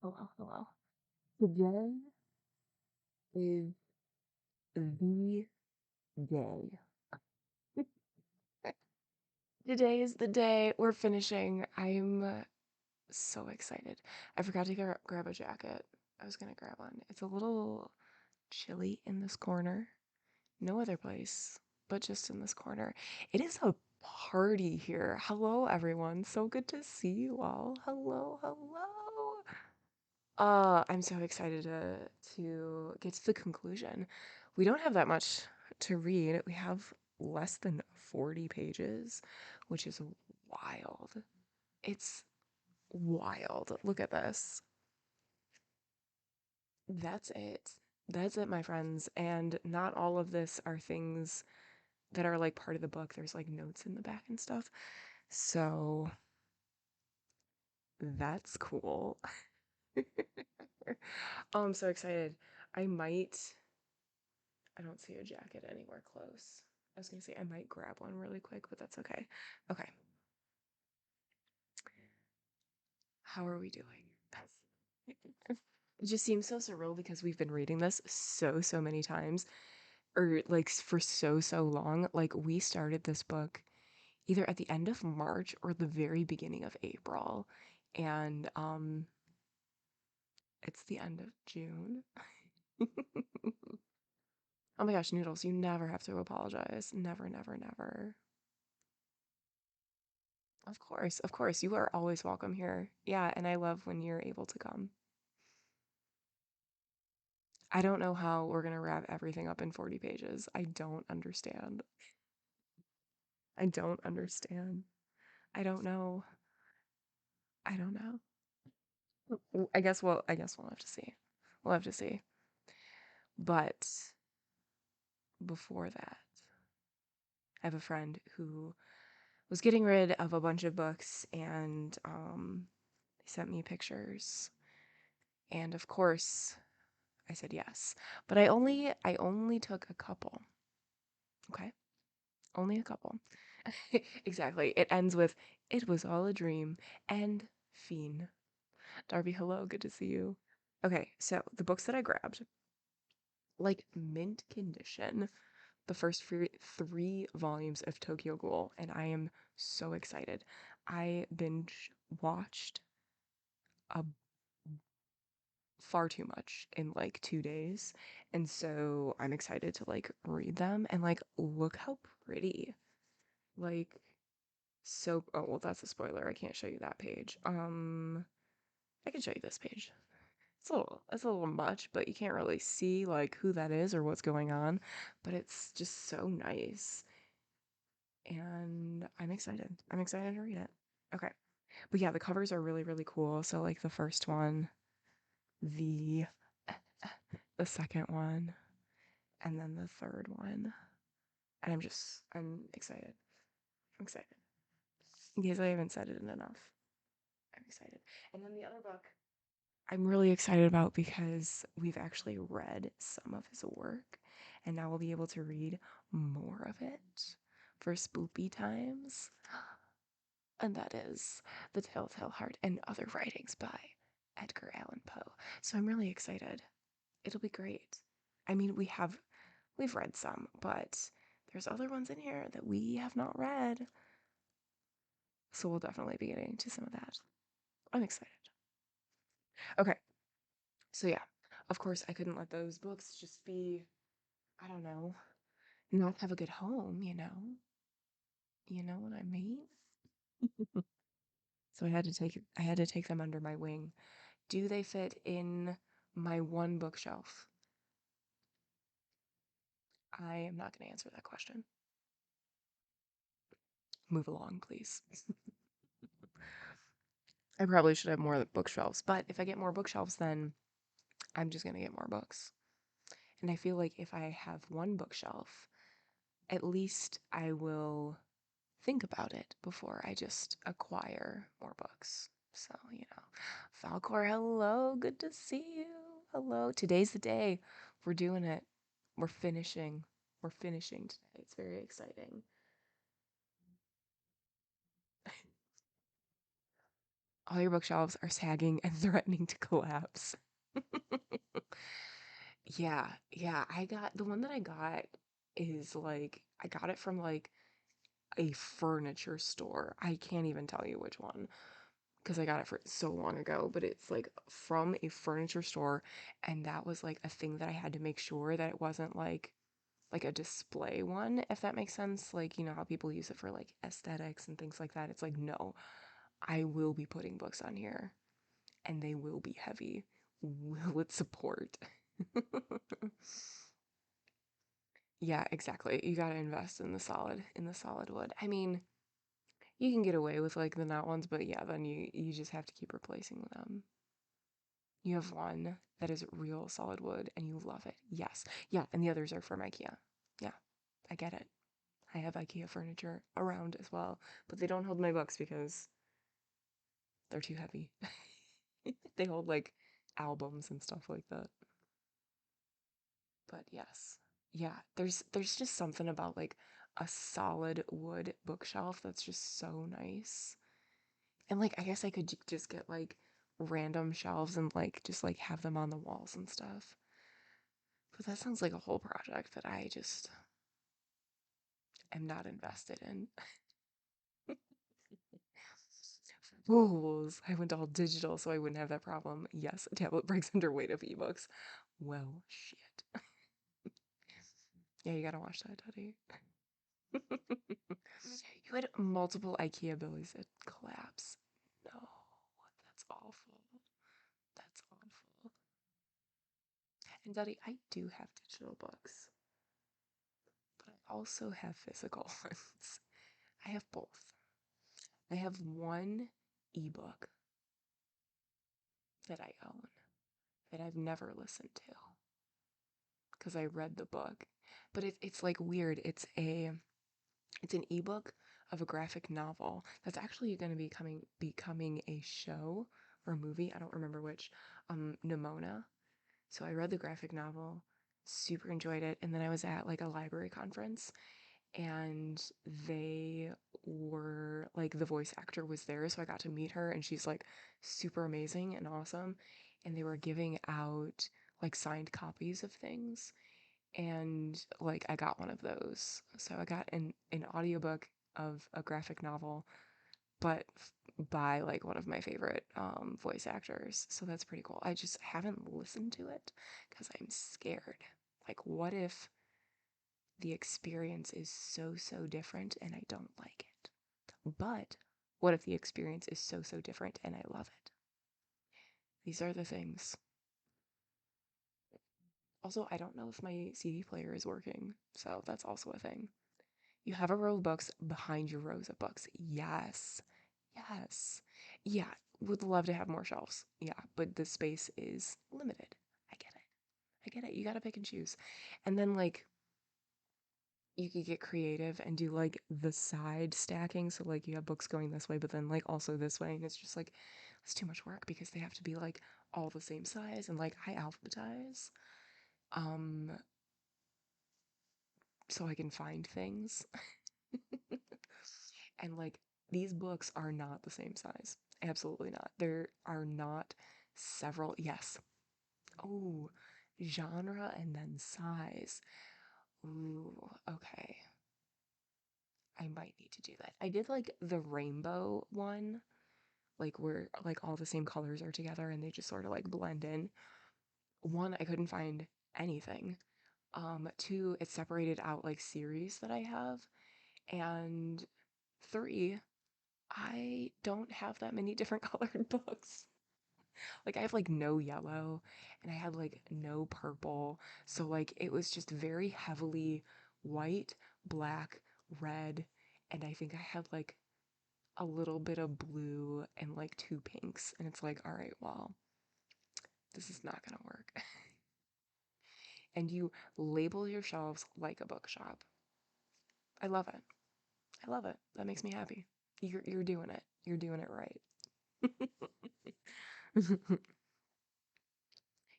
Hello, hello. Today is the day. Today is the day we're finishing. I'm so excited. I forgot to grab a jacket. I was gonna grab one. It's a little chilly in this corner. No other place, but just in this corner. It is a party here. Hello, everyone. So good to see you all. Hello, hello. I'm so excited to get to the conclusion. We don't have that much to read. We have less than 40 pages, which is wild. It's wild. Look at this. That's it. That's it, my friends. And not all of this are things that are like part of the book. There's like notes in the back and stuff. So that's cool. Oh, I'm so excited. I might I don't see a jacket anywhere close. I was gonna say I might grab one really quick, but that's okay. Okay. How are we doing? It just seems so surreal because we've been reading this so many times, or like for so long. Like we started this book either at the end of March or the very beginning of April, and it's the end of June. Oh my gosh, Noodles, you never have to apologize. Never, never, never. Of course, you are always welcome here. Yeah, and I love when you're able to come. I don't know how we're gonna wrap everything up in 40 pages. I don't understand. I don't understand. I don't know. I don't know. I guess we'll have to see. We'll have to see. But before that, I have a friend who was getting rid of a bunch of books and they sent me pictures. And of course, I said yes. But I only took a couple. Okay? Only a couple. Exactly. It ends with, "It was all a dream." And fiend. Darby, hello. Good to see you. Okay, so the books that I grabbed, like mint condition, the first three volumes of Tokyo Ghoul, and I am so excited. I binge watched a far too much in like 2 days, and so I'm excited to like read them and like look how pretty. Like so, oh well, that's a spoiler. I can't show you that page. I can show you this page. It's a little much, but you can't really see like who that is or what's going on, but it's just so nice. And I'm excited. I'm excited to read it. Okay. But yeah, the covers are really cool. So like the first one, the the second one, and then the third one. And I'm excited. I'm excited. In case I haven't said it enough. I'm excited. And then the other book I'm really excited about because we've actually read some of his work and now we'll be able to read more of it for spoopy times. And that is The Telltale Heart and Other Writings by Edgar Allan Poe. So I'm really excited. It'll be great. I mean, we've read some, but there's other ones in here that we have not read. So we'll definitely be getting to some of that. I'm excited. Okay, so yeah, of course, I couldn't let those books just be, I don't know, not have a good home, you know? You know what I mean? So I had to take them under my wing. Do they fit in my one bookshelf? I am not going to answer that question. Move along, please. I probably should have more bookshelves, but if I get more bookshelves, then I'm just going to get more books. And I feel like if I have one bookshelf, at least I will think about it before I just acquire more books. So, Falcor, hello, good to see you. Hello, today's the day. We're doing it. We're finishing. We're finishing today. It's very exciting. all your bookshelves are sagging and threatening to collapse. Yeah, I got the one that I got is like I got it from like a furniture store. I can't even tell you which one because I got it for so long ago, but it's like from a furniture store, and that was like a thing that I had to make sure that it wasn't like a display one, if that makes sense. Like, you know how people use it for like aesthetics and things like that. It's like, no, I will be putting books on here and they will be heavy. Will it support? Yeah, exactly. You got to invest in the solid wood. I mean, you can get away with like the knot ones, but yeah, then you just have to keep replacing them. You have one that is real solid wood and you love it. Yes. Yeah, and the others are from IKEA. Yeah, I get it. I have IKEA furniture around as well, but they don't hold my books because they're too heavy. They hold like albums and stuff like that. But yes. Yeah, there's just something about like a solid wood bookshelf that's just so nice. And like I guess I could just get like random shelves and like just like have them on the walls and stuff. But that sounds like a whole project that I just am not invested in. Fools. I went all digital so I wouldn't have that problem. Yes, a tablet breaks under weight of ebooks. Well, shit. Yeah, you gotta watch that, Daddy. You had multiple IKEA billies that collapse. No, that's awful. That's awful. And Daddy, I do have digital books, but I also have physical ones. I have both. I have one ebook that I own that I've never listened to because I read the book. But it's like weird. It's an ebook of a graphic novel that's actually going to be becoming a show or movie. I don't remember which. Nimona. So I read the graphic novel, super enjoyed it, and then I was at like a library conference and they were like the voice actor was there, so I got to meet her and she's like super amazing and awesome, and they were giving out like signed copies of things, and like I got one of those. So I got an audiobook of a graphic novel, but by like one of my favorite voice actors. So that's pretty cool. I just haven't listened to it because I'm scared. Like, what if the experience is so different and I don't like it? But what if the experience is so different and I love it? These are the things. Also, I don't know if my CD player is working, so that's also a thing. You have a row of books behind your rows of books. Yes. Yes. Yeah, would love to have more shelves. Yeah, but the space is limited. I get it. I get it. You gotta pick and choose. And then, like, you could get creative and do like the side stacking. So, like, you have books going this way, but then, like, also this way. And it's just like, it's too much work because they have to be like all the same size and like I alphabetize. Um, so I can find things. And like these books are not the same size. Absolutely not. There are not several, yes. Oh, genre and then size. Ooh, okay. I might need to do that. I did like the rainbow one, like where like all the same colors are together and they just sort of like blend in. One, I couldn't find anything. Two, it separated out like series that I have. And three, I don't have that many different colored books. Like I have like no yellow and I had like no purple. So like it was just very heavily white, black, red, and I think I had like a little bit of blue and like two pinks. And it's like, all right, well, this is not gonna work. And you label your shelves like a bookshop. I love it. I love it. That makes me happy. You're doing it. You're doing it right.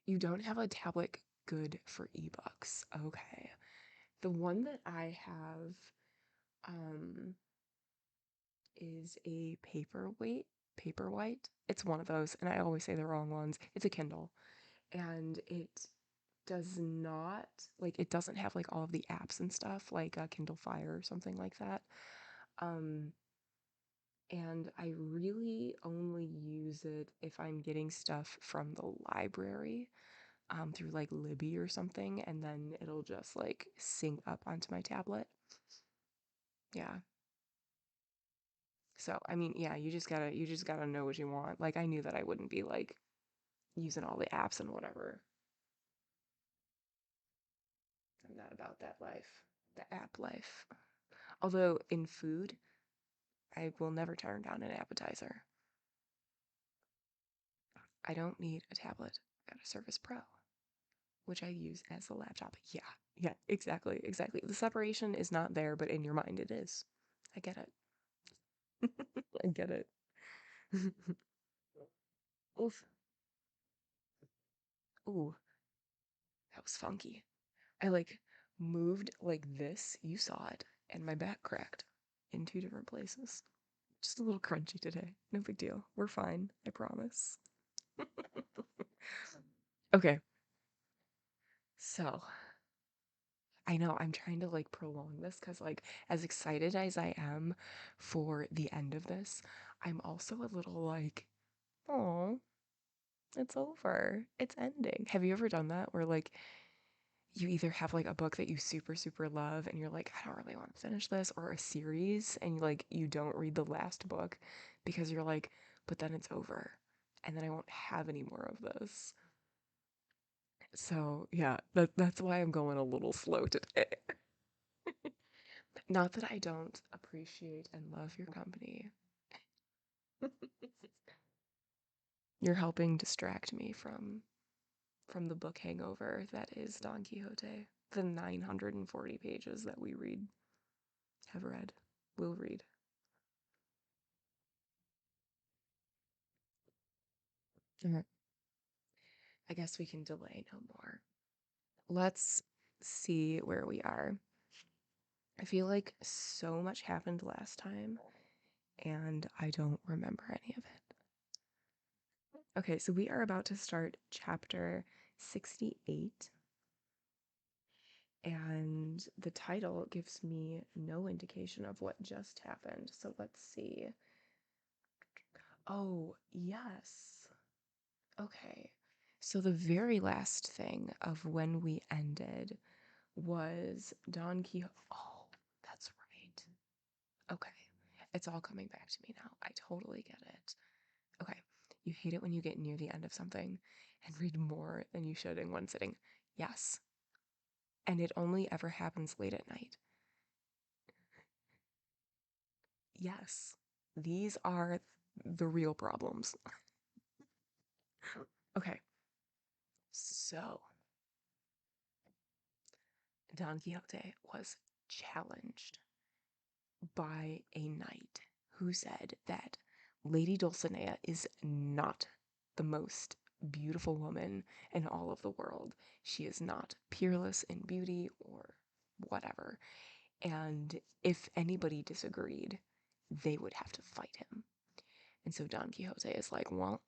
You don't have a tablet good for ebooks. Okay. The one that I have um is a paperweight. Paperwhite. It's one of those, and I always say the wrong ones. It's a Kindle, and it does not like it doesn't have like all of the apps and stuff like a Kindle Fire or something like that. Um, and I really only use it if I'm getting stuff from the library, through like Libby or something, and then it'll just like sync up onto my tablet. Yeah. So, I mean, yeah, you just gotta know what you want. Like I knew that I wouldn't be like using all the apps and whatever. I'm not about that life, the app life. Although in food, I will never turn down an appetizer. I don't need a tablet. I got a Surface Pro, which I use as a laptop. Yeah, yeah, exactly, exactly. The separation is not there, but in your mind it is. I get it. I get it. Oof. Ooh, that was funky. I like moved like this, you saw it, and my back cracked in two different places. Just a little crunchy today. No big deal. We're fine. I promise. Okay, so I know I'm trying to like prolong this because, like, as excited as I am for the end of this, I'm also a little like, oh, it's over. It's ending. Have you ever done that where, like, you either have like a book that you super, super love and you're like, I don't really want to finish this, or a series and you don't read the last book because you're like, but then it's over and then I won't have any more of this. So yeah, that's why I'm going a little slow today. Not that I don't appreciate and love your company. You're helping distract me from the book hangover that is Don Quixote. The 940 pages that we read, have read, will read. Mhm. I guess we can delay no more. Let's see where we are. I feel like so much happened last time, and I don't remember any of it. Okay, so we are about to start chapter 68, and the title gives me no indication of what just happened. So let's see. Oh, yes. Okay. So the very last thing of when we ended was Don Quixote. Oh, that's right. Okay. It's all coming back to me now. I totally get it. Okay. You hate it when you get near the end of something and read more than you should in one sitting. Yes. And it only ever happens late at night. Yes. These are the real problems. Okay. So, Don Quixote was challenged by a knight who said that Lady Dulcinea is not the most beautiful woman in all of the world. She is not peerless in beauty or whatever. And if anybody disagreed, they would have to fight him. And so Don Quixote is like, well,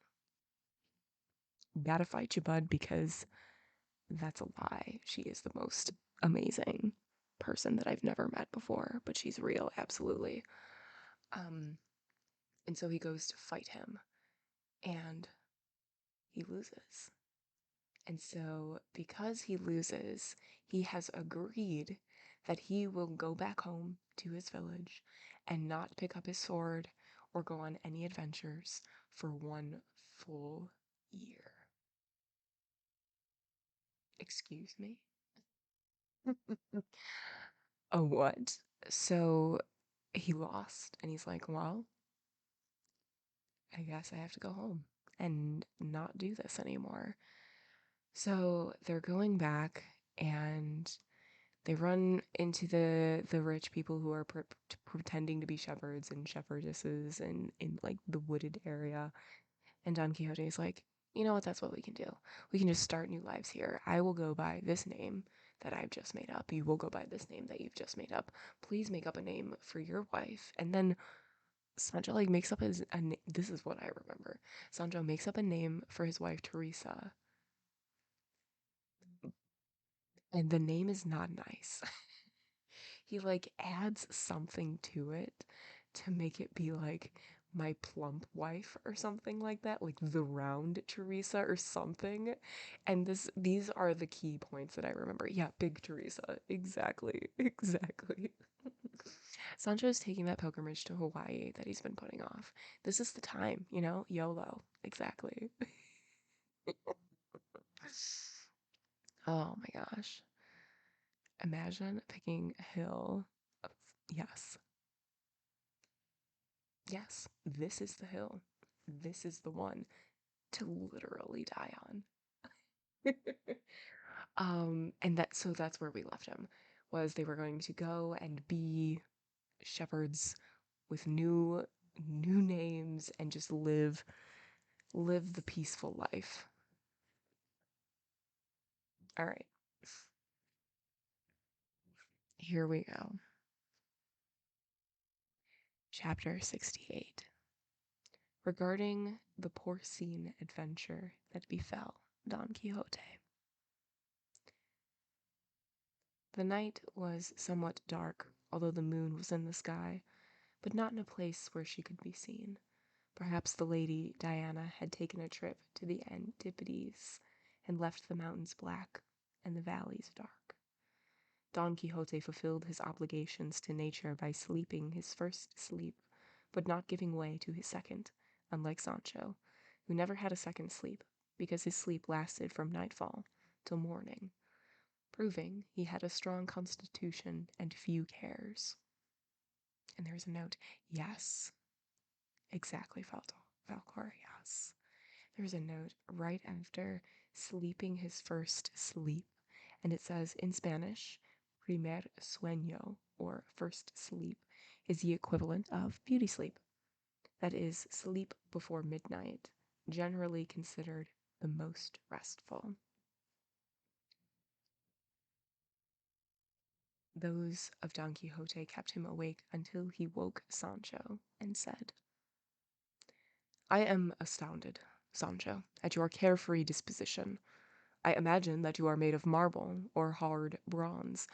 gotta fight you, bud, because that's a lie. She is the most amazing person that I've never met before, but she's real, absolutely. Um, And so he goes to fight him and he loses. And so, because he loses, he has agreed that he will go back home to his village and not pick up his sword or go on any adventures for 1 full year. Excuse me? A what? So he lost and he's like, well, I guess I have to go home and not do this anymore. So they're going back and they run into the rich people who are pretending to be shepherds and shepherdesses and in like the wooded area. And Don Quixote is like, you know what? That's what we can do. We can just start new lives here. I will go by this name that I've just made up. You will go by this name that you've just made up. Please make up a name for your wife, and then Sancho like makes up this is what I remember. Sancho makes up a name for his wife Teresa, and the name is not nice. He like adds something to it to make it be like my plump wife or something like that, like the round Teresa or something. And these are the key points that I remember. Yeah, big Teresa. Exactly. Exactly. Sancho's taking that pilgrimage to Hawaii that he's been putting off. This is the time, you know? YOLO. Exactly. Oh my gosh. Imagine picking a hill. Of, yes. Yes. This is the hill. This is the one to literally die on. And that's where we left him. Was they were going to go and be shepherds with new names and just live the peaceful life. All right. Here we go. Chapter 68. Regarding the porcine adventure that befell Don Quixote. The night was somewhat dark, although the moon was in the sky, but not in a place where she could be seen. Perhaps the Lady Diana had taken a trip to the Antipodes and left the mountains black and the valleys dark. Don Quixote fulfilled his obligations to nature by sleeping his first sleep, but not giving way to his second, unlike Sancho, who never had a second sleep, because his sleep lasted from nightfall till morning, proving he had a strong constitution and few cares. And there's a note, yes, exactly, Falcor, yes. There's a note right after sleeping his first sleep, and it says in Spanish, primer sueño, or first sleep, is the equivalent of beauty sleep. That is, sleep before midnight, generally considered the most restful. Those of Don Quixote kept him awake until he woke Sancho and said, I am astounded, Sancho, at your carefree disposition. I imagine that you are made of marble or hard bronze,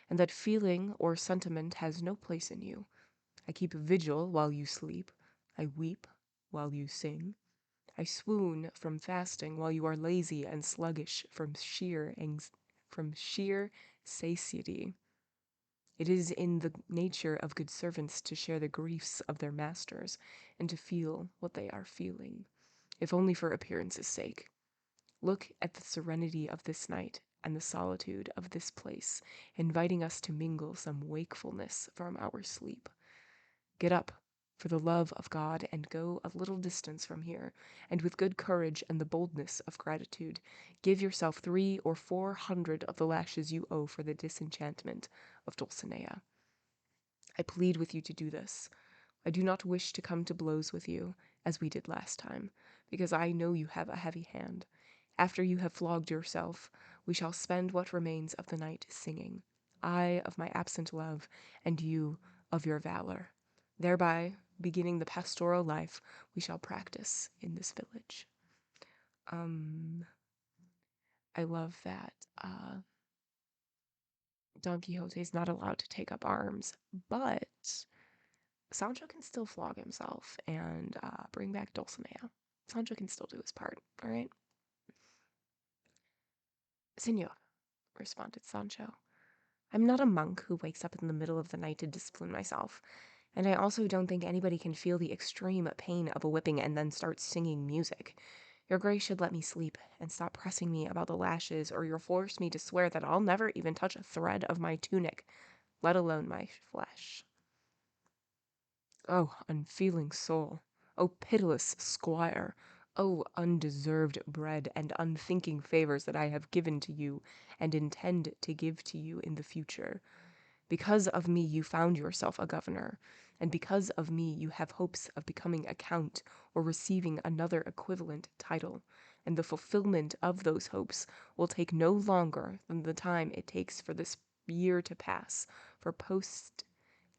and that feeling or sentiment has no place in you. I keep vigil while you sleep. I weep while you sing. I swoon from fasting while you are lazy and sluggish from sheer satiety. It is in the nature of good servants to share the griefs of their masters, and to feel what they are feeling, if only for appearance's sake. Look at the serenity of this night and the solitude of this place, inviting us to mingle some wakefulness from our sleep. Get up, for the love of God, and go a little distance from here, and with good courage and the boldness of gratitude, give yourself 300 or 400 of the lashes you owe for the disenchantment of Dulcinea. I plead with you to do this. I do not wish to come to blows with you, as we did last time, because I know you have a heavy hand. After you have flogged yourself, we shall spend what remains of the night singing, I of my absent love, and you of your valor. Thereby, beginning the pastoral life we shall practice in this village. I love that Don Quixote is not allowed to take up arms, but Sancho can still flog himself and bring back Dulcinea. Sancho can still do his part, all right? Senor, responded Sancho, I'm not a monk who wakes up in the middle of the night to discipline myself, and I also don't think anybody can feel the extreme pain of a whipping and then start singing music. Your Grace should let me sleep and stop pressing me about the lashes, or you'll force me to swear that I'll never even touch a thread of my tunic, let alone my flesh. Oh, unfeeling soul! Oh, pitiless squire! Oh, undeserved bread and unthinking favors that I have given to you and intend to give to you in the future. Because of me you found yourself a governor, and because of me you have hopes of becoming a count or receiving another equivalent title, and the fulfillment of those hopes will take no longer than the time it takes for this year to pass, for post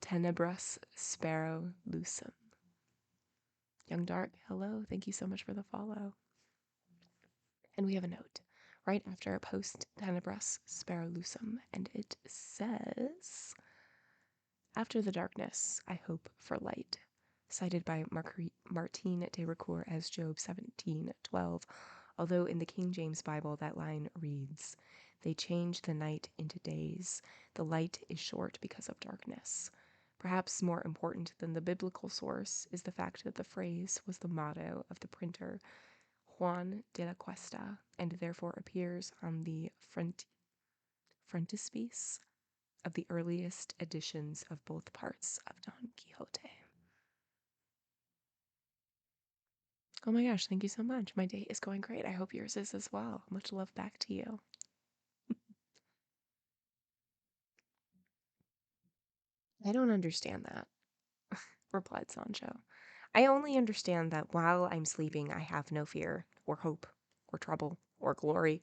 tenebras spero lucem. Young Dark, hello. Thank you so much for the follow. And we have a note right after post tenebras speralusum, and it says, after the darkness, I hope for light. Cited by Martin de Ricoeur as Job 17:12, although in the King James Bible that line reads, they change the night into days. The light is short because of darkness. Perhaps more important than the biblical source is the fact that the phrase was the motto of the printer Juan de la Cuesta, and therefore appears on the frontispiece of the earliest editions of both parts of Don Quixote. Oh my gosh, thank you so much. My day is going great. I hope yours is as well. Much love back to you. I don't understand that, replied Sancho. I only understand that while I'm sleeping, I have no fear, or hope, or trouble, or glory.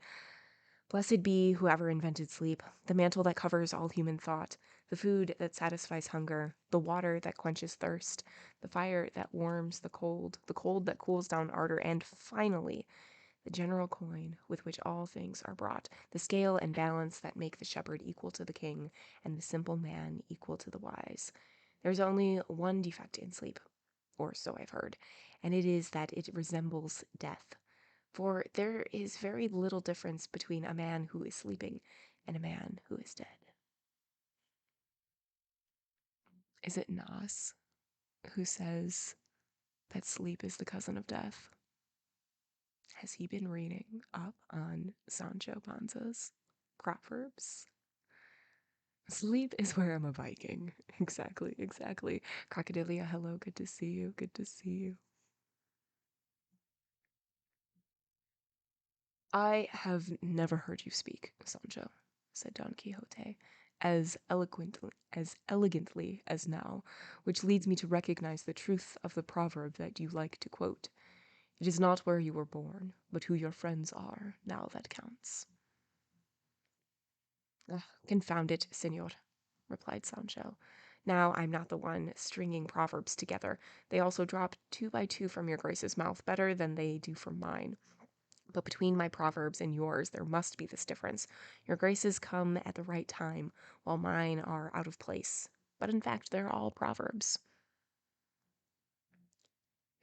Blessed be whoever invented sleep, the mantle that covers all human thought, the food that satisfies hunger, the water that quenches thirst, the fire that warms the cold that cools down ardor, and finally, the general coin with which all things are brought, the scale and balance that make the shepherd equal to the king, and the simple man equal to the wise. There's only one defect in sleep, or so I've heard, and it is that it resembles death. For there is very little difference between a man who is sleeping and a man who is dead. Is it Nas who says that sleep is the cousin of death? Has he been reading up on Sancho Panza's proverbs? Sleep is where I'm a Viking. Exactly, exactly. Crocodilia, hello, good to see you, good to see you. I have never heard you speak, Sancho, said Don Quixote, as elegantly as now, which leads me to recognize the truth of the proverb that you like to quote. It is not where you were born, but who your friends are, now that counts. Confound it, senor, replied Sancho. Now I'm not the one stringing proverbs together. They also drop two by two from your grace's mouth better than they do from mine. But between my proverbs and yours there must be this difference. Your graces come at the right time, while mine are out of place. But in fact, they're all proverbs.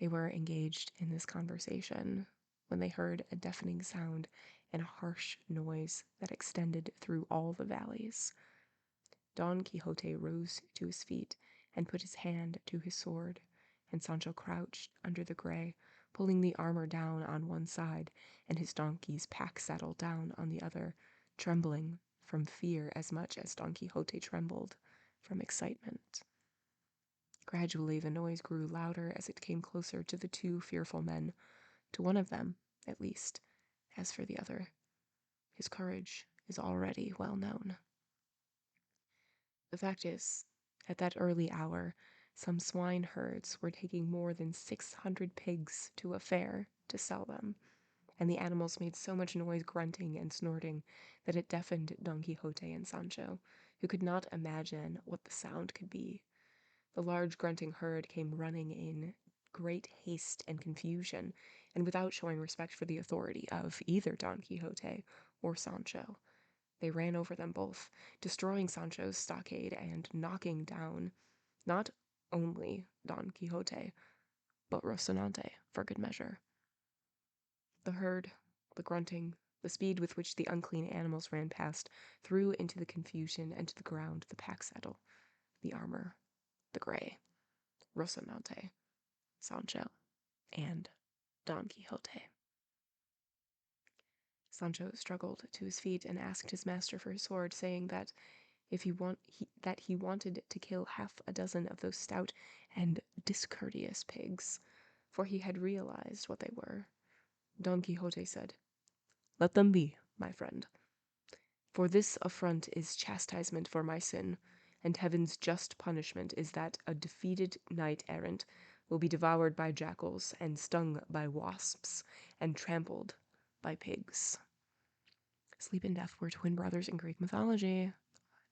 They were engaged in this conversation when they heard a deafening sound and a harsh noise that extended through all the valleys. Don Quixote rose to his feet and put his hand to his sword, and Sancho crouched under the gray, pulling the armor down on one side and his donkey's pack saddle down on the other, trembling from fear as much as Don Quixote trembled from excitement. Gradually the noise grew louder as it came closer to the two fearful men, to one of them, at least. As for the other, his courage is already well known. The fact is, at that early hour, some swine herds were taking more than 600 pigs to a fair to sell them, and the animals made so much noise grunting and snorting that it deafened Don Quixote and Sancho, who could not imagine what the sound could be. The large grunting herd came running in great haste and confusion, and without showing respect for the authority of either Don Quixote or Sancho. They ran over them both, destroying Sancho's stockade and knocking down not only Don Quixote, but Rocinante for good measure. The herd, the grunting, the speed with which the unclean animals ran past threw into the confusion and to the ground the pack saddle, the armor, the gray, Rocinante, Sancho, and Don Quixote. Sancho struggled to his feet and asked his master for his sword, saying that he wanted to kill half a dozen of those stout and discourteous pigs, for he had realized what they were. Don Quixote said, "Let them be, my friend, for this affront is chastisement for my sin, and heaven's just punishment is that a defeated knight-errant will be devoured by jackals and stung by wasps and trampled by pigs." Sleep and death were twin brothers in Greek mythology.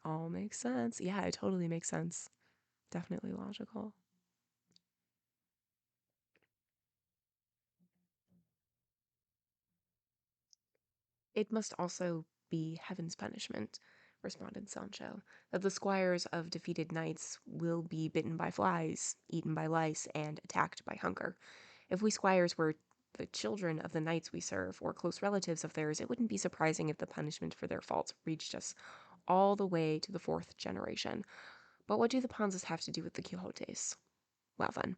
All makes sense. Yeah, it totally makes sense. Definitely logical. It must also be heaven's punishment, responded Sancho, that the squires of defeated knights will be bitten by flies, eaten by lice, and attacked by hunger. If we squires were the children of the knights we serve, or close relatives of theirs, it wouldn't be surprising if the punishment for their faults reached us all the way to the fourth generation. But what do the Panzas have to do with the Quixotes? Well then,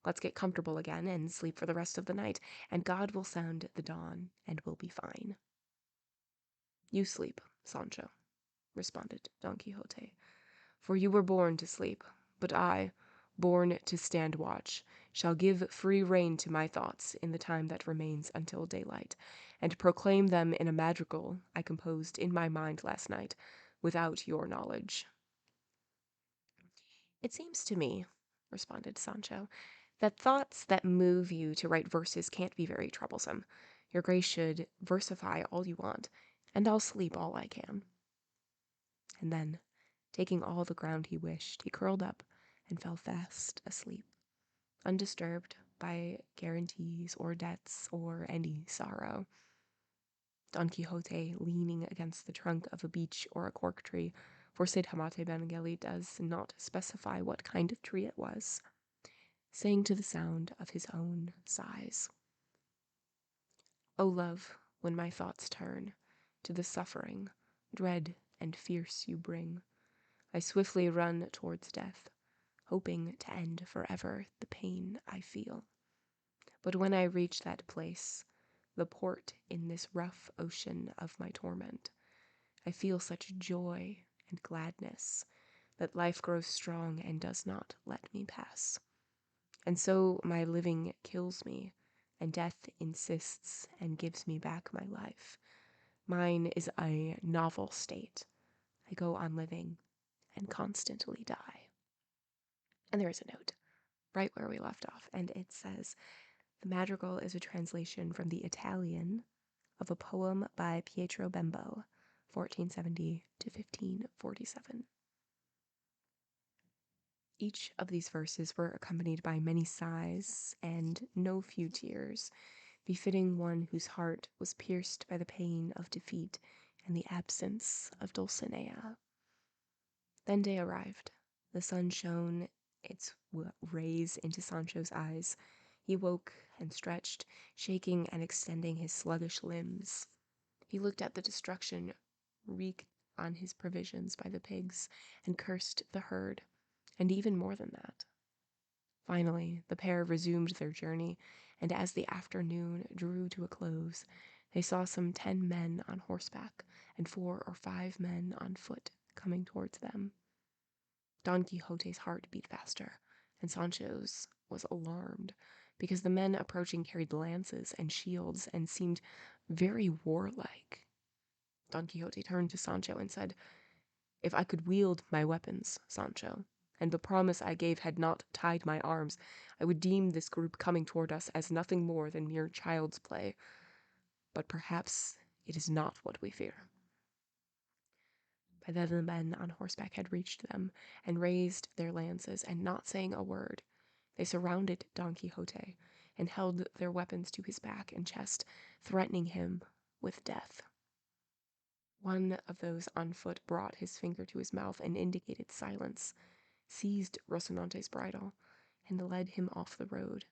let's get comfortable again and sleep for the rest of the night, and God will sound the dawn, and we'll be fine. You sleep, Sancho, responded Don Quixote, for you were born to sleep, but I, born to stand watch, shall give free rein to my thoughts in the time that remains until daylight, and proclaim them in a madrigal I composed in my mind last night, without your knowledge. It seems to me, responded Sancho, that thoughts that move you to write verses can't be very troublesome. Your grace should versify all you want, and I'll sleep all I can. And then, taking all the ground he wished, he curled up and fell fast asleep, undisturbed by guarantees or debts or any sorrow. Don Quixote, leaning against the trunk of a beech or a cork tree, for Cid Hamete Benengeli does not specify what kind of tree it was, sang to the sound of his own sighs. O love, when my thoughts turn to the suffering, dread and fierce you bring, I swiftly run towards death, hoping to end forever the pain I feel. But when I reach that place, the port in this rough ocean of my torment, I feel such joy and gladness that life grows strong and does not let me pass. And so my living kills me, and death insists and gives me back my life. Mine is a novel state. I go on living and constantly die. And there is a note right where we left off, and it says, the madrigal is a translation from the Italian of a poem by Pietro Bembo, 1470 to 1547. Each of these verses were accompanied by many sighs and no few tears, befitting one whose heart was pierced by the pain of defeat and the absence of Dulcinea. Then day arrived. The sun shone its rays into Sancho's eyes. He woke and stretched, shaking and extending his sluggish limbs. He looked at the destruction wreaked on his provisions by the pigs and cursed the herd, and even more than that. Finally, the pair resumed their journey, and as the afternoon drew to a close, they saw some 10 men on horseback and 4 or 5 men on foot coming towards them. Don Quixote's heart beat faster, and Sancho's was alarmed, because the men approaching carried lances and shields and seemed very warlike. Don Quixote turned to Sancho and said, "If I could wield my weapons, Sancho, and the promise I gave had not tied my arms, I would deem this group coming toward us as nothing more than mere child's play. But perhaps it is not what we fear." By then the men on horseback had reached them, and raised their lances, and not saying a word, they surrounded Don Quixote, and held their weapons to his back and chest, threatening him with death. One of those on foot brought his finger to his mouth and indicated silence, seized Rocinante's bridle, and led him off the road,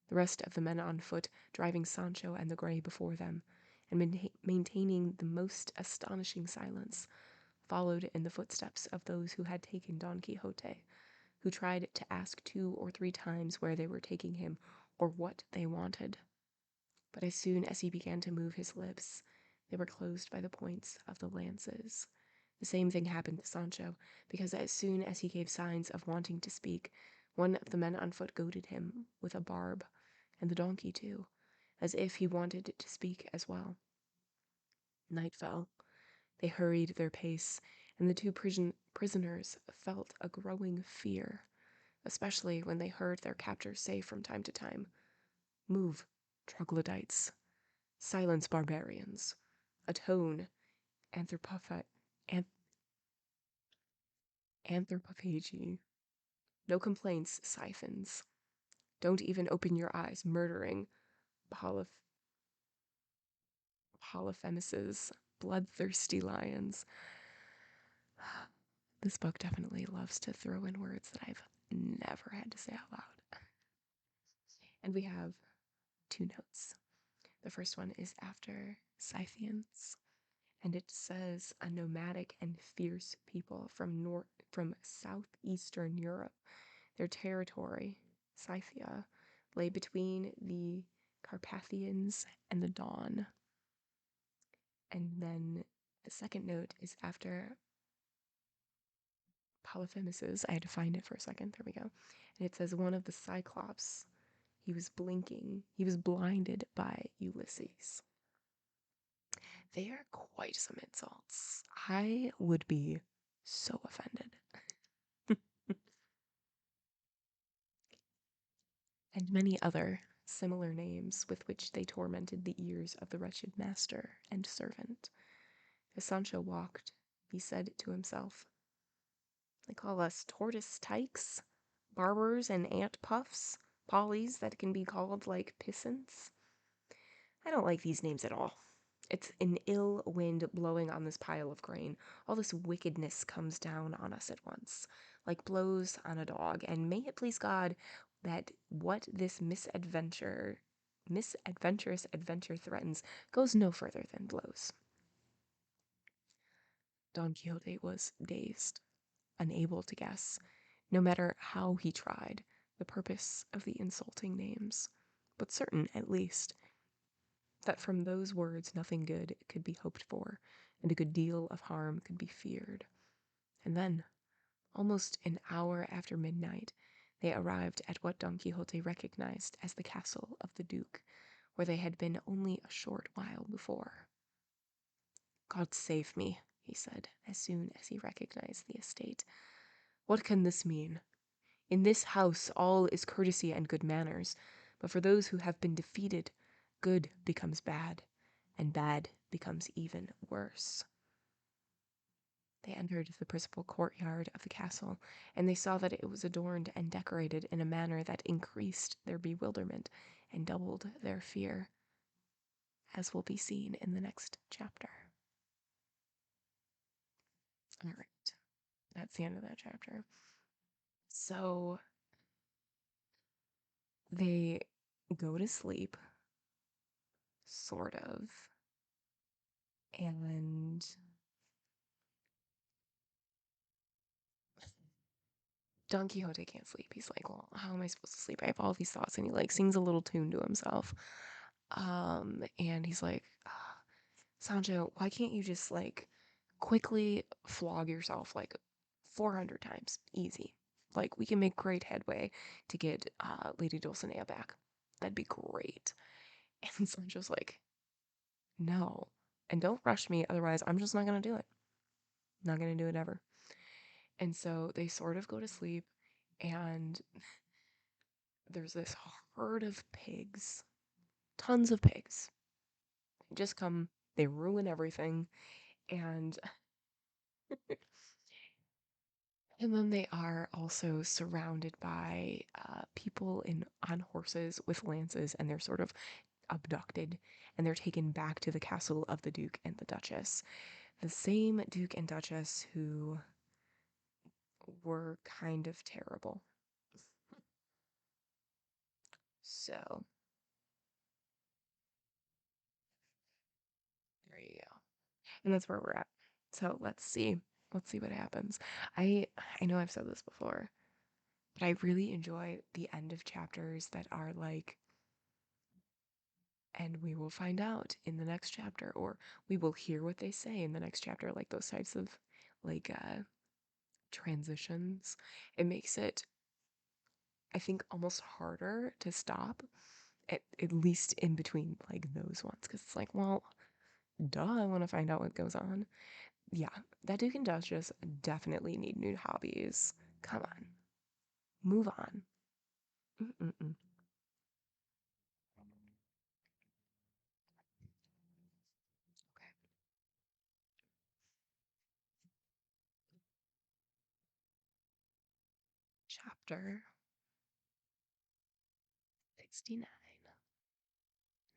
the rest of the men on foot driving Sancho and the Grey before them, and maintaining the most astonishing silence, followed in the footsteps of those who had taken Don Quixote, who tried to ask 2 or 3 times where they were taking him or what they wanted. But as soon as he began to move his lips, they were closed by the points of the lances. The same thing happened to Sancho, because as soon as he gave signs of wanting to speak, one of the men on foot goaded him with a barb, and the donkey too, as if he wanted to speak as well. Night fell. They hurried their pace, and the 2 prisoners felt a growing fear, especially when they heard their captors say from time to time, "Move, troglodytes. Silence, barbarians. Atone, anthropophagy. Anthropophagy. No complaints, siphons. Don't even open your eyes, murdering polyph- Polyphemus's bloodthirsty lions. This book definitely loves to throw in words that I've never had to say out loud. And we have two notes. The first one is after Scythians, and it says a nomadic and fierce people from southeastern Europe. Their territory, Scythia, lay between the Carpathians and the Don. And then the second note is after Polyphemus's. I had to find it for a second. There we go. And it says one of the Cyclops. He was blinking. He was blinded by Ulysses. They are quite some insults. I would be so offended. And many other similar names with which they tormented the ears of the wretched master and servant. As Sancho walked, he said to himself, "They call us tortoise tykes, barbers and ant puffs, pollies that can be called like pissants. I don't like these names at all. It's an ill wind blowing on this pile of grain. All this wickedness comes down on us at once, like blows on a dog, and may it please God that what this misadventurous adventure threatens goes no further than blows." Don Quixote was dazed, unable to guess, no matter how he tried, the purpose of the insulting names, but certain, at least, that from those words nothing good could be hoped for, and a good deal of harm could be feared. And then, almost an hour after midnight, they arrived at what Don Quixote recognized as the castle of the Duke, where they had been only a short while before. "God save me," he said, as soon as he recognized the estate. "What can this mean? In this house all is courtesy and good manners, but for those who have been defeated, good becomes bad, and bad becomes even worse." They entered the principal courtyard of the castle, and they saw that it was adorned and decorated in a manner that increased their bewilderment and doubled their fear, as will be seen in the next chapter. All right, that's the end of that chapter. So they go to sleep, sort of, and Don Quixote can't sleep. He's like, well, how am I supposed to sleep? I have all these thoughts, and he like sings a little tune to himself. And he's like, Sancho, why can't you just like quickly flog yourself like 400 times? Easy. Like we can make great headway to get Lady Dulcinea back. That'd be great. And Sancho's like, no. And don't rush me, otherwise I'm just not gonna do it. Not gonna do it ever. And so they sort of go to sleep, and there's this herd of pigs, tons of pigs. They just come, they ruin everything, and and then they are also surrounded by people on horses with lances, and they're sort of abducted, and they're taken back to the castle of the Duke and the Duchess. The same Duke and Duchess who were kind of terrible. So, there you go. And that's where we're at. So let's see. Let's see what happens. I know I've said this before, but I really enjoy the end of chapters that are like, and we will find out in the next chapter, or we will hear what they say in the next chapter, like those types of like transitions. It makes it, I think, almost harder to stop, at least in between like those ones, because it's like, well, duh, I want to find out what goes on. Yeah, that Duke and Duchess definitely need new hobbies. Come on, move on. Mm-mm-mm. Okay, chapter 69.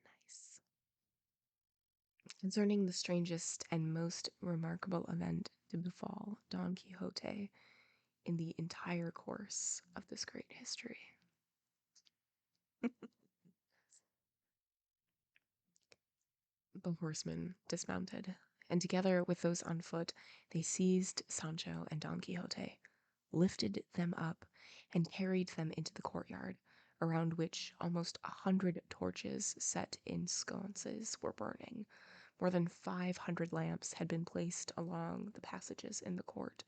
Nice. concerning the strangest and most remarkable event to befall Don Quixote in the entire course of this great history. The horsemen dismounted, and together with those on foot, they seized Sancho and Don Quixote, lifted them up, and carried them into the courtyard, around which almost 100 torches set in sconces were burning. More than 500 lamps had been placed along the passages in the court,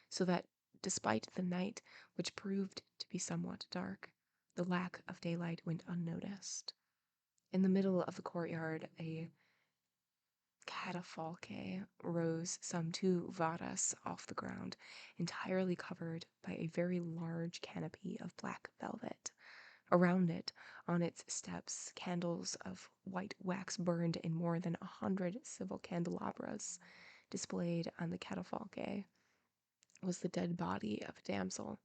so that, despite the night, which proved to be somewhat dark, the lack of daylight went unnoticed. In the middle of the courtyard, a catafalque rose some 2 varas off the ground, entirely covered by a very large canopy of black velvet. Around it, on its steps, candles of white wax burned in more than 100 silver candelabras. Displayed on the catafalque was the dead body of a damsel,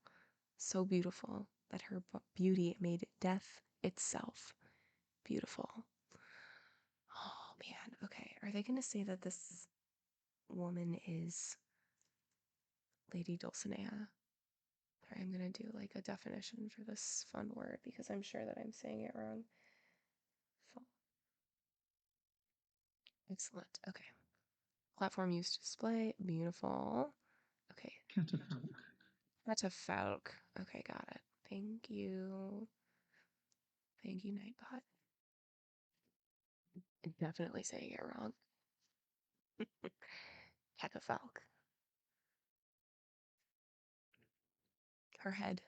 so beautiful that her beauty made death itself beautiful. Oh man, okay. Are they going to say that this woman is Lady Dulcinea? Sorry, I'm going to do like a definition for this fun word because I'm sure that I'm saying it wrong. Excellent. Okay. Platform used to display. Beautiful. Okay. Catafalque. Catafalque. Okay, got it. Thank you. Thank you, Nightbot. I'm definitely saying it wrong. Catafalque. Her head,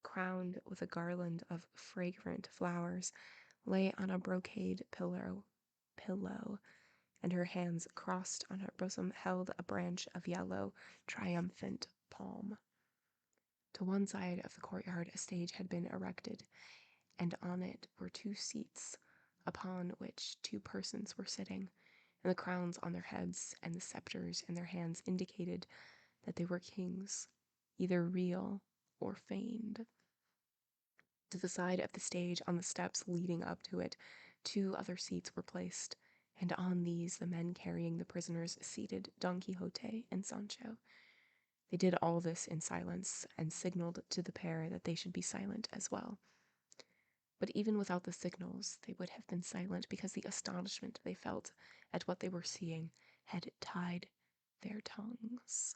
crowned with a garland of fragrant flowers, lay on a brocade pillow, and her hands crossed on her bosom held a branch of yellow, triumphant palm. To one side of the courtyard a stage had been erected, and on it were 2 seats, upon which 2 persons were sitting, and the crowns on their heads and the scepters in their hands indicated that they were kings, either real or feigned. To the side of the stage, on the steps leading up to it, 2 other seats were placed, and on these the men carrying the prisoners seated Don Quixote and Sancho. They did all this in silence, and signaled to the pair that they should be silent as well. But even without the signals, they would have been silent because the astonishment they felt at what they were seeing had tied their tongues.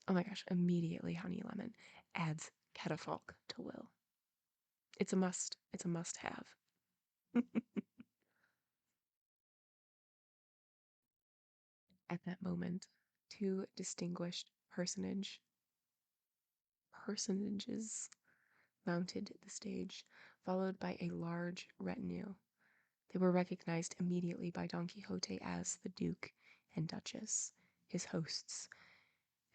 Oh my gosh, immediately Honey Lemon adds catafalque to Will. It's a must. It's a must have. At that moment, 2 distinguished personages mounted the stage, followed by a large retinue. They were recognized immediately by Don Quixote as the Duke and Duchess, his hosts,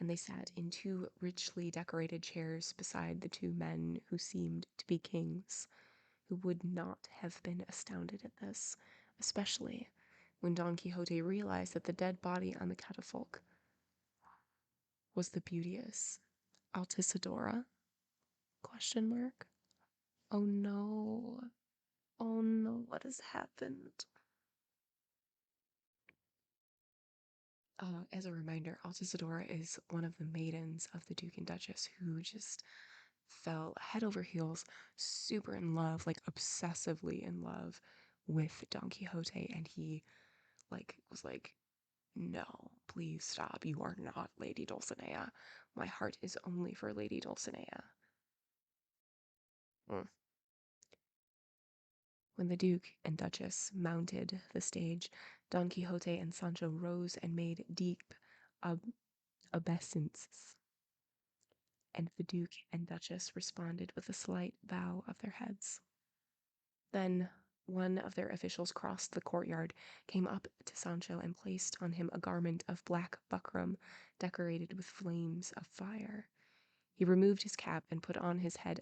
and they sat in 2 richly decorated chairs beside the 2 men who seemed to be kings. Who would not have been astounded at this, especially when Don Quixote realized that the dead body on the catafalque was the beauteous Altisidora? Question mark. Oh no. Oh no, what has happened? As a reminder, Altisidora is one of the maidens of the Duke and Duchess who just fell head over heels, super in love, like obsessively in love with Don Quixote, and he was like, no, please stop. You are not Lady Dulcinea. My heart is only for Lady Dulcinea. Mm. When the Duke and Duchess mounted the stage, Don Quixote and Sancho rose and made deep obeisances, and the Duke and Duchess responded with a slight bow of their heads. Then one of their officials crossed the courtyard, came up to Sancho, and placed on him a garment of black buckram decorated with flames of fire. He removed his cap and put on his head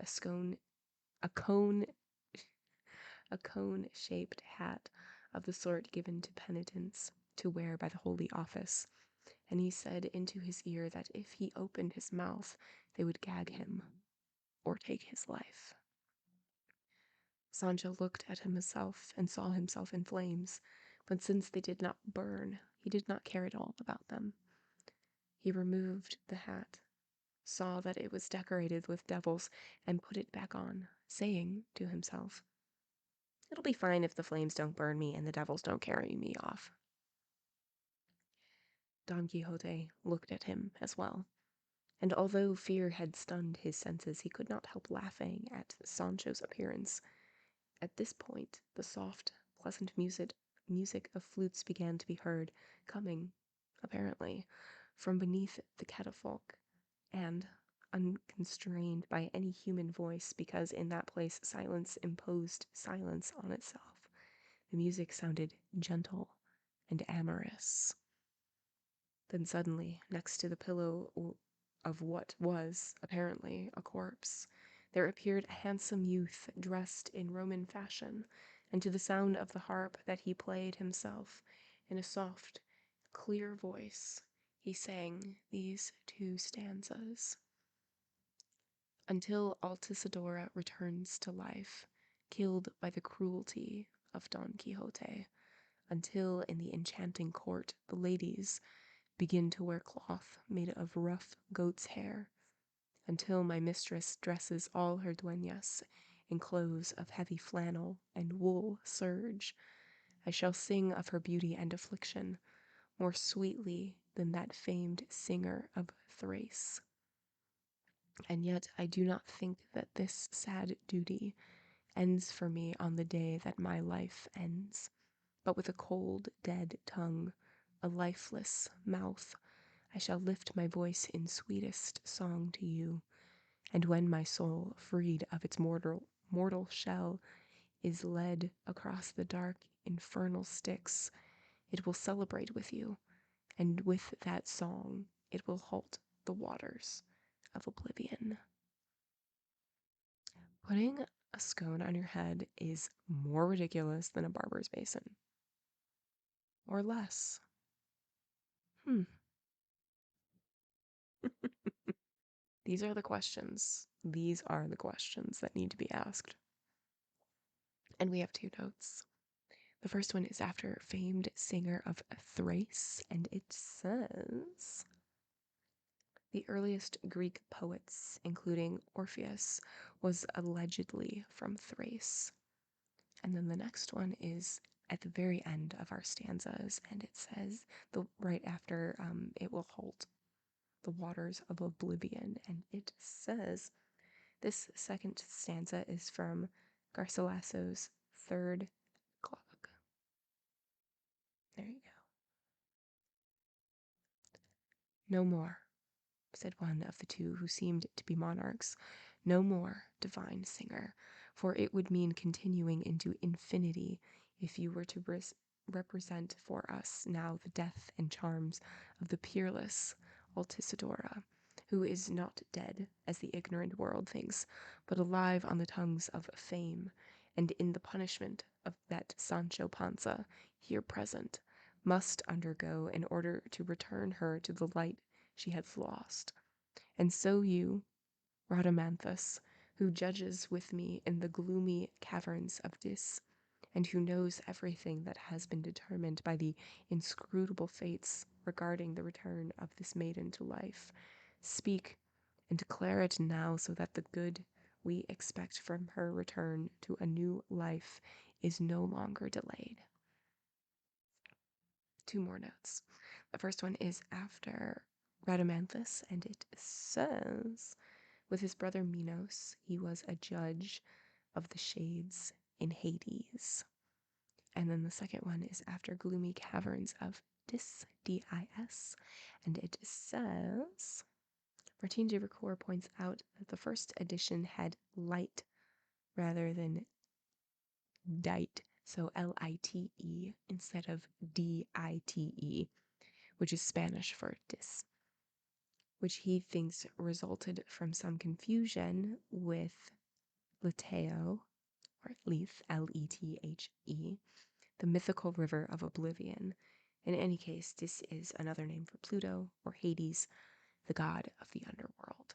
a cone-shaped hat of the sort given to penitents to wear by the Holy Office, and he said into his ear that if he opened his mouth, they would gag him or take his life. Sancho looked at himself and saw himself in flames, But since they did not burn, he did not care at all about them. He removed the hat, saw that it was decorated with devils, and put it back on, saying to himself, "It'll be fine if the flames don't burn me and the devils don't carry me off." Don Quixote looked at him as well, and although fear had stunned his senses, he could not help laughing at Sancho's appearance. At this point, the soft, pleasant music of flutes began to be heard, coming, apparently, from beneath the catafalque, and, unconstrained by any human voice, because in that place silence imposed silence on itself, the music sounded gentle and amorous. Then suddenly, next to the pillow of what was, apparently, a corpse, there appeared a handsome youth dressed in Roman fashion, and to the sound of the harp that he played himself, in a soft, clear voice, he sang these two stanzas. Until Altisidora returns to life, killed by the cruelty of Don Quixote, until in the enchanting court the ladies begin to wear cloth made of rough goat's hair, until my mistress dresses all her dueñas in clothes of heavy flannel and wool serge, I shall sing of her beauty and affliction more sweetly than that famed singer of Thrace. And yet I do not think that this sad duty ends for me on the day that my life ends, but with a cold, dead tongue, a lifeless mouth, I shall lift my voice in sweetest song to you, and when my soul, freed of its mortal shell, is led across the dark infernal Styx, it will celebrate with you, and with that song it will halt the waters of oblivion. Putting a scone on your head is more ridiculous than a barber's basin. Or less. These are the questions. These are the questions that need to be asked. And we have two notes. The first one is after famed singer of Thrace, and it says, the earliest Greek poets, including Orpheus, was allegedly from Thrace. And then the next one is at the very end of our stanzas, and it says, right after it will halt the waters of oblivion, and it says, this second stanza is from Garcilasso's Third Clock. There you go. No more, said one of the two who seemed to be monarchs. No more, divine singer, for it would mean continuing into infinity if you were to represent for us now the death and charms of the peerless Altisidora, who is not dead, as the ignorant world thinks, but alive on the tongues of fame, and in the punishment of that Sancho Panza, here present, must undergo in order to return her to the light she has lost. And so you, Rhadamanthus, who judges with me in the gloomy caverns of Dis, and who knows everything that has been determined by the inscrutable fates regarding the return of this maiden to life, speak and declare it now, so that the good we expect from her return to a new life is no longer delayed. Two more notes. The first one is after Rhadamanthus, and it says, with his brother Minos, he was a judge of the shades in Hades. And then the second one is after gloomy caverns of Dis, D-I-S, and it says, Martin de Ricoeur points out that the first edition had light rather than dite, so L-I-T-E instead of D-I-T-E, which is Spanish for dis, which he thinks resulted from some confusion with Leteo, or Lethe, L-E-T-H-E, the mythical river of oblivion. In any case, this is another name for Pluto, or Hades, the god of the underworld.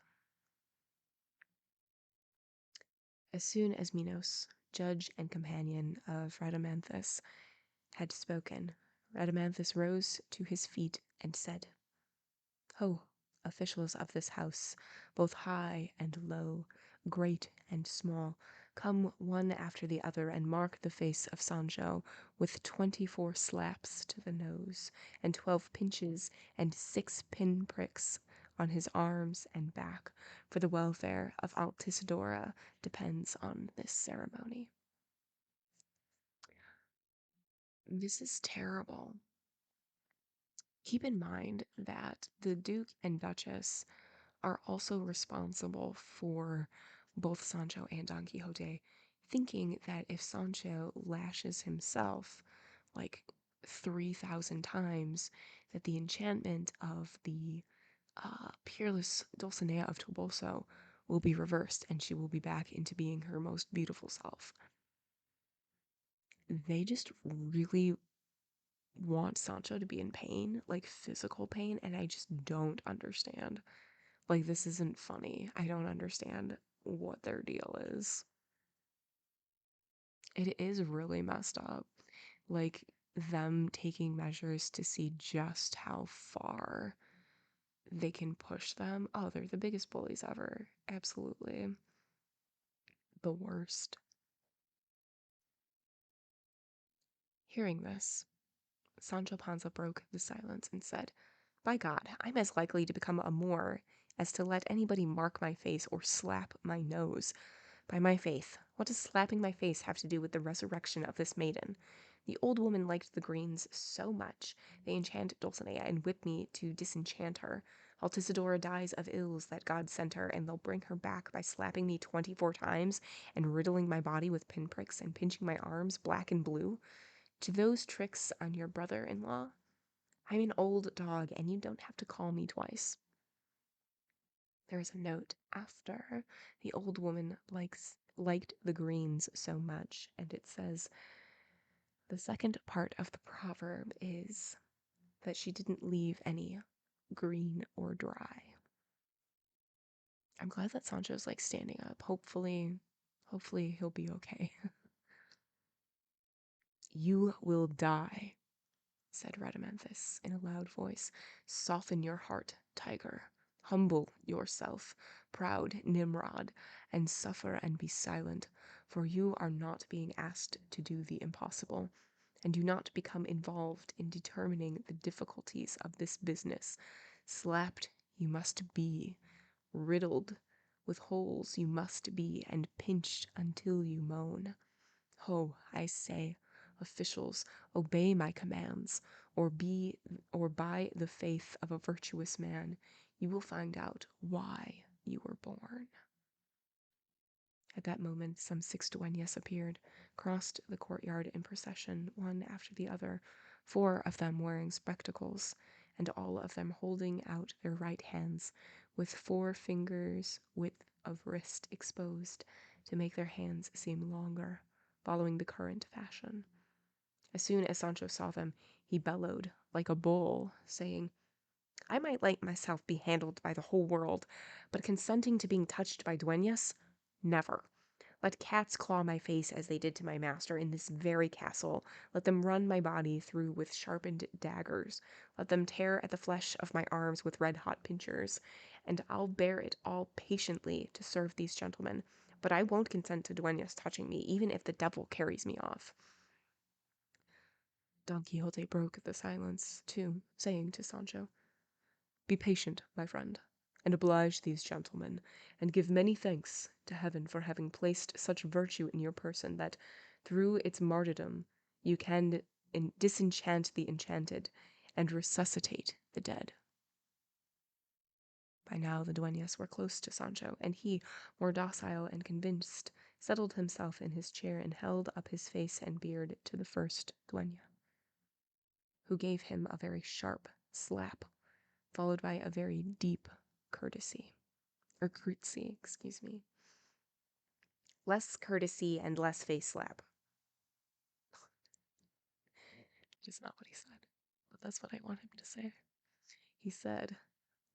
As soon as Minos, judge and companion of Rhadamanthus, had spoken, Rhadamanthus rose to his feet and said, "Ho, officials of this house, both high and low, great and small, come one after the other and mark the face of Sancho with 24 slaps to the nose, and 12 pinches and 6 pinpricks on his arms and back, for the welfare of Altisidora depends on this ceremony." This is terrible. Keep in mind that the Duke and Duchess are also responsible for both Sancho and Don Quixote, thinking that if Sancho lashes himself like 3,000 times, that the enchantment of the peerless Dulcinea of Toboso will be reversed and she will be back into being her most beautiful self. They just really want Sancho to be in pain, like physical pain, and I just don't understand. Like, this isn't funny. I don't understand what their deal is. It is really messed up. Like, them taking measures to see just how far they can push them. Oh, they're the biggest bullies ever. Absolutely. The worst. Hearing this, Sancho Panza broke the silence and said, "By God, I'm as likely to become a Moor as to let anybody mark my face or slap my nose. By my faith, what does slapping my face have to do with the resurrection of this maiden? The old woman liked the greens so much, they enchant Dulcinea and whip me to disenchant her. Altisidora dies of ills that God sent her, and they'll bring her back by slapping me 24 times and riddling my body with pinpricks and pinching my arms black and blue. To those tricks on your brother-in-law? I'm an old dog, and you don't have to call me twice." There is a note after the old woman liked the greens so much, and it says the second part of the proverb is that she didn't leave any green or dry. I'm glad that Sancho's like standing up. Hopefully he'll be okay. "You will die," said Rhadamanthus in a loud voice. "Soften your heart, tiger. Humble yourself, proud Nimrod, and suffer and be silent, for you are not being asked to do the impossible, and do not become involved in determining the difficulties of this business. Slapped you must be, riddled with holes you must be, and pinched until you moan. Ho, I say, officials, obey my commands, or by the faith of a virtuous man, you will find out why you were born." At that moment, some 6 dueñas appeared, crossed the courtyard in procession, one after the other, 4 of them wearing spectacles, and all of them holding out their right hands, with 4 fingers' width of wrist exposed, to make their hands seem longer, following the current fashion. As soon as Sancho saw them, he bellowed like a bull, saying, "I might let myself be handled by the whole world, but consenting to being touched by dueñas? Never. Let cats claw my face as they did to my master in this very castle. Let them run my body through with sharpened daggers. Let them tear at the flesh of my arms with red-hot pincers. And I'll bear it all patiently to serve these gentlemen. But I won't consent to dueñas touching me, even if the devil carries me off." Don Quixote broke the silence, too, saying to Sancho, "Be patient, my friend, and oblige these gentlemen, and give many thanks to heaven for having placed such virtue in your person that, through its martyrdom, you can disenchant the enchanted and resuscitate the dead." By now the dueñas were close to Sancho, and he, more docile and convinced, settled himself in his chair and held up his face and beard to the first dueña, who gave him a very sharp slap, followed by a very deep courtesy, or curtsy, excuse me. Less courtesy and less face slap. That is not what he said, but that's what I want him to say. He said,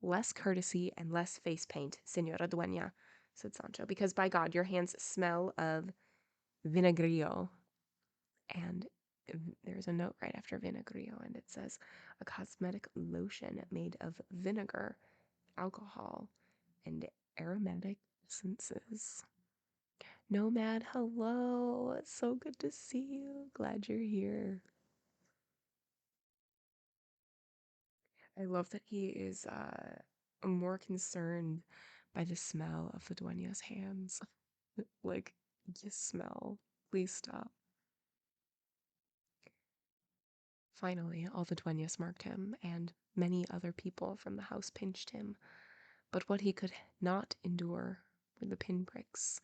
"Less courtesy and less face paint, Señora Dueña," said Sancho, "because by God, your hands smell of vinagrillo, and there's a note right after vinagrio, and it says a cosmetic lotion made of vinegar, alcohol, and aromatic essences. Nomad, hello. It's so good to see you. Glad you're here. I love that he is more concerned by the smell of the dueña's hands. Like, you smell. Please stop. Finally, all the dueñas marked him, and many other people from the house pinched him. But what he could not endure were the pinpricks,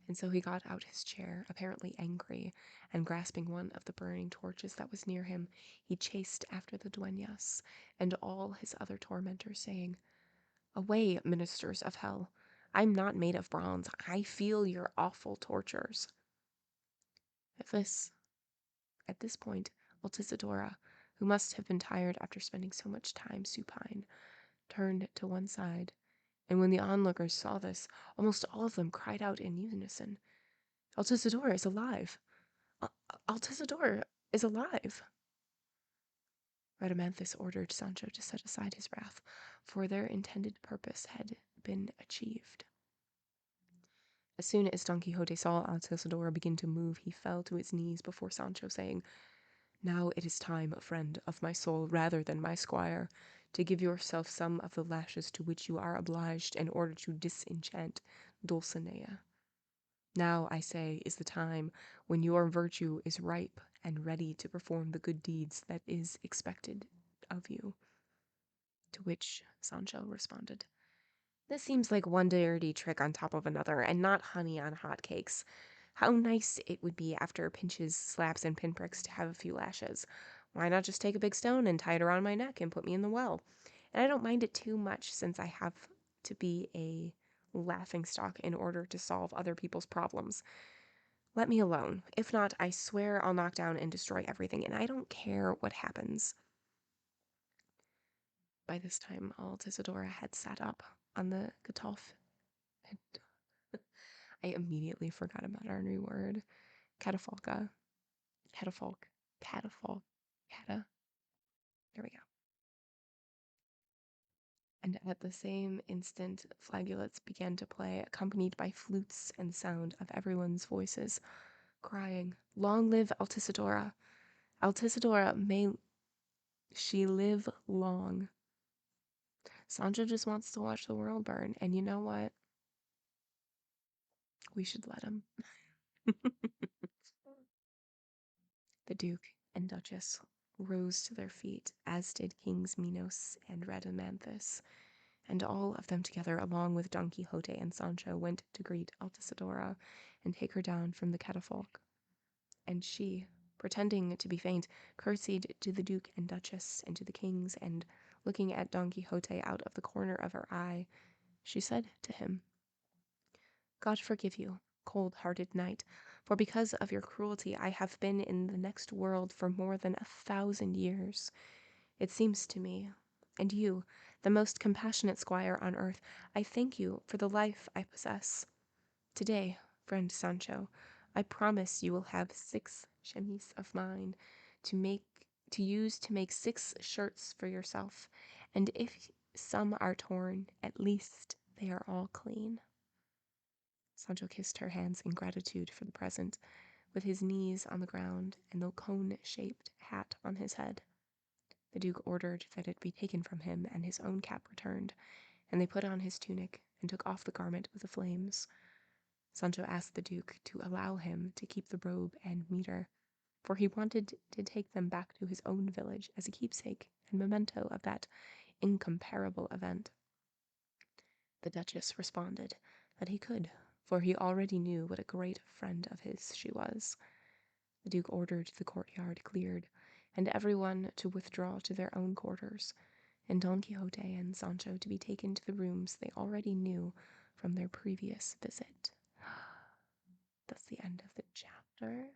and so he got out his chair, apparently angry, and grasping one of the burning torches that was near him, he chased after the dueñas and all his other tormentors, saying, "Away, ministers of hell! I'm not made of bronze. I feel your awful tortures." At this point, Altisidora, who must have been tired after spending so much time supine, turned to one side, and when the onlookers saw this, almost all of them cried out in unison, "Altisidora is alive! Altisidora is alive!" Rhadamanthus ordered Sancho to set aside his wrath, for their intended purpose had been achieved. As soon as Don Quixote saw Altisidora begin to move, he fell to his knees before Sancho, saying, "Now it is time, friend of my soul rather than my squire, to give yourself some of the lashes to which you are obliged in order to disenchant Dulcinea. Now, I say, is the time when your virtue is ripe and ready to perform the good deeds that is expected of you." To which Sancho responded, "This seems like one dirty trick on top of another, and not honey on hot cakes. How nice it would be after pinches, slaps, and pinpricks to have a few lashes. Why not just take a big stone and tie it around my neck and put me in the well? And I don't mind it too much, since I have to be a laughingstock in order to solve other people's problems. Let me alone. If not, I swear I'll knock down and destroy everything, and I don't care what happens." By this time, Altisidora had sat up on the catafalque. I immediately forgot about our new word. Catafalca. Catafalque. Catafalque. Cata. There we go. And at the same instant, flagulets began to play, accompanied by flutes and the sound of everyone's voices, crying, "Long live Altisidora! Altisidora, may she live long." Sancho just wants to watch the world burn, and you know what? We should let him. The Duke and Duchess rose to their feet, as did Kings Minos and Rhadamanthus, and all of them together, along with Don Quixote and Sancho, went to greet Altisidora and take her down from the catafalque. And she, pretending to be faint, curtsied to the Duke and Duchess and to the kings, and looking at Don Quixote out of the corner of her eye, she said to him, "God forgive you, cold-hearted knight, for because of your cruelty I have been in the next world for more than 1,000 years. It seems to me, and you, the most compassionate squire on earth, I thank you for the life I possess. Today, friend Sancho, I promise you will have 6 chemises of mine to use to make 6 shirts for yourself, and if some are torn, at least they are all clean." Sancho kissed her hands in gratitude for the present, with his knees on the ground and the cone-shaped hat on his head. The Duke ordered that it be taken from him and his own cap returned, and they put on his tunic and took off the garment with the flames. Sancho asked the Duke to allow him to keep the robe and mitre, for he wanted to take them back to his own village as a keepsake and memento of that incomparable event. The Duchess responded that he could, for he already knew what a great friend of his she was. The Duke ordered the courtyard cleared, and everyone to withdraw to their own quarters, and Don Quixote and Sancho to be taken to the rooms they already knew from their previous visit. That's the end of the chapter.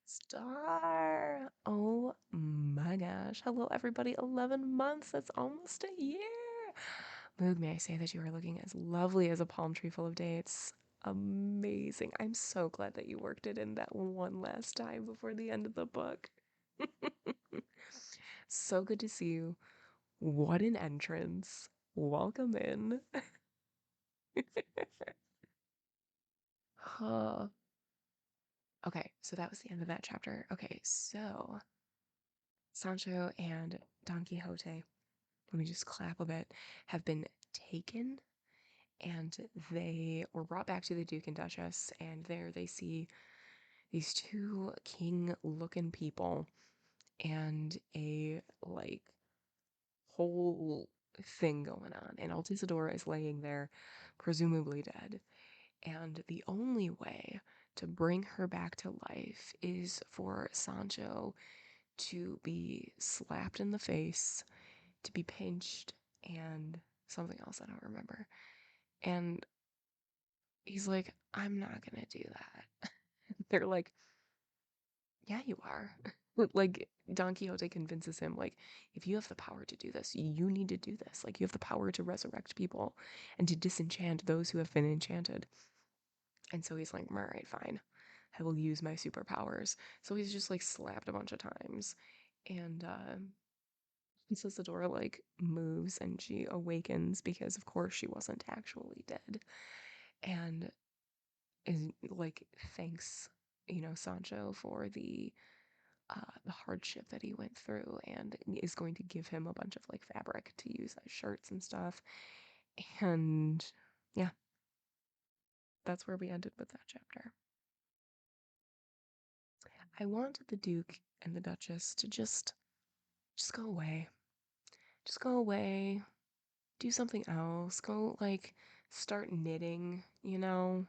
Star! Oh my gosh. Hello, everybody. 11 months. That's almost a year. Moog, may I say that you are looking as lovely as a palm tree full of dates? amazing. I'm so glad that you worked it in that one last time before the end of the book. So good to see you. What an entrance. Welcome in. Huh. Okay, so that was the end of that chapter. Okay, so Sancho and Don Quixote, let me just clap a bit, have been taken and they were brought back to the Duke and Duchess, and there they see these two king-looking people and a like whole thing going on. And Altisidora is laying there, presumably dead. And the only way to bring her back to life is for Sancho to be slapped in the face, to be pinched, and something else I don't remember. And he's like, I'm not gonna do that. They're like, yeah, you are. Like, Don Quixote convinces him, like, if you have the power to do this, you need to do this. Like, you have the power to resurrect people and to disenchant those who have been enchanted. And so he's like, all right, fine. I will use my superpowers. So he's just like slapped a bunch of times. And Isadora like moves and she awakens because of course she wasn't actually dead. And is like thanks, Sancho for the hardship that he went through and is going to give him a bunch of like fabric to use as shirts and stuff. And yeah, that's where we ended with that chapter. I want the Duke and the Duchess to just go away. Just go away. Do something else. Go like start knitting, needle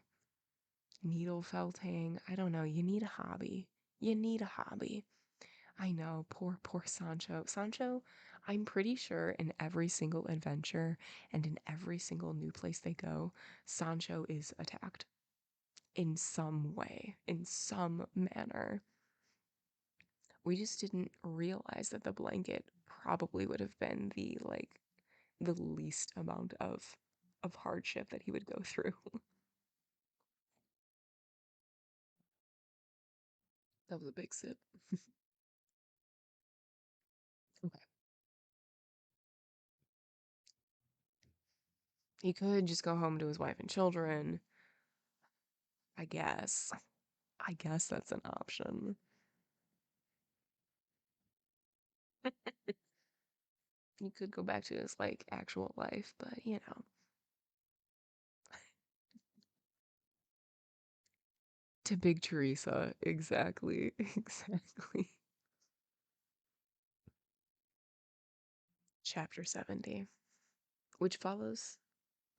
felting. I don't know. You need a hobby. You need a hobby. I know, poor Sancho. Sancho, I'm pretty sure in every single adventure and in every single new place they go, Sancho is attacked in some way, in some manner. We just didn't realize that the blanket probably would have been the least amount of hardship that he would go through. That was a big sip. Okay. He could just go home to his wife and children, I guess. I guess that's an option. He could go back to his like actual life, but to Big Teresa. Exactly. Exactly. Chapter 70, which follows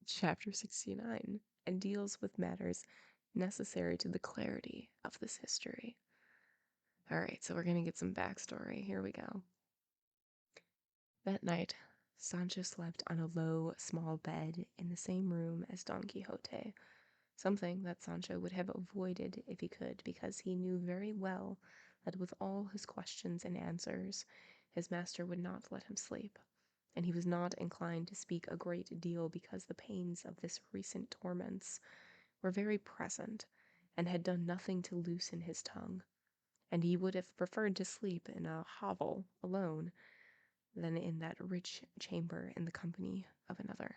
chapter 69 and deals with matters necessary to the clarity of this history. All right, so we're going to get some backstory. Here we go. That night, Sancho slept on a low, small bed in the same room as Don Quixote, something that Sancho would have avoided if he could, because he knew very well that with all his questions and answers, his master would not let him sleep, and he was not inclined to speak a great deal because the pains of this recent torments were very present and had done nothing to loosen his tongue, and he would have preferred to sleep in a hovel alone than in that rich chamber in the company of another.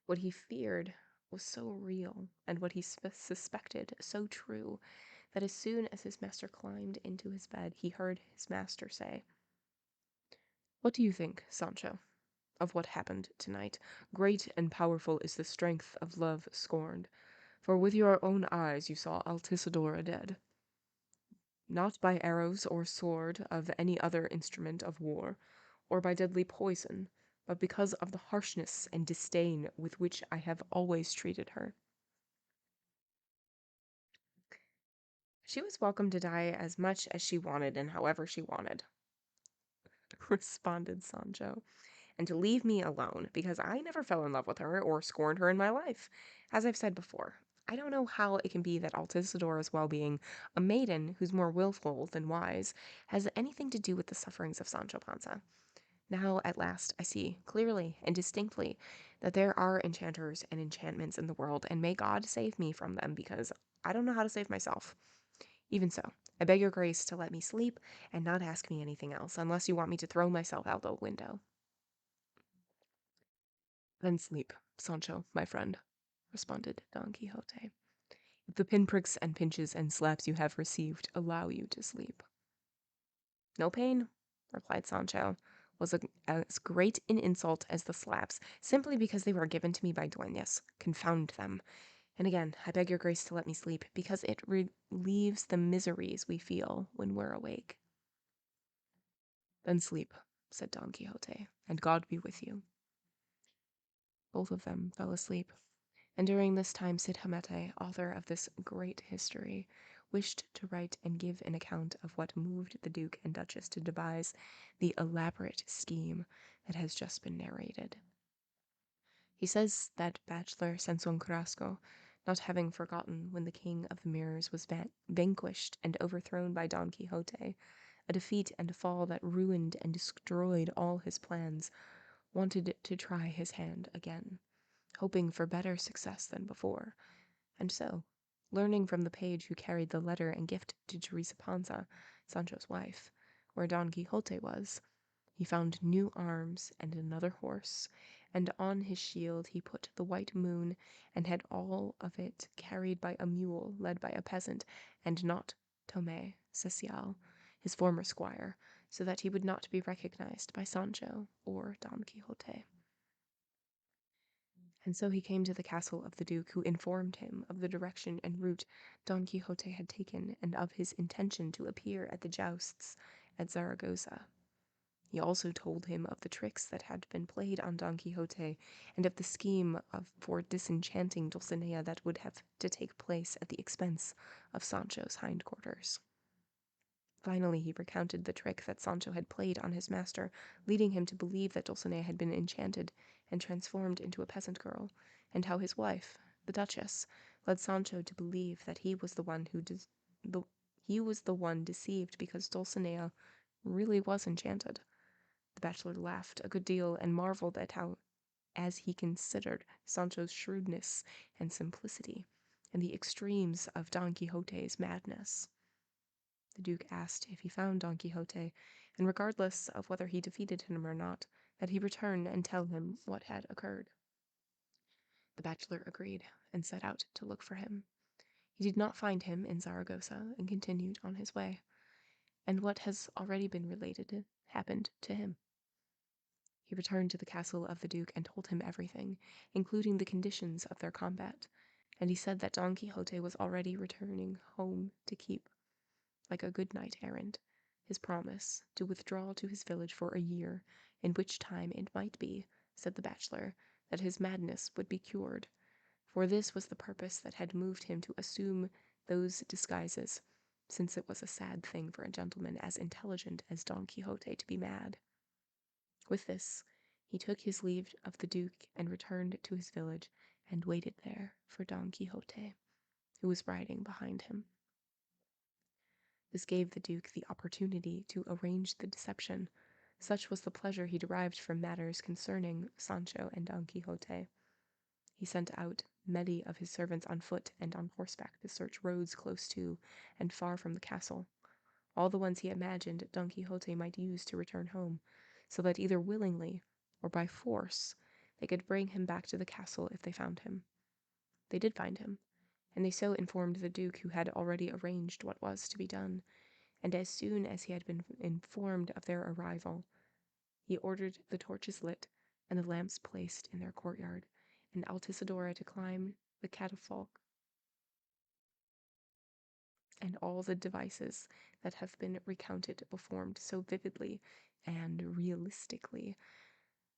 What he feared was so real, and what he suspected so true, that as soon as his master climbed into his bed, he heard his master say, "What do you think, Sancho, of what happened tonight? Great and powerful is the strength of love scorned, for with your own eyes you saw Altisidora dead. Not by arrows or sword of any other instrument of war, or by deadly poison, but because of the harshness and disdain with which I have always treated her. She was welcome to die as much as she wanted and however she wanted," responded Sancho, "and to leave me alone, because I never fell in love with her or scorned her in my life. As I've said before, I don't know how it can be that Altisidora's well-being, a maiden who's more willful than wise, has anything to do with the sufferings of Sancho Panza. Now, at last, I see clearly and distinctly that there are enchanters and enchantments in the world, and may God save me from them, because I don't know how to save myself. Even so, I beg your grace to let me sleep and not ask me anything else, unless you want me to throw myself out the window." "Then sleep, Sancho, my friend," responded Don Quixote. "If the pinpricks and pinches and slaps you have received allow you to sleep." "No pain," replied Sancho, "was as great an insult as the slaps, simply because they were given to me by dueñas. Confound them. And again, I beg your grace to let me sleep, because it relieves the miseries we feel when we're awake." "Then sleep," said Don Quixote, "and God be with you." Both of them fell asleep, and during this time Cid Hamete, author of this great history, wished to write and give an account of what moved the Duke and Duchess to devise the elaborate scheme that has just been narrated. He says that bachelor Sansón Carrasco, not having forgotten when the King of the Mirrors was vanquished and overthrown by Don Quixote, a defeat and a fall that ruined and destroyed all his plans, wanted to try his hand again, hoping for better success than before, and so, learning from the page who carried the letter and gift to Teresa Panza, Sancho's wife, where Don Quixote was, he found new arms and another horse, and on his shield he put the white moon, and had all of it carried by a mule led by a peasant, and not Tomé Cecial, his former squire, so that he would not be recognized by Sancho or Don Quixote. And so he came to the castle of the Duke, who informed him of the direction and route Don Quixote had taken, and of his intention to appear at the jousts at Zaragoza. He also told him of the tricks that had been played on Don Quixote, and of the scheme for disenchanting Dulcinea that would have to take place at the expense of Sancho's hindquarters. Finally, he recounted the trick that Sancho had played on his master, leading him to believe that Dulcinea had been enchanted and transformed into a peasant girl, and how his wife, the Duchess, led Sancho to believe that he was the one deceived because Dulcinea really was enchanted. The bachelor laughed a good deal and marveled at how, as he considered Sancho's shrewdness and simplicity, and the extremes of Don Quixote's madness. The Duke asked if he found Don Quixote, and regardless of whether he defeated him or not, that he return and tell him what had occurred. The bachelor agreed, and set out to look for him. He did not find him in Zaragoza, and continued on his way. And what has already been related happened to him. He returned to the castle of the Duke and told him everything, including the conditions of their combat, and he said that Don Quixote was already returning home to keep, like a good knight-errant, his promise to withdraw to his village for a year, in which time it might be, said the bachelor, that his madness would be cured, for this was the purpose that had moved him to assume those disguises, since it was a sad thing for a gentleman as intelligent as Don Quixote to be mad. With this, he took his leave of the Duke and returned to his village, and waited there for Don Quixote, who was riding behind him. This gave the Duke the opportunity to arrange the deception. Such was the pleasure he derived from matters concerning Sancho and Don Quixote. He sent out many of his servants on foot and on horseback to search roads close to and far from the castle, all the ones he imagined Don Quixote might use to return home, so that either willingly or by force they could bring him back to the castle if they found him. They did find him, and they so informed the Duke, who had already arranged what was to be done, and as soon as he had been informed of their arrival, he ordered the torches lit and the lamps placed in their courtyard, and Altisidora to climb the catafalque, and all the devices that have been recounted performed so vividly and realistically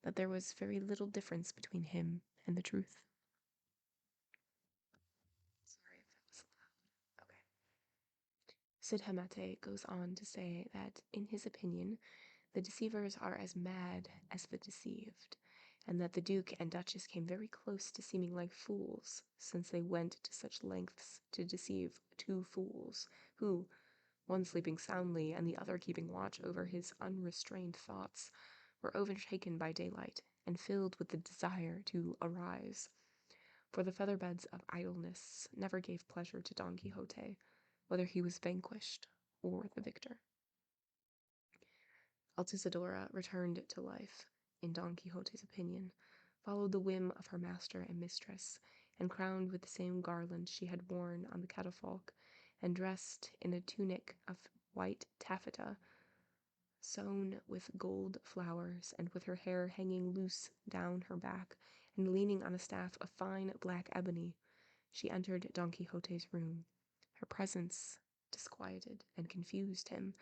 that there was very little difference between him and the truth. Sorry if that was loud. Okay. Cid Hamete goes on to say that, in his opinion, the deceivers are as mad as the deceived, and that the Duke and Duchess came very close to seeming like fools, since they went to such lengths to deceive two fools, who, one sleeping soundly and the other keeping watch over his unrestrained thoughts, were overtaken by daylight and filled with the desire to arise, for the featherbeds of idleness never gave pleasure to Don Quixote, whether he was vanquished or the victor. Altisidora returned to life, in Don Quixote's opinion, followed the whim of her master and mistress, and crowned with the same garland she had worn on the catafalque, and dressed in a tunic of white taffeta, sewn with gold flowers, and with her hair hanging loose down her back, and leaning on a staff of fine black ebony, she entered Don Quixote's room. Her presence disquieted and confused him,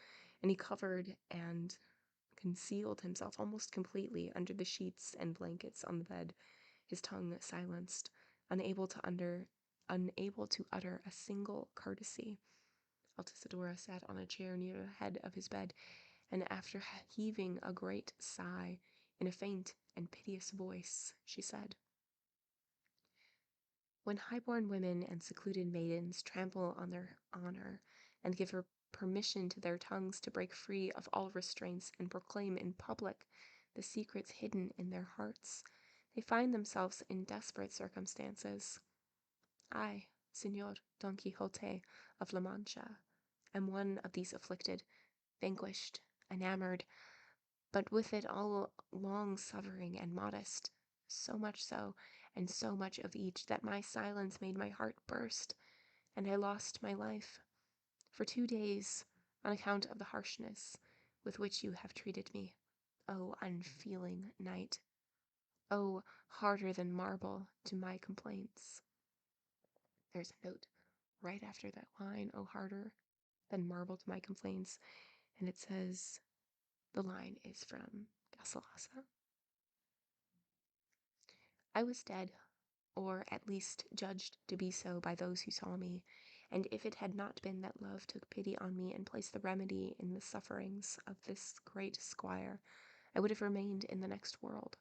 and he covered and concealed himself almost completely under the sheets and blankets on the bed, his tongue silenced, unable to utter a single courtesy. Altisidora sat on a chair near the head of his bed, and after heaving a great sigh, in a faint and piteous voice, she said, "When high-born women and secluded maidens trample on their honor, and give her permission to their tongues to break free of all restraints and proclaim in public the secrets hidden in their hearts, they find themselves in desperate circumstances. I, Señor Don Quixote of La Mancha, am one of these afflicted, vanquished, enamored, but with it all long-suffering and modest, so much so, and so much of each, that my silence made my heart burst, and I lost my life for 2 days on account of the harshness with which you have treated me, O unfeeling knight, O harder than marble to my complaints." There's a note right after that line, "O harder than marble to my complaints," and it says, the line is from Garcilaso. "I was dead, or at least judged to be so by those who saw me, and if it had not been that love took pity on me and placed the remedy in the sufferings of this great squire, I would have remained in the next world.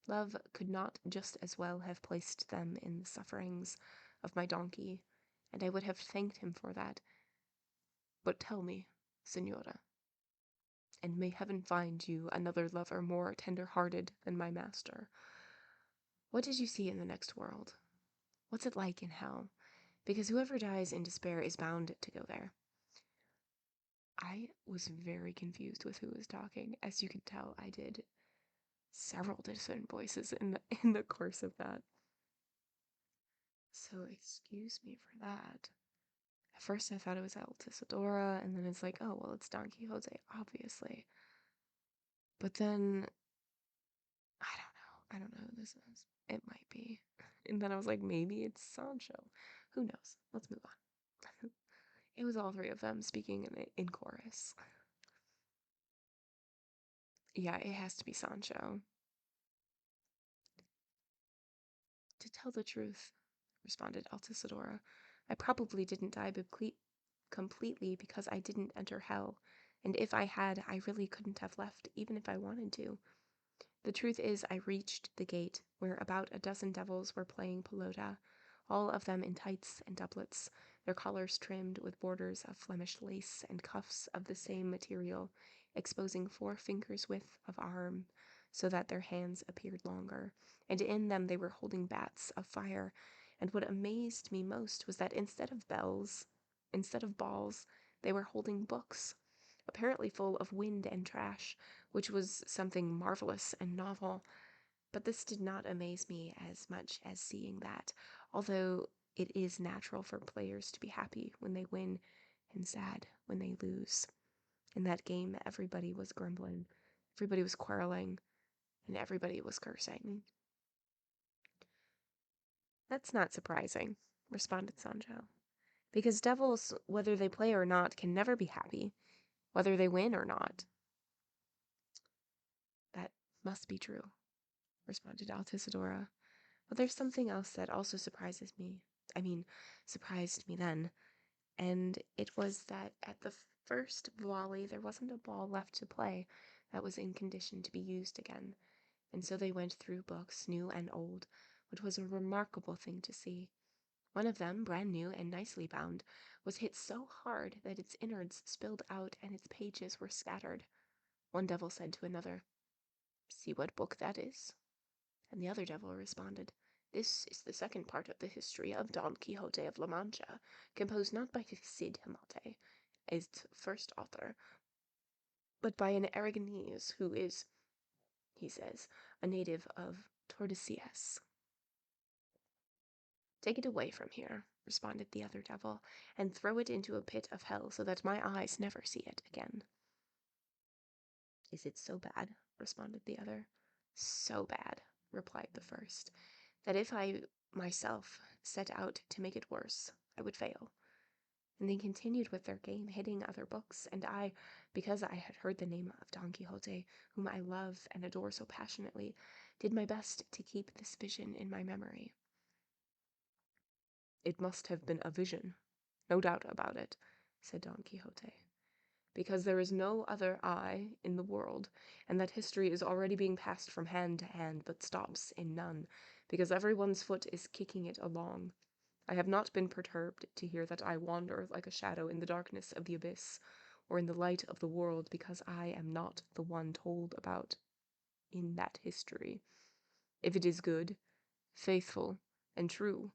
Love could not just as well have placed them in the sufferings of my donkey, and I would have thanked him for that. But tell me, Señora, and may heaven find you another lover more tender-hearted than my master, what did you see in the next world? What's it like in hell? Because whoever dies in despair is bound to go there." I was very confused with who was talking. As you can tell, I did several different voices in the course of that. So excuse me for that. At first I thought it was Altisidora, and then it's like, oh, well, it's Don Quixote, obviously. But then, I don't know who this is. It might be. And then I was like, maybe it's Sancho. Who knows? Let's move on. It was all three of them speaking in chorus. Yeah, it has to be Sancho. "To tell the truth," responded Altisidora, "I probably didn't die completely because I didn't enter hell, and if I had, I really couldn't have left, even if I wanted to. The truth is, I reached the gate, where about a dozen devils were playing pelota, all of them in tights and doublets, their collars trimmed with borders of Flemish lace and cuffs of the same material, exposing 4 fingers' width of arm, so that their hands appeared longer, and in them they were holding bats of fire, and what amazed me most was that instead of balls, they were holding books, apparently full of wind and trash, which was something marvelous and novel. But this did not amaze me as much as seeing that, although it is natural for players to be happy when they win and sad when they lose. In that game, everybody was grumbling, everybody was quarreling, and everybody was cursing." "That's not surprising," responded Sancho, "because devils, whether they play or not, can never be happy, whether they win or not." "That must be true," responded Altisidora. "But there's something else that also surprised me then, and it was that at the first volley there wasn't a ball left to play that was in condition to be used again, and so they went through books, new and old, which was a remarkable thing to see. One of them, brand new and nicely bound, was hit so hard that its innards spilled out and its pages were scattered. One devil said to another, "See what book that is?" And the other devil responded, "This is the second part of the history of Don Quixote of La Mancha, composed not by Cid Hamete, its first author, but by an Aragonese who is, he says, a native of Tordesillas." "Take it away from here," responded the other devil, "and throw it into a pit of hell so that my eyes never see it again." "Is it so bad?" responded the other. "So bad," replied the first, "that if I myself set out to make it worse, I would fail." And they continued with their game, hitting other books, and I, because I had heard the name of Don Quixote, whom I love and adore so passionately, did my best to keep this vision in my memory. "It must have been a vision, no doubt about it," said Don Quixote, "because there is no other eye in the world, and that history is already being passed from hand to hand, but stops in none, because everyone's foot is kicking it along. I have not been perturbed to hear that I wander like a shadow in the darkness of the abyss, or in the light of the world, because I am not the one told about in that history. If it is good, faithful, and true,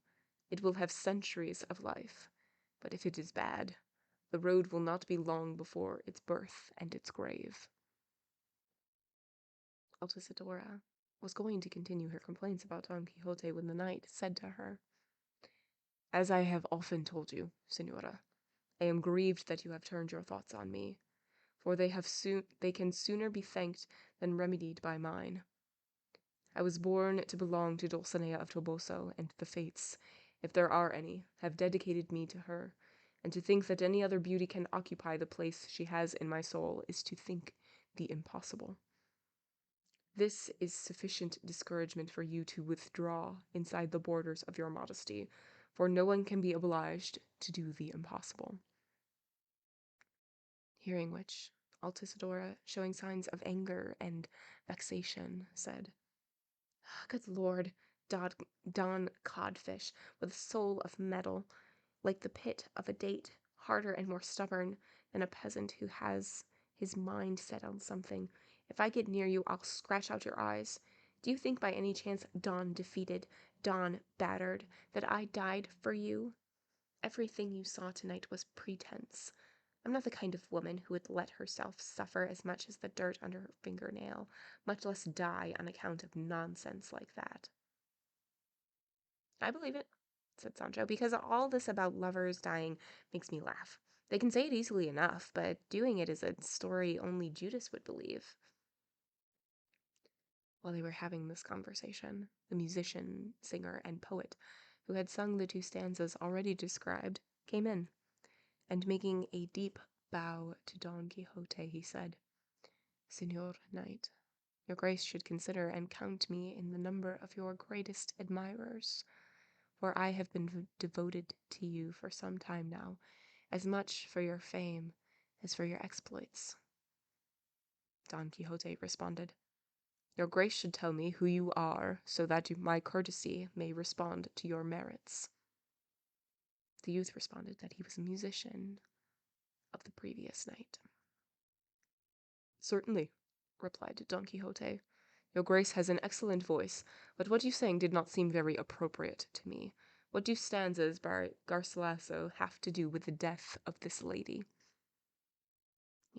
it will have centuries of life, but if it is bad, the road will not be long before its birth and its grave." Altisidora was going to continue her complaints about Don Quixote when the knight said to her, "As I have often told you, Señora, I am grieved that you have turned your thoughts on me, for they can sooner be thanked than remedied by mine. I was born to belong to Dulcinea of Toboso, and the fates, if there are any, have dedicated me to her, and to think that any other beauty can occupy the place she has in my soul is to think the impossible. This is sufficient discouragement for you to withdraw inside the borders of your modesty, for no one can be obliged to do the impossible." Hearing which, Altisidora, showing signs of anger and vexation, said, "Good Lord, Don Codfish, with a soul of metal, like the pit of a date, harder and more stubborn than a peasant who has his mind set on something. If I get near you, I'll scratch out your eyes. Do you think by any chance, Don defeated, Don battered, that I died for you? Everything you saw tonight was pretense. I'm not the kind of woman who would let herself suffer as much as the dirt under her fingernail, much less die on account of nonsense like that." "I believe it," said Sancho, "because all this about lovers dying makes me laugh. They can say it easily enough, but doing it is a story only Judas would believe." While they were having this conversation, the musician, singer, and poet, who had sung the 2 stanzas already described, came in, and making a deep bow to Don Quixote, he said, "Señor Knight, your grace should consider and count me in the number of your greatest admirers, for I have been devoted to you for some time now, as much for your fame as for your exploits." Don Quixote responded, "Your grace should tell me who you are, so that my courtesy may respond to your merits." The youth responded that he was a musician of the previous night. "Certainly," replied Don Quixote, "your grace has an excellent voice, but what you sang did not seem very appropriate to me. What do stanzas by Garcilaso have to do with the death of this lady?"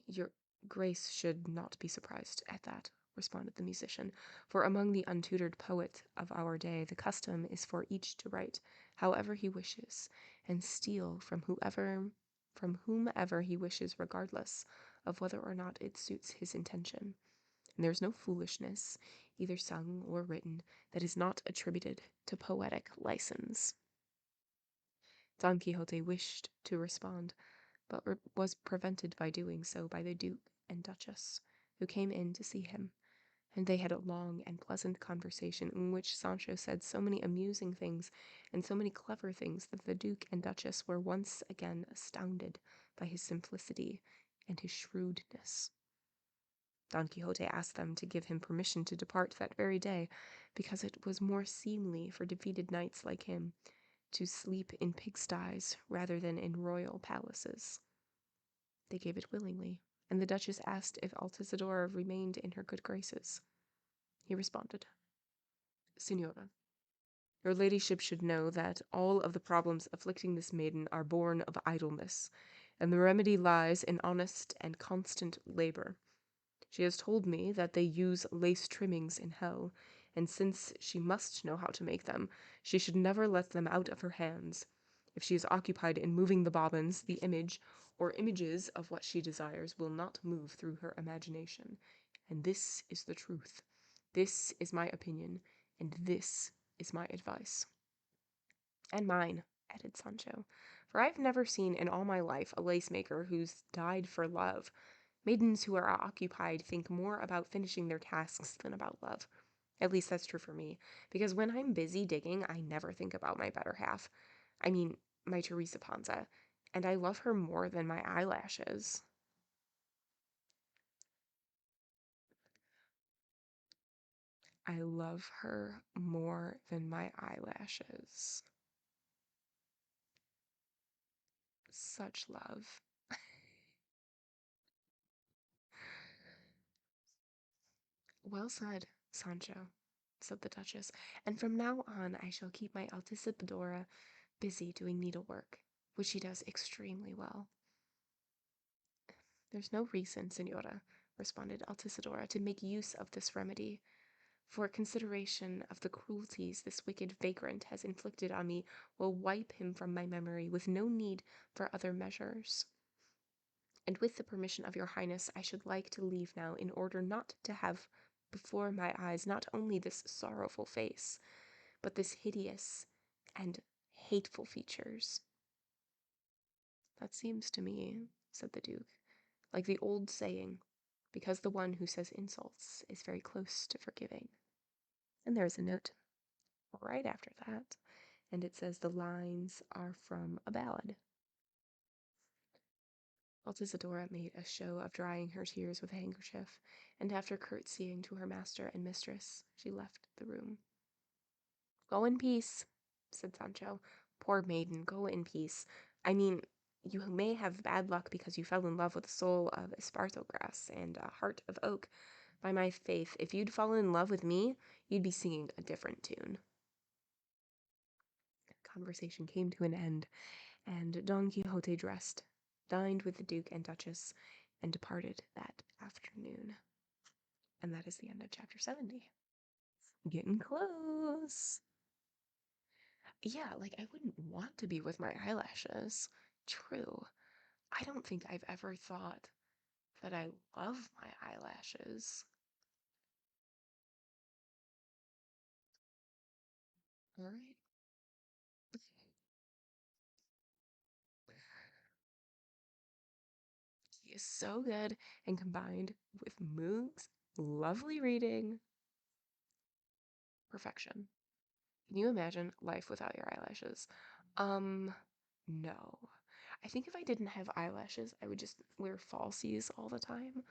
"Your grace should not be surprised at that," responded the musician, "for among the untutored poets of our day the custom is for each to write however he wishes, and steal from whomever he wishes, regardless of whether or not it suits his intention. And there is no foolishness, either sung or written, that is not attributed to poetic license." Don Quixote wished to respond, but was prevented by doing so by the Duke and Duchess, who came in to see him, and they had a long and pleasant conversation in which Sancho said so many amusing things and so many clever things that the Duke and Duchess were once again astounded by his simplicity and his shrewdness. Don Quixote asked them to give him permission to depart that very day, because it was more seemly for defeated knights like him to sleep in pigsties rather than in royal palaces. They gave it willingly, and the Duchess asked if Altisidora remained in her good graces. He responded, Signora, your ladyship should know that all of the problems afflicting this maiden are born of idleness, and the remedy lies in honest and constant labor. She has told me that they use lace trimmings in hell, and since she must know how to make them, she should never let them out of her hands. If she is occupied in moving the bobbins, the image or images of what she desires will not move through her imagination. And this is the truth. This is my opinion, and this is my advice. And mine, added Sancho, for I've never seen in all my life a lace maker who's died for love. Maidens who are occupied think more about finishing their tasks than about love. At least that's true for me, because when I'm busy digging, I never think about my better half. I mean, my Teresa Panza, and I love her more than my eyelashes. I love her more than my eyelashes. Such love. Well said, Sancho, said the Duchess, and from now on I shall keep my Altisidora busy doing needlework, which she does extremely well. There's no reason, Senora, responded Altisidora, to make use of this remedy, for consideration of the cruelties this wicked vagrant has inflicted on me will wipe him from my memory with no need for other measures. And with the permission of your highness, I should like to leave now in order not to have before my eyes not only this sorrowful face, but this hideous and hateful features. That seems to me, said the Duke, like the old saying, because the one who says insults is very close to forgiving. And there's a note right after that, and it says the lines are from a ballad. Altisidora made a show of drying her tears with a handkerchief, and after curtsying to her master and mistress, she left the room. Go in peace, said Sancho. Poor maiden, go in peace. I mean, you may have bad luck because you fell in love with a soul of esparto grass and a heart of oak. By my faith, if you'd fallen in love with me, you'd be singing a different tune. The conversation came to an end, and Don Quixote dressed, dined with the Duke and Duchess, and departed that afternoon. And that is the end of chapter 70. Getting close. Yeah, like I wouldn't want to be with my eyelashes. True. I don't think I've ever thought that I love my eyelashes. All right. He is so good, and combined with Moog's lovely reading, perfection. Can you imagine life without your eyelashes? No. I think if I didn't have eyelashes, I would just wear falsies all the time.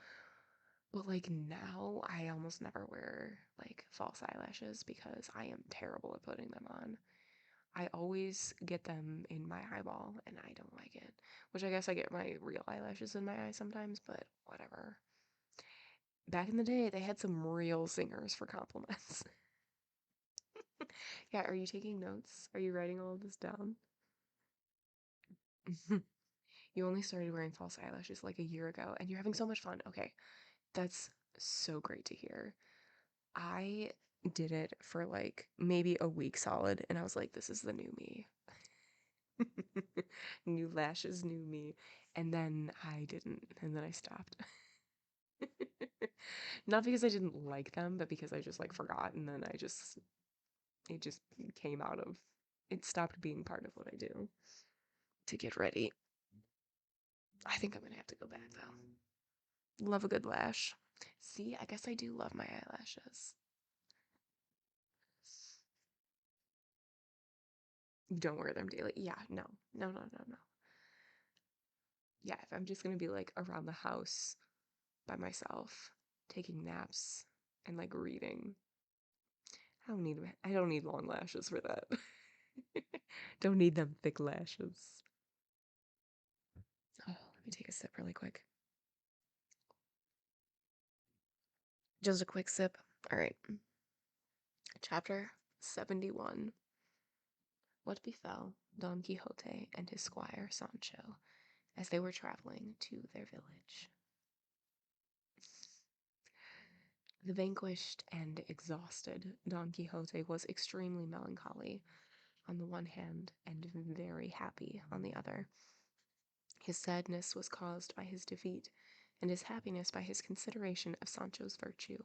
But like now, I almost never wear like false eyelashes because I am terrible at putting them on. I always get them in my eyeball and I don't like it. Which I guess I get my real eyelashes in my eye sometimes, but whatever. Back in the day, they had some real singers for compliments. Yeah, are you taking notes? Are you writing all of this down? You only started wearing false eyelashes like a year ago and you're having so much fun. Okay, that's so great to hear. I did it for like maybe a week solid and I was like, this is the new me. New lashes, new me. And then I didn't, and then I stopped. Not because I didn't like them, but because I just like forgot and then it just came out of, it stopped being part of what I do to get ready. I think I'm gonna have to go back though. Love a good lash. See, I guess I do love my eyelashes. You don't wear them daily. Yeah, no. No, no, no, no. Yeah, if I'm just gonna be like around the house by myself, taking naps and like reading, I don't need long lashes for that. Don't need them thick lashes. Oh, let me take a sip really quick. Just a quick sip. All right. Chapter 71. What befell Don Quixote and his squire Sancho as they were traveling to their village. The vanquished and exhausted Don Quixote was extremely melancholy on the one hand and very happy on the other. His sadness was caused by his defeat, and his happiness by his consideration of Sancho's virtue,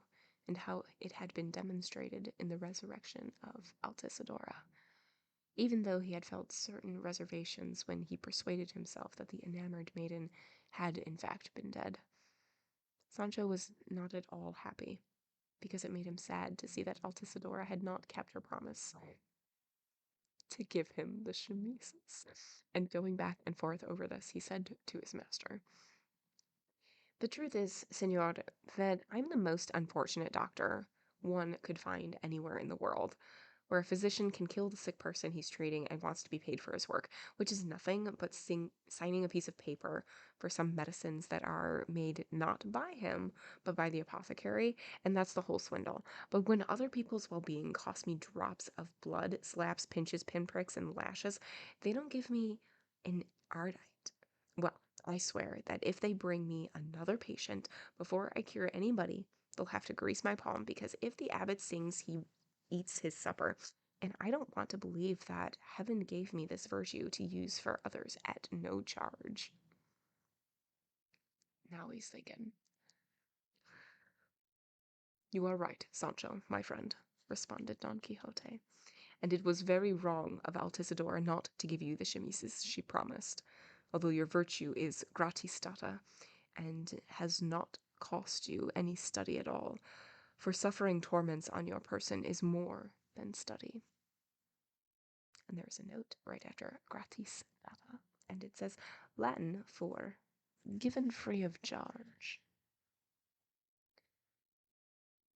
and how it had been demonstrated in the resurrection of Altisidora, even though he had felt certain reservations when he persuaded himself that the enamored maiden had in fact been dead. Sancho was not at all happy, because it made him sad to see that Altisidora had not kept her promise to give him the chemises. And going back and forth over this, he said to his master, "The truth is, senor, that I'm the most unfortunate doctor one could find anywhere in the world, where a physician can kill the sick person he's treating and wants to be paid for his work, which is nothing but signing a piece of paper for some medicines that are made not by him, but by the apothecary, and that's the whole swindle. But when other people's well-being costs me drops of blood, slaps, pinches, pinpricks, and lashes, they don't give me an ardite. Well, I swear that if they bring me another patient before I cure anybody, they'll have to grease my palm, because if the abbot sings, he eats his supper, and I don't want to believe that heaven gave me this virtue to use for others at no charge." Now he's thinking. "You are right, Sancho, my friend," responded Don Quixote, "and it was very wrong of Altisidora not to give you the chemises she promised, although your virtue is gratis data, and has not cost you any study at all, for suffering torments on your person is more than study." And there's a note right after gratis data, and it says Latin for given free of charge.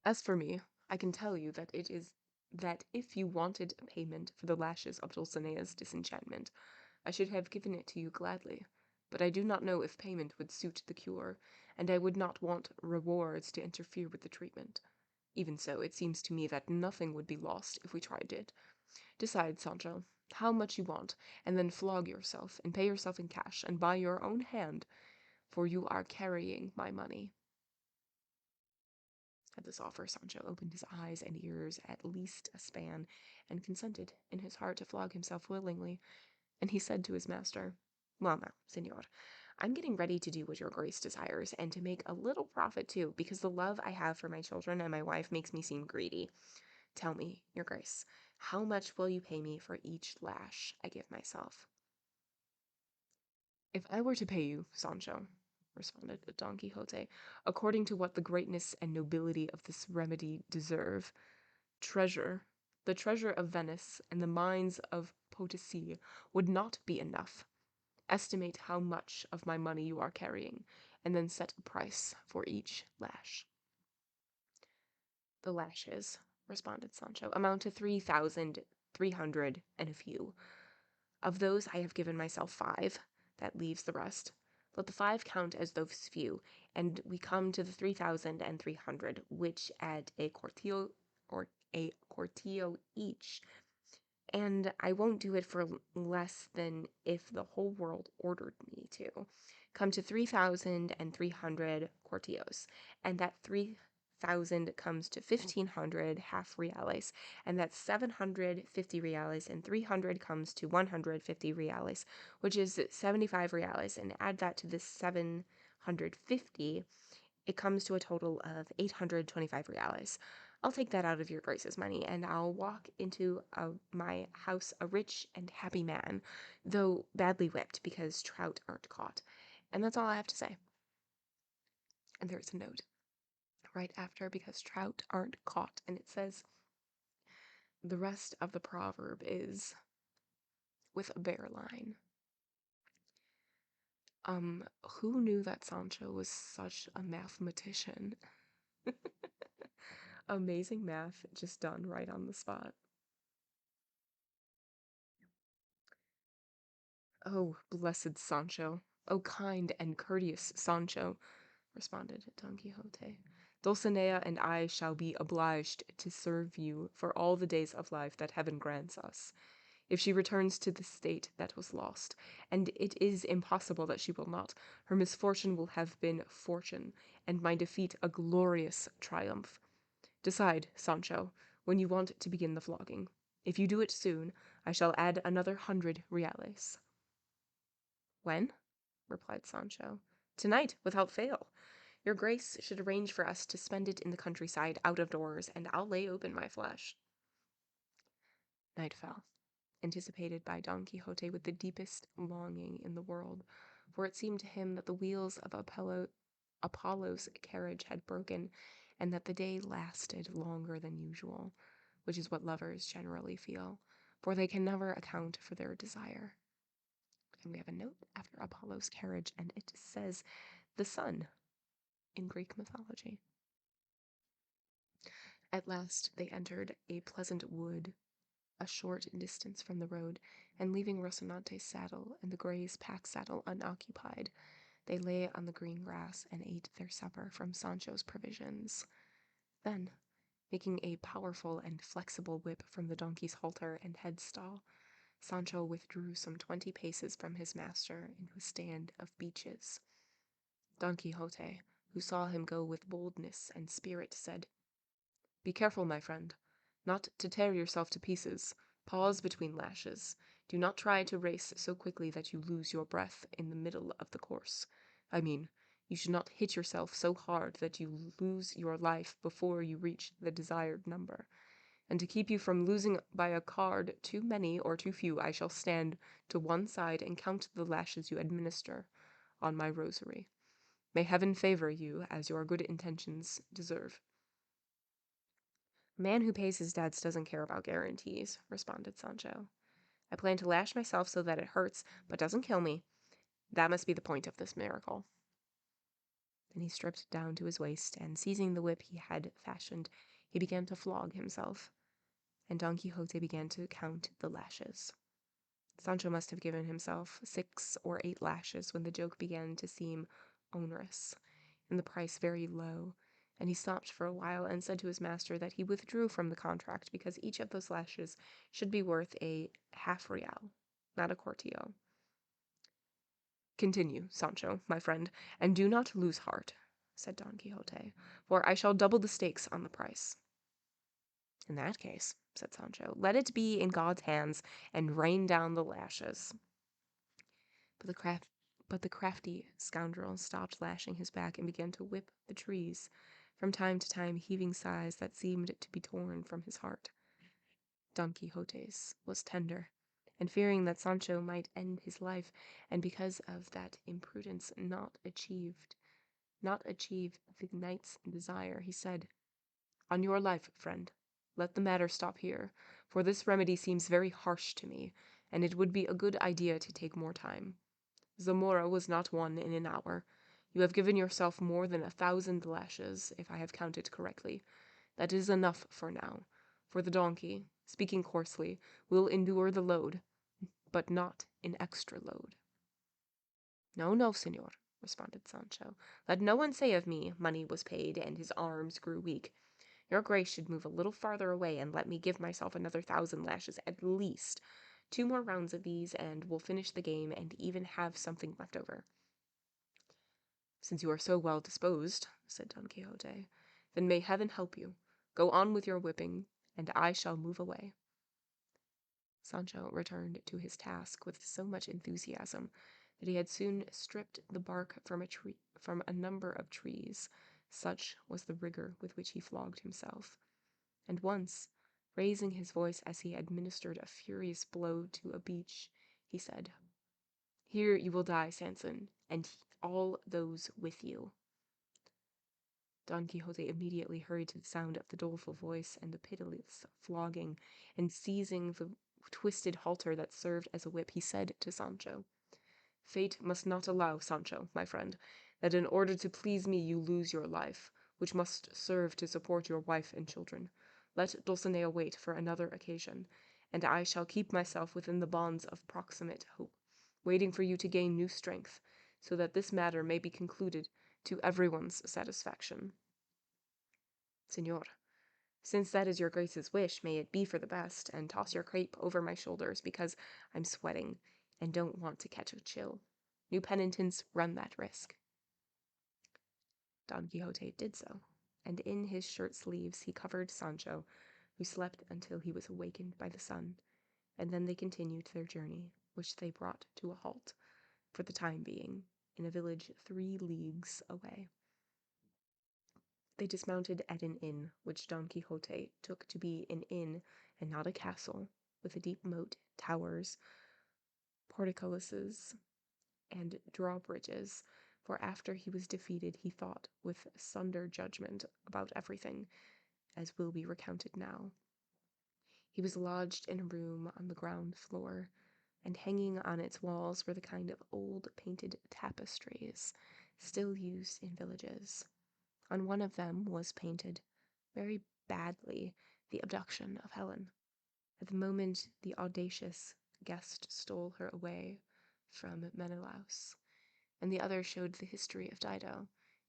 As for me, I can tell you that it is that if you wanted payment for the lashes of Dulcinea's disenchantment, I should have given it to you gladly, but I do not know if payment would suit the cure, and I would not want rewards to interfere with the treatment. Even so, it seems to me that nothing would be lost if we tried it. Decide, Sancho, how much you want, and then flog yourself, and pay yourself in cash, and by your own hand, for you are carrying my money." At this offer, Sancho opened his eyes and ears at least a span, and consented in his heart to flog himself willingly, and he said to his master, "Well now, senor, I'm getting ready to do what your grace desires, and to make a little profit too, because the love I have for my children and my wife makes me seem greedy. Tell me, your grace, how much will you pay me for each lash I give myself?" "If I were to pay you, Sancho," responded Don Quixote, "according to what the greatness and nobility of this remedy deserve, treasure, the treasure of Venice, and the mines of Potosi would not be enough. Estimate how much of my money you are carrying, and then set a price for each lash." "The lashes," responded Sancho, "amount to 3,300 and a few. Of those I have given myself 5. That leaves the rest. Let the 5 count as those few, and we come to the 3,300, which add a quartillo each, and I won't do it for less than if the whole world ordered me to. Come to 3,300 quartillos, and that 3,000 comes to 1,500 half reales, and that's 750 reales, and 300 comes to 150 reales, which is 75 reales, and add that to the 750, it comes to a total of 825 reales. I'll take that out of your grace's money, and I'll walk into my house a rich and happy man, though badly whipped because trout aren't caught. And that's all I have to say." And there's a note right after, because trout aren't caught, and it says, "The rest of the proverb is with a bare line." Who knew that Sancho was such a mathematician? Amazing math just done right on the spot. "Oh, blessed Sancho! Oh, kind and courteous Sancho!" responded Don Quixote. Dulcinea and I shall be obliged to serve you for all the days of life that heaven grants us. If she returns to the state that was lost, and it is impossible that she will not, her misfortune will have been fortune, and my defeat a glorious triumph. Decide, Sancho, when you want to begin the flogging. If you do it soon, I shall add another 100 reales. When? Replied Sancho. Tonight, without fail. Your grace should arrange for us to spend it in the countryside, out of doors, and I'll lay open my flesh. Night fell, anticipated by Don Quixote with the deepest longing in the world, for it seemed to him that the wheels of Apollo's carriage had broken, and that the day lasted longer than usual, which is what lovers generally feel, for they can never account for their desire. And we have a note after Apollo's carriage, and it says the sun in Greek mythology. At last they entered a pleasant wood, a short distance from the road, and leaving Rocinante's saddle and the Grey's pack saddle unoccupied, they lay on the green grass and ate their supper from Sancho's provisions. Then, making a powerful and flexible whip from the donkey's halter and headstall, Sancho withdrew some 20 paces from his master into a stand of beeches. Don Quixote, who saw him go with boldness and spirit, said, "Be careful, my friend, not to tear yourself to pieces. Pause between lashes. Do not try to race so quickly that you lose your breath in the middle of the course. I mean, you should not hit yourself so hard that you lose your life before you reach the desired number. And to keep you from losing by a card too many or too few, I shall stand to one side and count the lashes you administer on my rosary. May heaven favor you as your good intentions deserve." "A man who pays his debts doesn't care about guarantees," responded Sancho. "I plan to lash myself so that it hurts, but doesn't kill me. That must be the point of this miracle." Then he stripped down to his waist, and seizing the whip he had fashioned, he began to flog himself, and Don Quixote began to count the lashes. Sancho must have given himself 6 or 8 lashes when the joke began to seem onerous, and the price very low, and he stopped for a while and said to his master that he withdrew from the contract because each of those lashes should be worth a half real, not a quartillo. "Continue, Sancho, my friend, and do not lose heart," said Don Quixote, "for I shall double the stakes on the price." "In that case," said Sancho, "let it be in God's hands, and rain down the lashes." But the crafty scoundrel stopped lashing his back and began to whip the trees, from time to time heaving sighs that seemed to be torn from his heart. Don Quixote's was tender, and fearing that Sancho might end his life, and because of that imprudence not achieve the knight's desire, he said, "On your life, friend, let the matter stop here, for this remedy seems very harsh to me, and it would be a good idea to take more time. Zamora was not won in an hour. You have given yourself more than 1,000 lashes, if I have counted correctly. That is enough for now, for the donkey, speaking coarsely, will endure the load, but not an extra load." "No, no, señor," responded Sancho. "Let no one say of me, money was paid, and his arms grew weak. Your grace should move a little farther away, and let me give myself another 1,000 lashes at least. 2 more rounds of these, and we'll finish the game, and even have something left over." "Since you are so well disposed," said Don Quixote, "then may heaven help you. Go on with your whipping, and I shall move away." Sancho returned to his task with so much enthusiasm that he had soon stripped the bark from a number of trees, such was the rigor with which he flogged himself. And once, raising his voice as he administered a furious blow to a beech, he said, "Here you will die, Samson, and all those with you." Don Quixote immediately hurried to the sound of the doleful voice and the pitiless flogging, and seizing the twisted halter that served as a whip, he said to Sancho, "Fate must not allow, Sancho, my friend, that in order to please me you lose your life, which must serve to support your wife and children. Let Dulcinea wait for another occasion, and I shall keep myself within the bonds of proximate hope, waiting for you to gain new strength, so that this matter may be concluded to everyone's satisfaction." Señor, since that is your grace's wish, may it be for the best, and toss your cape over my shoulders, because I'm sweating and don't want to catch a chill. New penitents run that risk. Don Quixote did so, and in his shirt sleeves he covered Sancho, who slept until he was awakened by the sun, and then they continued their journey, which they brought to a halt, for the time being, in a village 3 leagues away. They dismounted at an inn, which Don Quixote took to be an inn and not a castle, with a deep moat, towers, portcullises, and drawbridges, for after he was defeated he thought with sunder judgment about everything, as will be recounted now. He was lodged in a room on the ground floor, and hanging on its walls were the kind of old painted tapestries still used in villages. On one of them was painted, very badly, the abduction of Helen. At the moment the audacious guest stole her away from Menelaus, and the other showed the history of Dido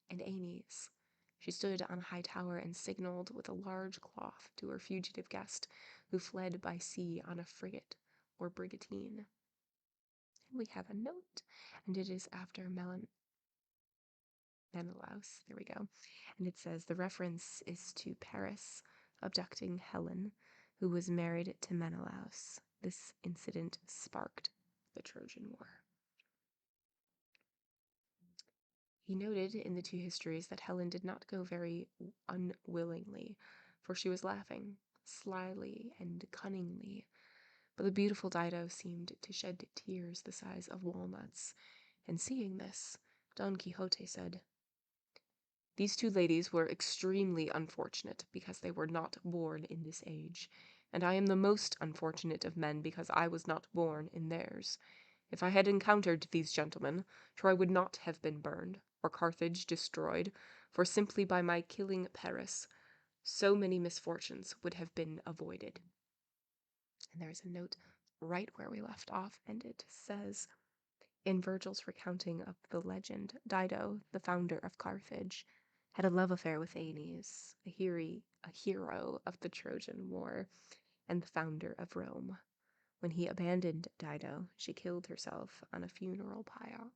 and Aeneas. She stood on a high tower and signaled with a large cloth to her fugitive guest, who fled by sea on a frigate or brigantine. And we have a note, and it is after Menelaus. There we go. And it says the reference is to Paris abducting Helen, who was married to Menelaus. This incident sparked the Trojan War. He noted in the 2 histories that Helen did not go very unwillingly, for she was laughing, slyly and cunningly. But the beautiful Dido seemed to shed tears the size of walnuts, and seeing this, Don Quixote said, "These 2 ladies were extremely unfortunate because they were not born in this age, and I am the most unfortunate of men because I was not born in theirs. If I had encountered these gentlemen, Troy would not have been burned, or Carthage destroyed, for simply by my killing Paris, so many misfortunes would have been avoided." And there is a note right where we left off, and it says, in Virgil's recounting of the legend, Dido, the founder of Carthage, had a love affair with Aeneas, a hero of the Trojan War, and the founder of Rome. When he abandoned Dido, she killed herself on a funeral pyre.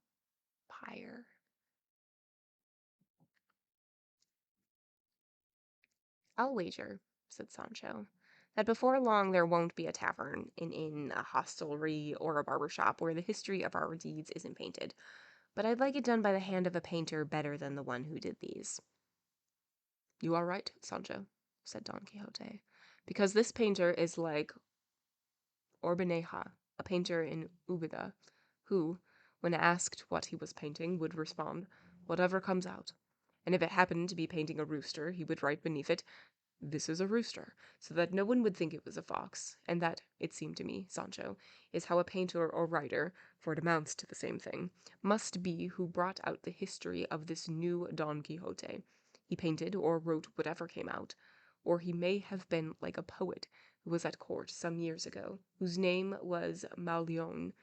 "I'll wager," said Sancho, "that before long there won't be a tavern, an inn, a hostelry, or a barber shop where the history of our deeds isn't painted. But I'd like it done by the hand of a painter better than the one who did these." "You are right, Sancho," said Don Quixote, "because this painter is like Orbaneja, a painter in Ubeda, who, when asked what he was painting, would respond, 'Whatever comes out.' And if it happened to be painting a rooster, he would write beneath it, 'This is a rooster,' so that no one would think it was a fox. And that, it seemed to me, Sancho, is how a painter or writer, for it amounts to the same thing, must be who brought out the history of this new Don Quixote. He painted or wrote whatever came out, or he may have been like a poet who was at court some years ago, whose name was Mauleon.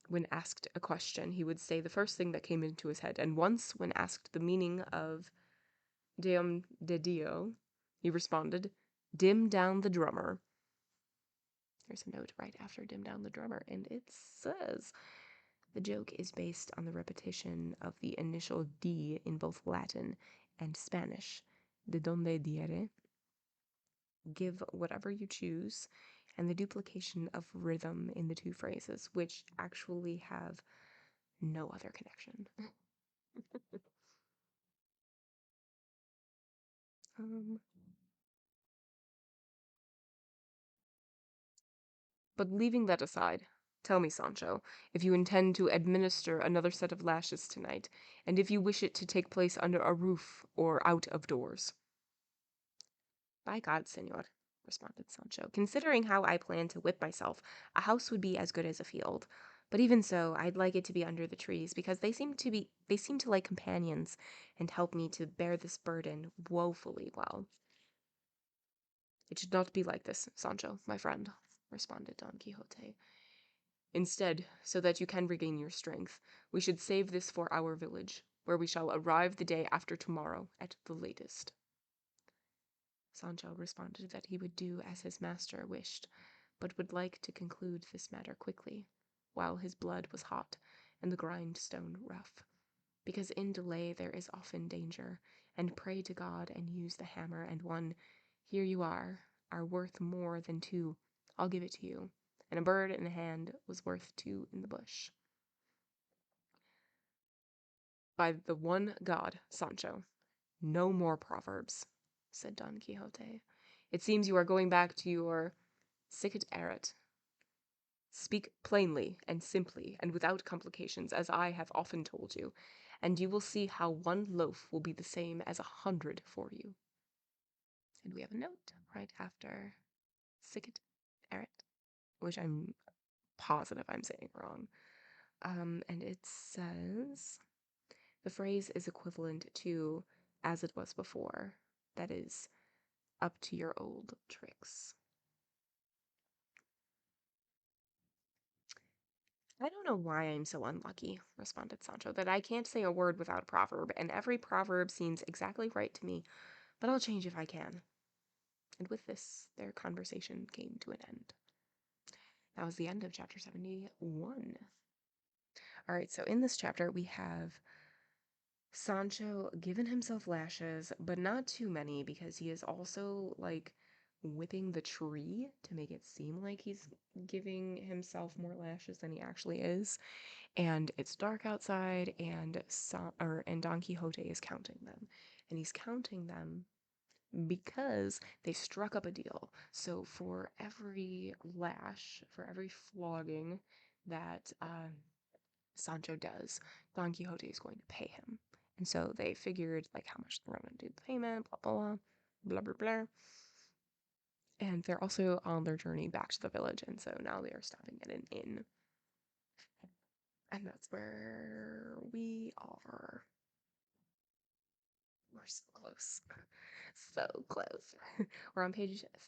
When asked a question, he would say the first thing that came into his head, and once, when asked the meaning of Deum de Dio, he responded, 'Dim down the drummer.'" There's a note right after "dim down the drummer," and it says, "The joke is based on the repetition of the initial D in both Latin and Spanish, de donde diere, give whatever you choose, and the duplication of rhythm in the 2 phrases, which actually have no other connection." But leaving that aside, tell me, Sancho, if you intend to administer another set of lashes tonight, and if you wish it to take place under a roof or out of doors. "By God, señor," responded Sancho, "considering how I plan to whip myself, a house would be as good as a field. But even so, I'd like it to be under the trees, because they seem to like companions, and help me to bear this burden woefully well." "It should not be like this, Sancho, my friend," responded Don Quixote. "Instead, so that you can regain your strength, we should save this for our village, where we shall arrive the day after tomorrow at the latest." Sancho responded that he would do as his master wished, but would like to conclude this matter quickly, while his blood was hot and the grindstone rough, because in delay there is often danger, and pray to God and use the hammer and one, here you are worth more than two, I'll give it to you, and a bird in the hand was worth two in the bush. By the one God, Sancho, no more proverbs, said Don Quixote. It seems you are going back to your sixteenth-century. Speak plainly and simply and without complications, as I have often told you, and you will see how one loaf will be the same as 100 for you. And we have a note right after sixteenth-century, which I'm positive I'm saying wrong. And it says the phrase is equivalent to as it was before. That is, up to your old tricks. I don't know why I'm so unlucky, responded Sancho, that I can't say a word without a proverb, and every proverb seems exactly right to me, but I'll change if I can. And with this, their conversation came to an end. That was the end of chapter 71. All right, so in this chapter, we have Sancho given himself lashes, but not too many, because he is also, like, whipping the tree to make it seem like he's giving himself more lashes than he actually is. And it's dark outside, and Don Quixote is counting them. And he's counting them because they struck up a deal. So for every lash, for every flogging that Sancho does, Don Quixote is going to pay him. And so they figured like how much they're going to do the payment, blah, blah, blah, blah, blah, blah. And they're also on their journey back to the village, and so now they are stopping at an inn. And that's where we are. We're so close. So close. We're on page, oh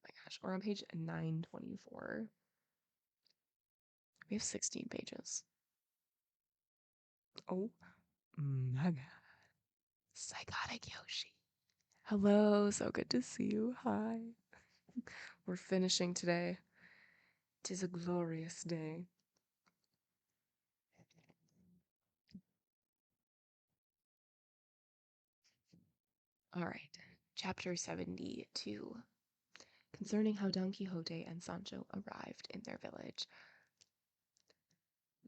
my gosh, we're on page 924. We have 16 pages. Oh my god. Psychotic Yoshi. Hello, so good to see you. Hi. We're finishing today. 'Tis a glorious day. All right, chapter 72. Concerning how Don Quixote and Sancho arrived in their village.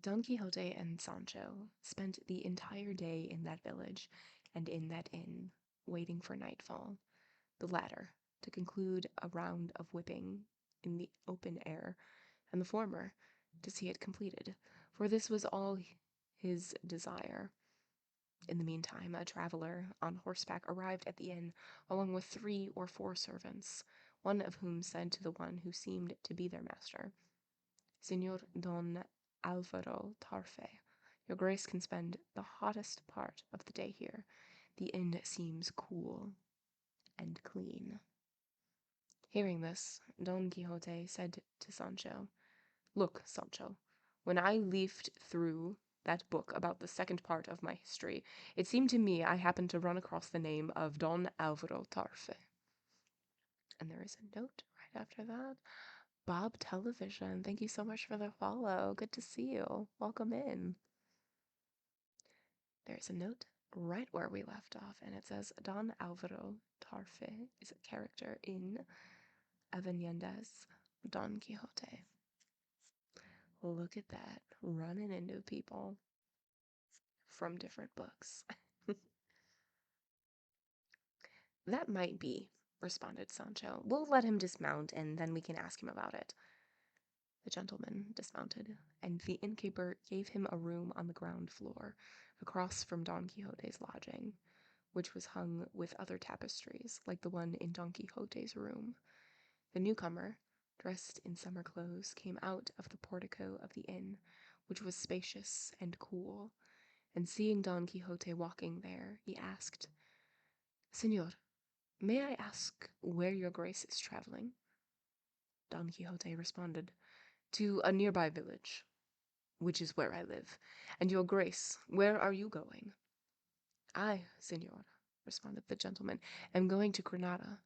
Don Quixote and Sancho spent the entire day in that village and in that inn, waiting for nightfall, the latter to conclude a round of whipping in the open air, and the former to see it completed, for this was all his desire. In the meantime, a traveler on horseback arrived at the inn, along with 3 or 4 servants, one of whom said to the one who seemed to be their master, Señor Don Alvaro Tarfe, your grace can spend the hottest part of the day here. The inn seems cool and clean. Hearing this, Don Quixote said to Sancho, Look, Sancho, when I leafed through that book about the second part of my history, it seemed to me I happened to run across the name of Don Alvaro Tarfe. And there is a note right after that. Bob Television, thank you so much for the follow. Good to see you. Welcome in. There's a note right where we left off, and it says Don Alvaro Tarfe is a character in Avenda's Don Quixote. Look at that, running into people from different books. That might be, responded Sancho. We'll let him dismount, and then we can ask him about it. The gentleman dismounted, and the innkeeper gave him a room on the ground floor, across from Don Quixote's lodging, which was hung with other tapestries, like the one in Don Quixote's room. The newcomer, dressed in summer clothes, came out of the portico of the inn, which was spacious and cool, and seeing Don Quixote walking there, he asked, Señor, may I ask where your grace is traveling? Don Quixote responded, to a nearby village, which is where I live. And your grace, where are you going? I, señor, responded the gentleman. "Am going to Granada,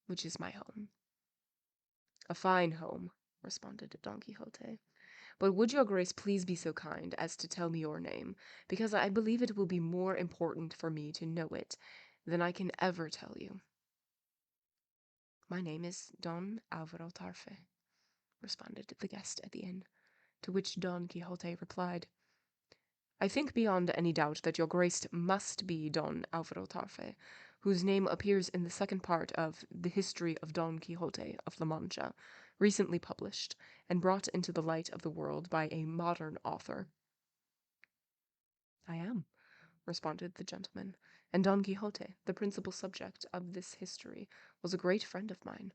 which is my home." "A fine home," responded Don Quixote. "But would your grace please be so kind as to tell me your name, because I believe it will be more important for me to know it than I can ever tell you." "My name is Don Alvaro Tarfe," responded the guest at the inn, to which Don Quixote replied, "I think beyond any doubt that your grace must be Don Alvaro Tarfe, whose name appears in the second part of the History of Don Quixote of La Mancha, recently published, and brought into the light of the world by a modern author." "I am," responded the gentleman, "and Don Quixote, the principal subject of this history, was a great friend of mine.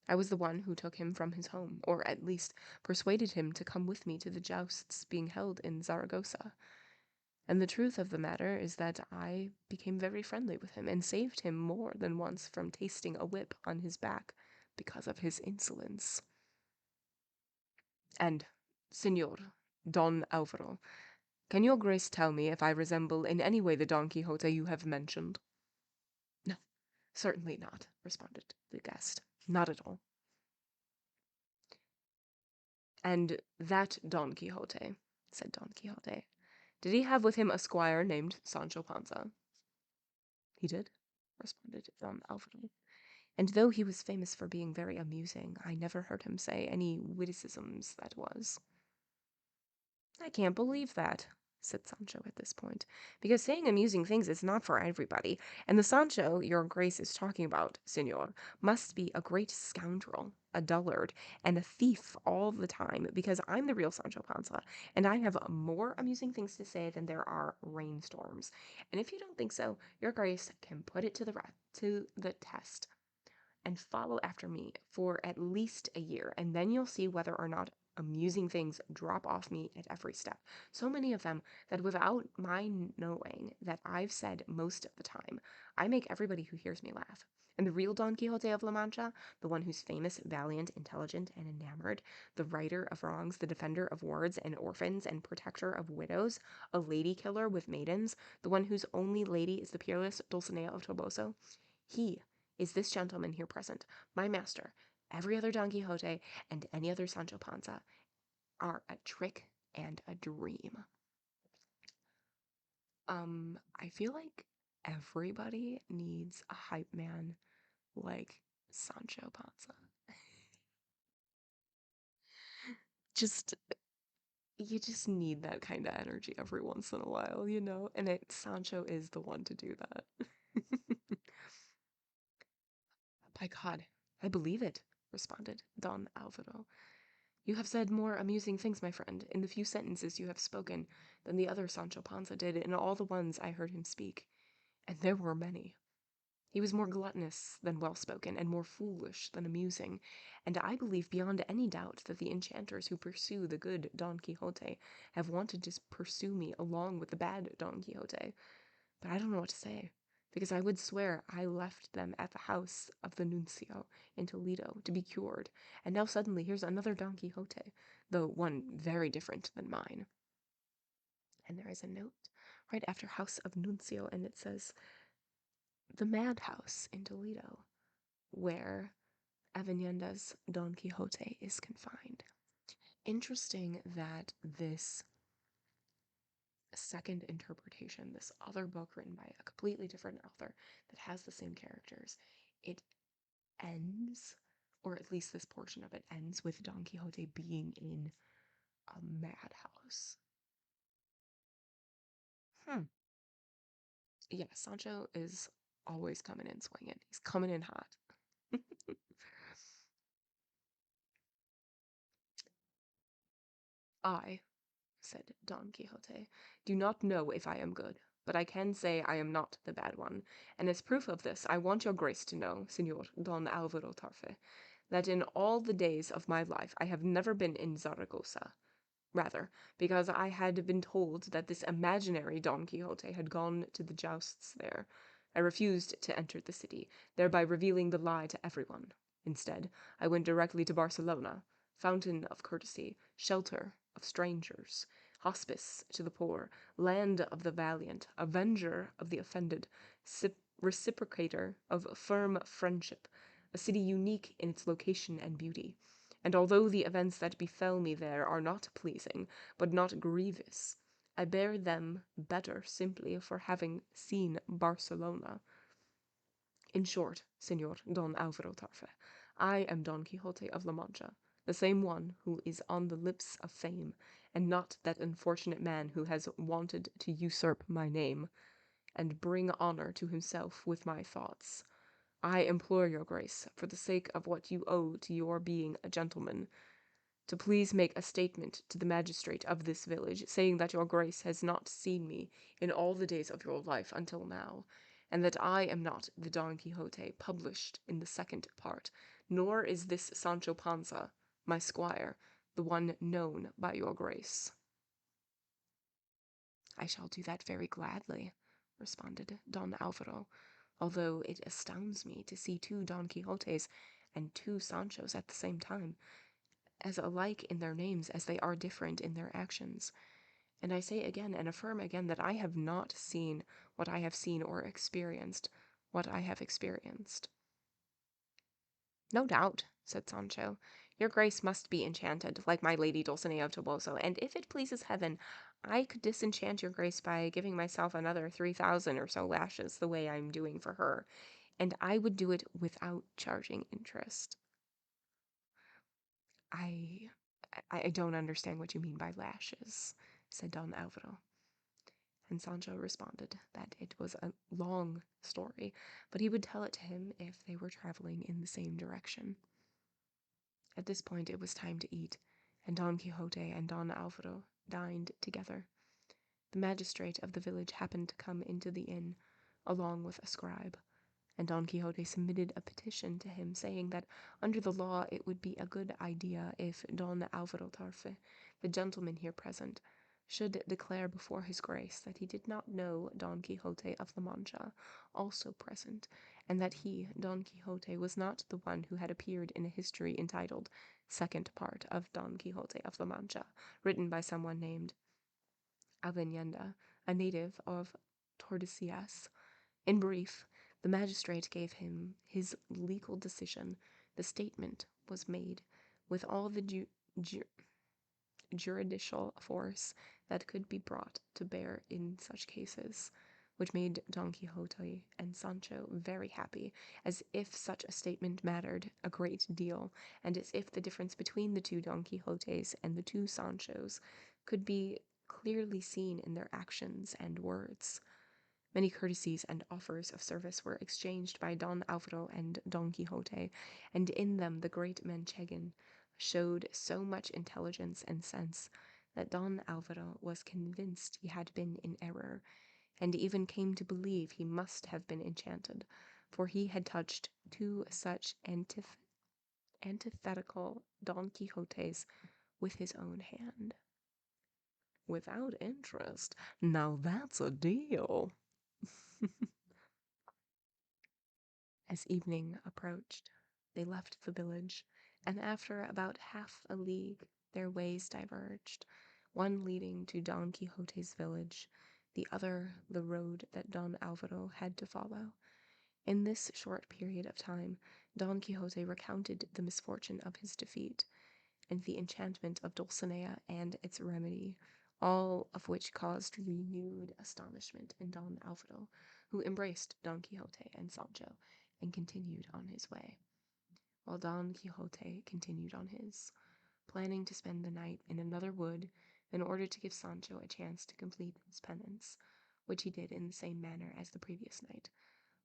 I was the one who took him from his home, or at least persuaded him to come with me to the jousts being held in Zaragoza. And the truth of the matter is that I became very friendly with him, and saved him more than once from tasting a whip on his back because of his insolence. And, Señor Don Alvaro, can your grace tell me if I resemble in any way the Don Quixote you have mentioned?" "No, certainly not," responded the guest. "Not at all." "And that Don Quixote," said Don Quixote, "did he have with him a squire named Sancho Panza?" "He did," responded Don Alvaro, "and though he was famous for being very amusing, I never heard him say any witticisms that was." "I can't believe that," said Sancho at this point, "because saying amusing things is not for everybody, and the Sancho your grace is talking about, señor, must be a great scoundrel, a dullard, and a thief all the time, because I'm the real Sancho Panza, and I have more amusing things to say than there are rainstorms. And if you don't think so, your grace can put it to the test and follow after me for at least a year, and then you'll see whether or not amusing things drop off me at every step. So many of them that without my knowing that I've said most of the time, I make everybody who hears me laugh. And the real Don Quixote of La Mancha, the one who's famous, valiant, intelligent, and enamored, the righter of wrongs, the defender of wards and orphans, and protector of widows, a lady killer with maidens, the one whose only lady is the peerless Dulcinea of Toboso, he is this gentleman here present, my master. Every other Don Quixote and any other Sancho Panza are a trick and a dream." I feel like everybody needs a hype man like Sancho Panza. Just you just need that kind of energy every once in a while, you know? And Sancho is the one to do that. "By God, I believe it," responded Don Alvaro. "You have said more amusing things, my friend, in the few sentences you have spoken, than the other Sancho Panza did in all the ones I heard him speak. And there were many. He was more gluttonous than well-spoken, and more foolish than amusing, and I believe beyond any doubt that the enchanters who pursue the good Don Quixote have wanted to pursue me along with the bad Don Quixote. But I don't know what to say, because I would swear I left them at the house of the nuncio in Toledo to be cured, and now suddenly here's another Don Quixote, though one very different than mine." And there is a note right after House of Nuncio, and it says, "The madhouse in Toledo, where Avenda's Don Quixote is confined." Interesting that this second interpretation, this other book written by a completely different author that has the same characters, it ends, or at least this portion of it ends, with Don Quixote being in a madhouse. Yeah, Sancho is always coming in swinging. He's coming in hot. "I," said Don Quixote, "do not know if I am good, but I can say I am not the bad one, and as proof of this I want your grace to know, Señor Don Alvaro Tarfe, that in all the days of my life I have never been in Zaragoza. Rather, because I had been told that this imaginary Don Quixote had gone to the jousts there, I refused to enter the city, thereby revealing the lie to everyone. Instead, I went directly to Barcelona, fountain of courtesy, shelter of strangers, hospice to the poor, land of the valiant, avenger of the offended, reciprocator of firm friendship, a city unique in its location and beauty. And although the events that befell me there are not pleasing, but not grievous, I bear them better simply for having seen Barcelona. In short, Señor Don Alvaro Tarfe, I am Don Quixote of La Mancha, the same one who is on the lips of fame, and not that unfortunate man who has wanted to usurp my name, and bring honor to himself with my thoughts. I implore your grace, for the sake of what you owe to your being a gentleman, to please make a statement to the magistrate of this village, saying that your grace has not seen me in all the days of your life until now, and that I am not the Don Quixote published in the second part, nor is this Sancho Panza, my squire, the one known by your grace. I shall do that very gladly, responded Don Alvaro, although it astounds me to see two Don Quixotes and two Sanchos at the same time, as alike in their names as they are different in their actions. And I say again and affirm again that I have not seen what I have seen or experienced what I have experienced. No doubt, said Sancho. Your grace must be enchanted, like my lady Dulcinea of Toboso, and if it pleases heaven, I could disenchant your grace by giving myself another 3,000 or so lashes the way I'm doing for her, and I would do it without charging interest. I don't understand what you mean by lashes, said Don Alvaro. And Sancho responded that it was a long story, but he would tell it to him if they were traveling in the same direction. At this point it was time to eat, and Don Quixote and Don Alvaro dined together. The magistrate of the village happened to come into the inn, along with a scribe, and Don Quixote submitted a petition to him, saying that under the law it would be a good idea if Don Alvaro Tarfe, the gentleman here present, should declare before his grace that he did not know Don Quixote of La Mancha, also present, and that he, Don Quixote, was not the one who had appeared in a history entitled Second Part of Don Quixote of La Mancha, written by someone named Avellaneda, a native of Tordesillas. In brief, the magistrate gave him his legal decision. The statement was made with all the juridical force that could be brought to bear in such cases, which made Don Quixote and Sancho very happy, as if such a statement mattered a great deal, and as if the difference between the two Don Quixotes and the two Sanchos could be clearly seen in their actions and words. Many courtesies and offers of service were exchanged by Don Alvaro and Don Quixote, and in them the great Manchegan showed so much intelligence and sense that Don Alvaro was convinced he had been in error, and even came to believe he must have been enchanted, for he had touched two such antithetical Don Quixotes with his own hand. Without interest, now that's a deal. As evening approached, they left the village, and after about half a league their ways diverged, one leading to Don Quixote's village, the other the road that Don Alvaro had to follow. In this short period of time, Don Quixote recounted the misfortune of his defeat, and the enchantment of Dulcinea and its remedy, all of which caused renewed astonishment in Don Alvaro, who embraced Don Quixote and Sancho, and continued on his way, while Don Quixote continued on his, planning to spend the night in another wood in order to give Sancho a chance to complete his penance, which he did in the same manner as the previous night,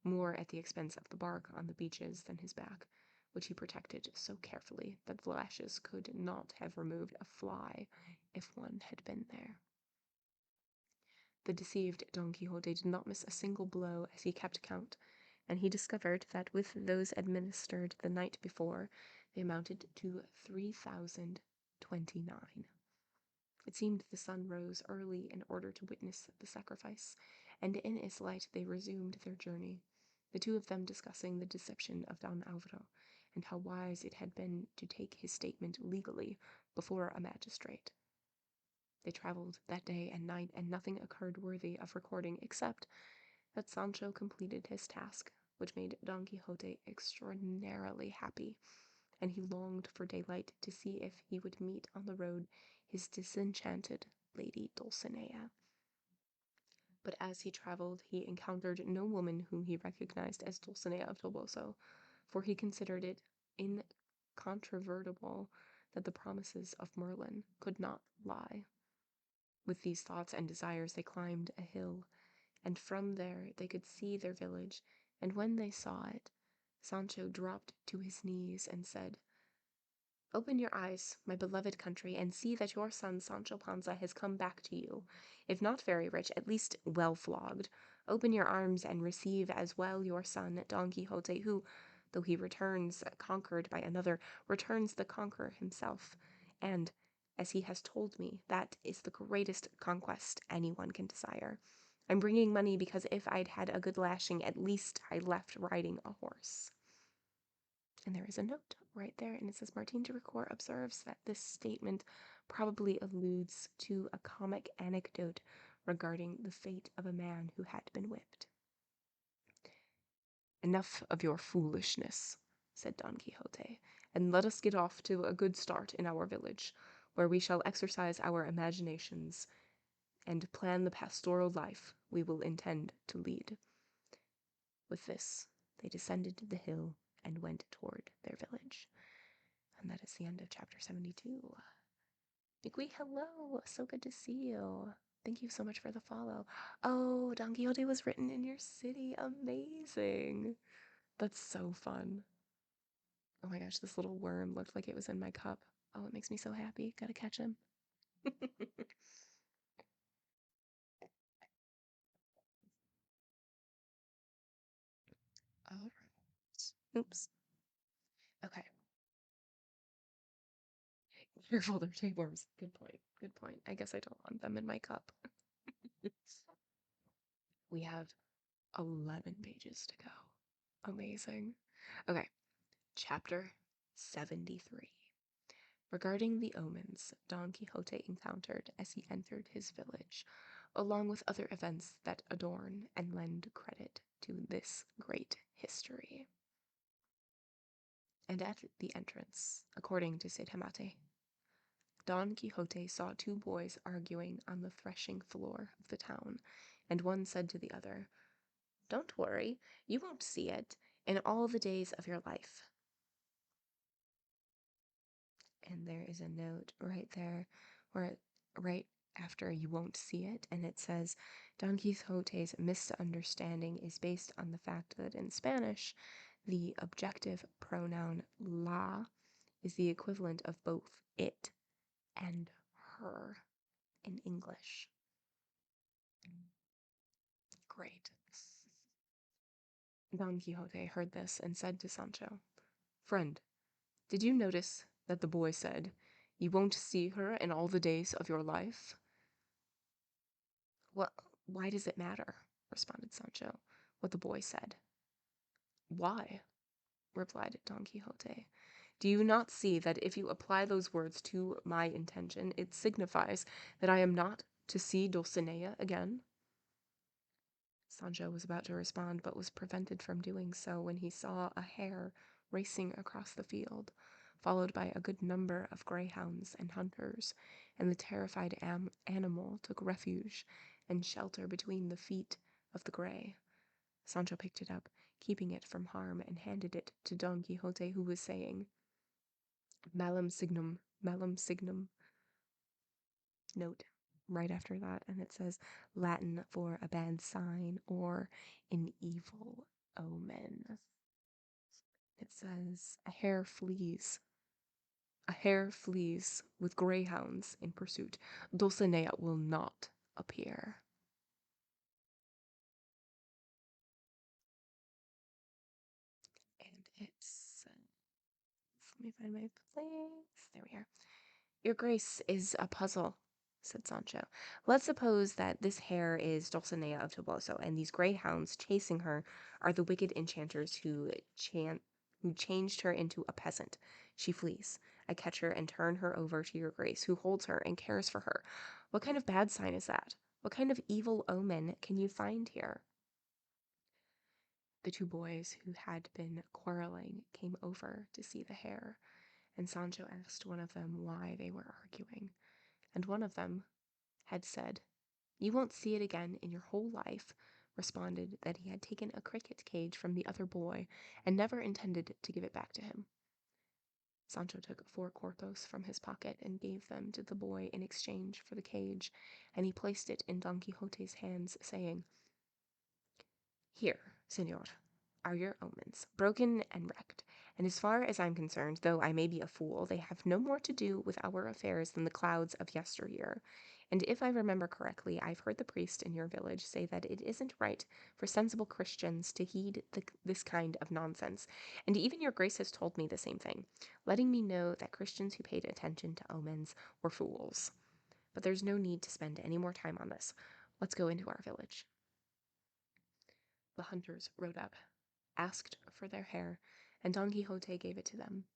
more at the expense of the bark on the beaches than his back, which he protected so carefully that the lashes could not have removed a fly if one had been there. The deceived Don Quixote did not miss a single blow as he kept count, and he discovered that with those administered the night before, they amounted to 3,029. It seemed the sun rose early in order to witness the sacrifice, and in its light they resumed their journey, the two of them discussing the deception of Don Alvaro, and how wise it had been to take his statement legally before a magistrate. They traveled that day and night, and nothing occurred worthy of recording except that Sancho completed his task, which made Don Quixote extraordinarily happy, and he longed for daylight to see if he would meet on the road his disenchanted lady Dulcinea. But as he traveled, he encountered no woman whom he recognized as Dulcinea of Toboso, for he considered it incontrovertible that the promises of Merlin could not lie. With these thoughts and desires they climbed a hill, and from there they could see their village, and when they saw it, Sancho dropped to his knees and said, "Open your eyes, my beloved country, and see that your son Sancho Panza has come back to you, if not very rich, at least well flogged. Open your arms and receive as well your son Don Quixote, who, though he returns conquered by another, returns the conqueror himself, and, as he has told me, that is the greatest conquest anyone can desire. I'm bringing money because if I'd had a good lashing, at least I left riding a horse." And there is a note right there, and it says Martin de Ricoeur observes that this statement probably alludes to a comic anecdote regarding the fate of a man who had been whipped. "Enough of your foolishness," said Don Quixote, "and let us get off to a good start in our village, where we shall exercise our imaginations and plan the pastoral life we will intend to lead." With this, they descended the hill and went toward their village. And that is the end of chapter 72. Migui, hello! So good to see you. Thank you so much for the follow. Oh, Don Quixote was written in your city. Amazing. That's so fun. Oh my gosh, this little worm looked like it was in my cup. Oh, it makes me so happy. Gotta catch him. All right. Oops. Okay. Careful, they're tapeworms. Good point. Good point. I guess I don't want them in my cup. We have 11 pages to go. Amazing. Okay. Chapter 73. Regarding the omens Don Quixote encountered as he entered his village, along with other events that adorn and lend credit to this great history. And at the entrance, according to Cide Hamete, Don Quixote saw two boys arguing on the threshing floor of the town, and one said to the other, "Don't worry, you won't see it in all the days of your life." And there is a note right there where right after "you won't see it," and it says Don Quixote's misunderstanding is based on the fact that in Spanish the objective pronoun la is the equivalent of both it and her in English. Great. Don Quixote heard this and said to Sancho, "Friend, did you notice that the boy said, 'You won't see her in all the days of your life'?" "Well, why does it matter?" responded Sancho, "what the boy said?" "Why?" replied Don Quixote. "Do you not see that if you apply those words to my intention, it signifies that I am not to see Dulcinea again?" Sancho was about to respond, but was prevented from doing so when he saw a hare racing across the field, followed by a good number of greyhounds and hunters, and the terrified animal took refuge and shelter between the feet of the grey. Sancho picked it up, keeping it from harm, and handed it to Don Quixote, who was saying, malum signum. Note right after that, and it says Latin for a bad sign or an evil omen. It says a hare flees. A hare flees with greyhounds in pursuit. Dulcinea will not appear. And it says, let me find my place. There we are. "Your grace is a puzzle," said Sancho. "Let's suppose that this hare is Dulcinea of Toboso, and these greyhounds chasing her are the wicked enchanters who changed her into a peasant. She flees. I catch her and turn her over to your grace, who holds her and cares for her. What kind of bad sign is that? What kind of evil omen can you find here?" The two boys who had been quarreling came over to see the hare, and Sancho asked one of them why they were arguing, and one of them had said, "You won't see it again in your whole life," responded that he had taken a cricket cage from the other boy and never intended to give it back to him. Sancho took 4 cuartos from his pocket and gave them to the boy in exchange for the cage, and he placed it in Don Quixote's hands, saying, "Here, señor, are your omens, broken and wrecked, and as far as I'm concerned, though I may be a fool, they have no more to do with our affairs than the clouds of yesteryear. And if I remember correctly, I've heard the priest in your village say that it isn't right for sensible Christians to heed this kind of nonsense, and even your grace has told me the same thing, letting me know that Christians who paid attention to omens were fools. But there's no need to spend any more time on this. Let's go into our village." The hunters rode up, asked for their hare, and Don Quixote gave it to them.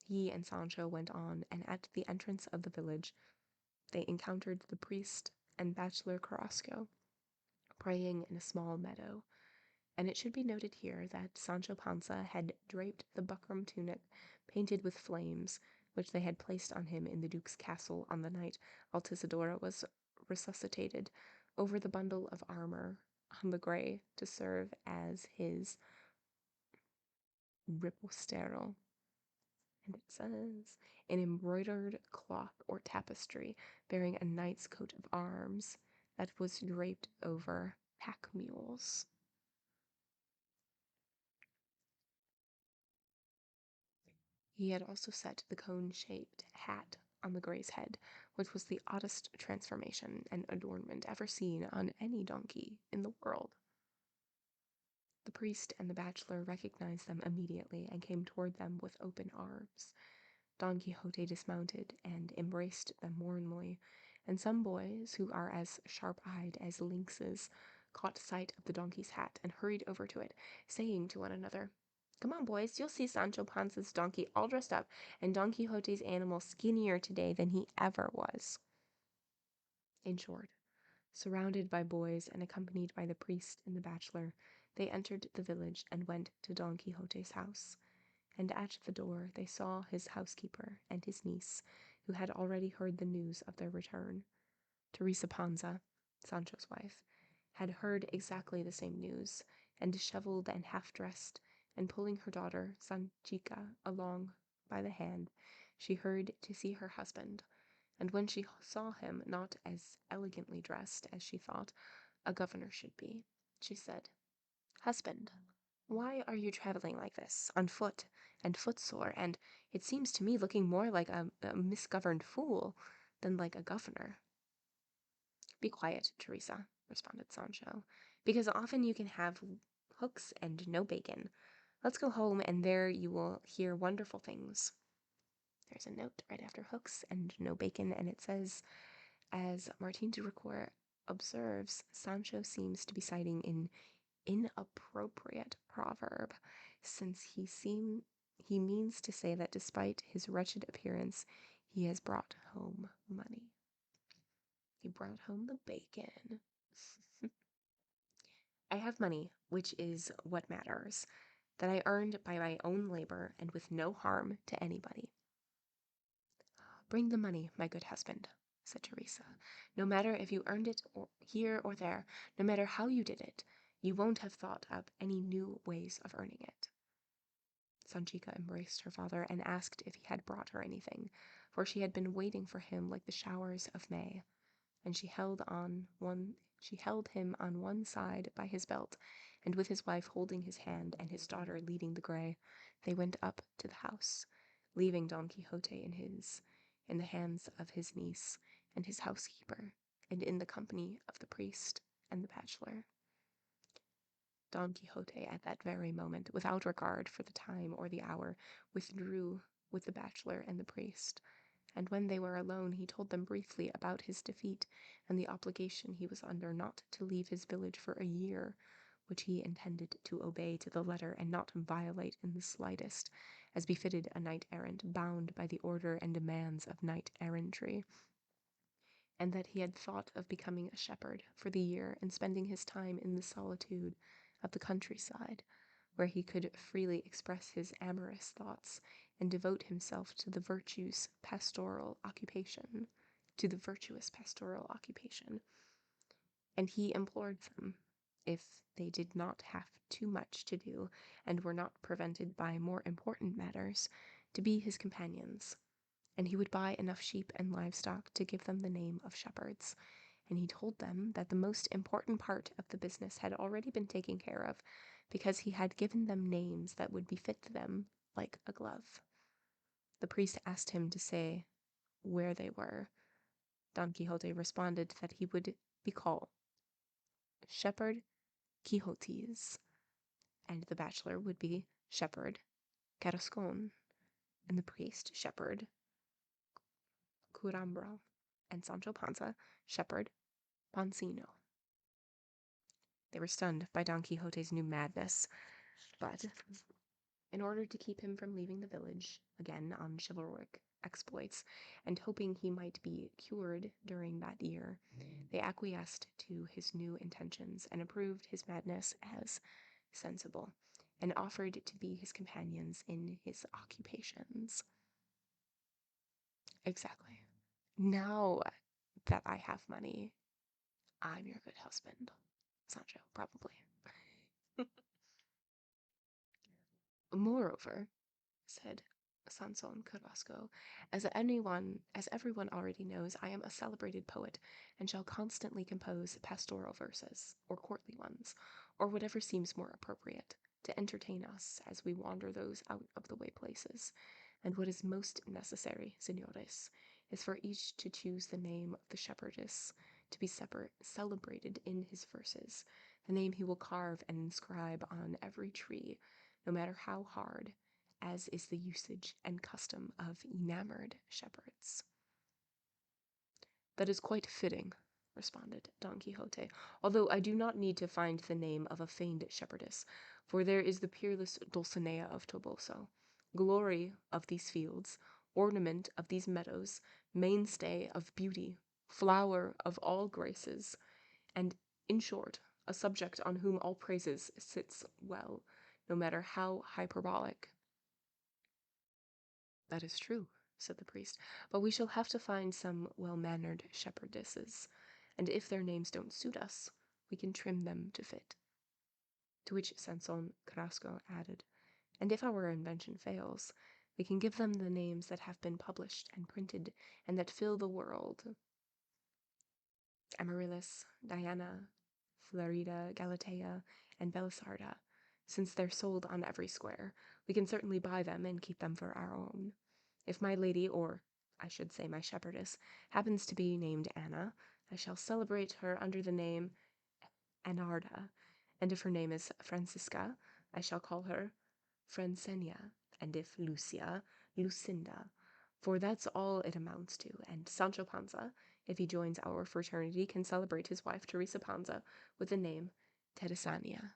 He and Sancho went on, and at the entrance of the village they encountered the priest and bachelor Carrasco praying in a small meadow. And it should be noted here that Sancho Panza had draped the buckram tunic painted with flames, which they had placed on him in the Duke's castle on the night Altisidora was resuscitated, over the bundle of armor on the grey to serve as his ripostero. And it says, an embroidered cloth or tapestry bearing a knight's coat of arms that was draped over pack mules. He had also set the cone-shaped hat on the grey's head, which was the oddest transformation and adornment ever seen on any donkey in the world. The priest and the bachelor recognized them immediately and came toward them with open arms. Don Quixote dismounted and embraced them warmly, and some boys, who are as sharp-eyed as lynxes, caught sight of the donkey's hat and hurried over to it, saying to one another, "Come on, boys, you'll see Sancho Panza's donkey all dressed up, and Don Quixote's animal skinnier today than he ever was." In short, surrounded by boys and accompanied by the priest and the bachelor, they entered the village and went to Don Quixote's house. And at the door they saw his housekeeper and his niece, who had already heard the news of their return. Teresa Panza, Sancho's wife, had heard exactly the same news, and disheveled and half-dressed, and pulling her daughter, Sanchica, along by the hand, she hurried to see her husband, and when she saw him not as elegantly dressed as she thought a governor should be, she said, "Husband, why are you traveling like this, on foot, and footsore, and, it seems to me, looking more like a misgoverned fool than like a governor?" "Be quiet, Teresa," responded Sancho, "because often you can have hooks and no bacon. Let's go home, and there you will hear wonderful things." There's a note right after hooks and no bacon, and it says, as Martin de Ricoeur observes, Sancho seems to be citing an inappropriate proverb, since he means to say that despite his wretched appearance, he has brought home money. He brought home the bacon. "I have money, which is what matters, that I earned by my own labor and with no harm to anybody." "Bring the money, my good husband," said Teresa. "No matter if you earned it here or there, no matter how you did it, you won't have thought up any new ways of earning it." Sanchica embraced her father and asked if he had brought her anything, for she had been waiting for him like the showers of May, and she held him on one side by his belt, and with his wife holding his hand and his daughter leading the grey, they went up to the house, leaving Don Quixote in the hands of his niece and his housekeeper, and in the company of the priest and the bachelor. Don Quixote at that very moment, without regard for the time or the hour, withdrew with the bachelor and the priest, and when they were alone he told them briefly about his defeat and the obligation he was under not to leave his village for a year, which he intended to obey to the letter and not violate in the slightest, as befitted a knight-errant bound by the order and demands of knight-errantry, and that he had thought of becoming a shepherd for the year and spending his time in the solitude of the countryside, where he could freely express his amorous thoughts and devote himself to the virtuous pastoral occupation, and he implored them, if they did not have too much to do and were not prevented by more important matters, to be his companions, and he would buy enough sheep and livestock to give them the name of shepherds, and he told them that the most important part of the business had already been taken care of, because he had given them names that would befit them like a glove. The priest asked him to say where they were. Don Quixote responded that he would be called Shepherd Quixotes, and the bachelor would be Shepherd Carrascon, and the priest Shepherd Curambro, and Sancho Panza Shepherd Pancino. They were stunned by Don Quixote's new madness, but in order to keep him from leaving the village, again on chivalric exploits, and hoping he might be cured during that year, they acquiesced to his new intentions and approved his madness as sensible, and offered to be his companions in his occupations. Exactly. Now that I have money, I'm your good husband. Sancho, probably. Moreover, said Sanson Carrasco, as everyone already knows, I am a celebrated poet, and shall constantly compose pastoral verses, or courtly ones, or whatever seems more appropriate, to entertain us as we wander those out of the way places. And what is most necessary, senores, is for each to choose the name of the shepherdess to be celebrated in his verses, the name he will carve and inscribe on every tree, no matter how hard, as is the usage and custom of enamored shepherds. That is quite fitting, responded Don Quixote, although I do not need to find the name of a feigned shepherdess, for there is the peerless Dulcinea of Toboso, glory of these fields, ornament of these meadows, mainstay of beauty, flower of all graces, and, in short, a subject on whom all praises sits well, no matter how hyperbolic. That is true, said the priest, but we shall have to find some well-mannered shepherdesses, and if their names don't suit us, we can trim them to fit. To which Sanson Carrasco added, and if our invention fails, we can give them the names that have been published and printed, and that fill the world. Amaryllis, Diana, Florida, Galatea, and Belisarda. Since they're sold on every square, we can certainly buy them and keep them for our own. If my lady, or I should say my shepherdess, happens to be named Anna, I shall celebrate her under the name Anarda, and if her name is Francisca, I shall call her Francenia, and if Lucia, Lucinda, for that's all it amounts to, and Sancho Panza, if he joins our fraternity, can celebrate his wife Teresa Panza with the name Teresania.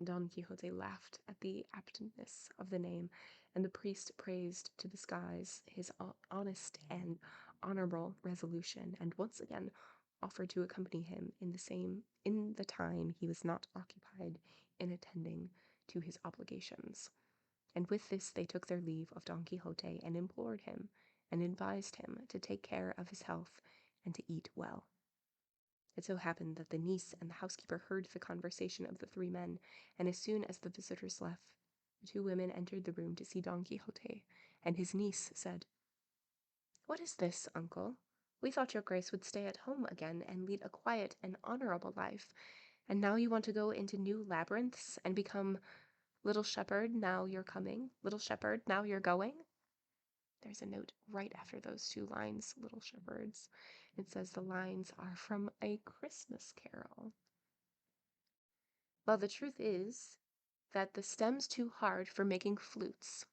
Don Quixote laughed at the aptness of the name, and the priest praised to the skies his honest and honorable resolution, and once again offered to accompany him in the time he was not occupied in attending to his obligations. And with this they took their leave of Don Quixote, and implored him, and advised him to take care of his health, and to eat well. It so happened that the niece and the housekeeper heard the conversation of the three men, and as soon as the visitors left, the two women entered the room to see Don Quixote, and his niece said, "What is this, uncle? We thought your grace would stay at home again and lead a quiet and honorable life, and now you want to go into new labyrinths and become little shepherd, now you're coming, little shepherd, now you're going?" There's a note right after those two lines, little shepherds. It says the lines are from A Christmas Carol. Well, the truth is that the stem's too hard for making flutes.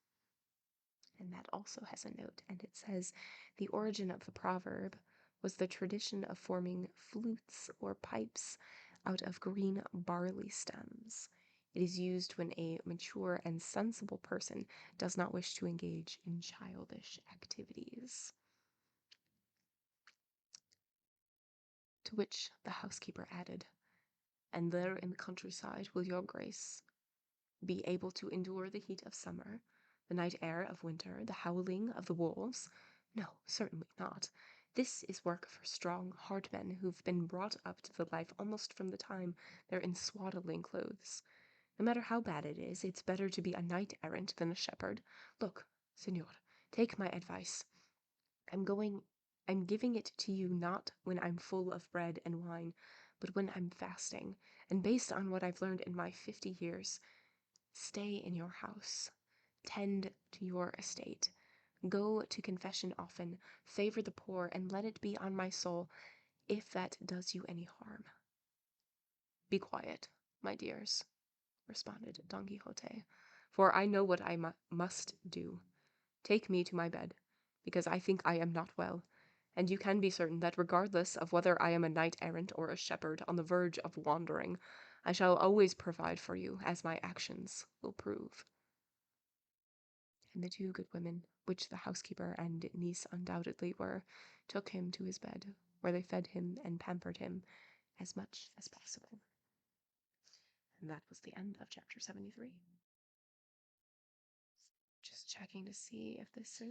And that also has a note, and it says the origin of the proverb was the tradition of forming flutes or pipes out of green barley stems. It is used when a mature and sensible person does not wish to engage in childish activities. To which the housekeeper added, and there in the countryside will your grace be able to endure the heat of summer, the night air of winter, the howling of the wolves? No, certainly not. This is work for strong, hard men who've been brought up to the life almost from the time they're in swaddling clothes. No matter how bad it is, it's better to be a knight-errant than a shepherd. Look, senor, take my advice. I'm giving it to you not when I'm full of bread and wine, but when I'm fasting, and based on what I've learned in my 50 years. Stay in your house. Tend to your estate. Go to confession often. Favor the poor, and let it be on my soul, if that does you any harm. Be quiet, my dears, responded Don Quixote, for I know what I must do. Take me to my bed, because I think I am not well, and you can be certain that regardless of whether I am a knight-errant or a shepherd on the verge of wandering, I shall always provide for you, as my actions will prove. And the two good women, which the housekeeper and niece undoubtedly were, took him to his bed, where they fed him and pampered him as much as possible. And that was the end of chapter 73. Just checking to see if this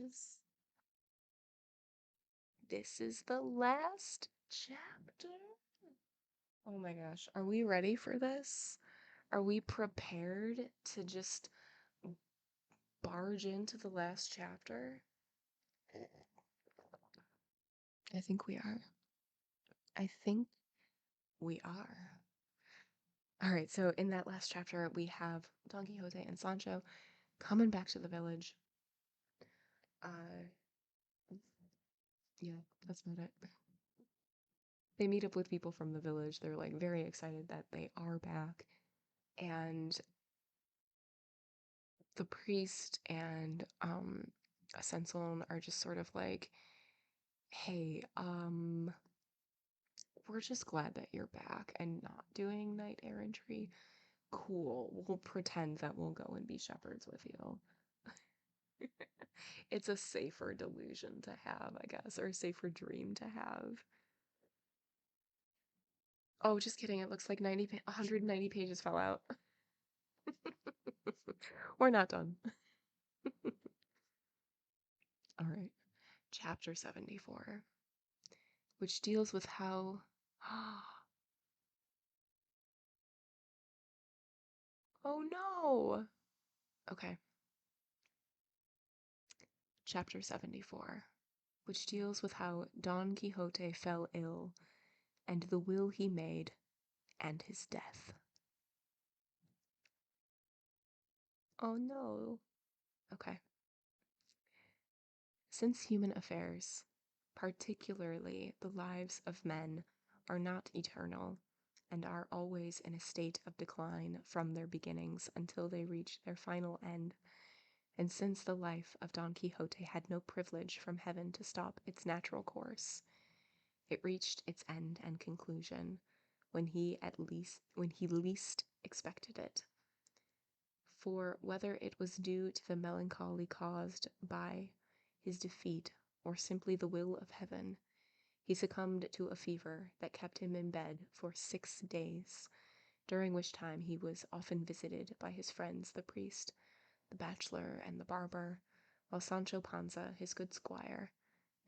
is the last chapter. Oh my gosh, are we ready for this? Are we prepared to just barge into the last chapter? I think we are. I think we are. All right, so in that last chapter, we have Don Quixote and Sancho coming back to the village. Yeah, that's about it. They meet up with people from the village. They're like very excited that they are back. And the priest and Ascension are just sort of like, hey, we're just glad that you're back and not doing knight errantry. Cool. We'll pretend that we'll go and be shepherds with you. It's a safer delusion to have, I guess, or a safer dream to have. Oh, just kidding. It looks like 190 pages fell out. We're not done. All right. Chapter 74, which deals with how. Oh no! Okay. Chapter 74, which deals with how Don Quixote fell ill, and the will he made, and his death. Oh no. Okay. Since human affairs, particularly the lives of men, are not eternal, and are always in a state of decline from their beginnings until they reach their final end, and since the life of Don Quixote had no privilege from heaven to stop its natural course, it reached its end and conclusion when he least expected it. For whether it was due to the melancholy caused by his defeat or simply the will of heaven, he succumbed to a fever that kept him in bed for 6 days, during which time he was often visited by his friends the priest, the bachelor, and the barber, while Sancho Panza, his good squire,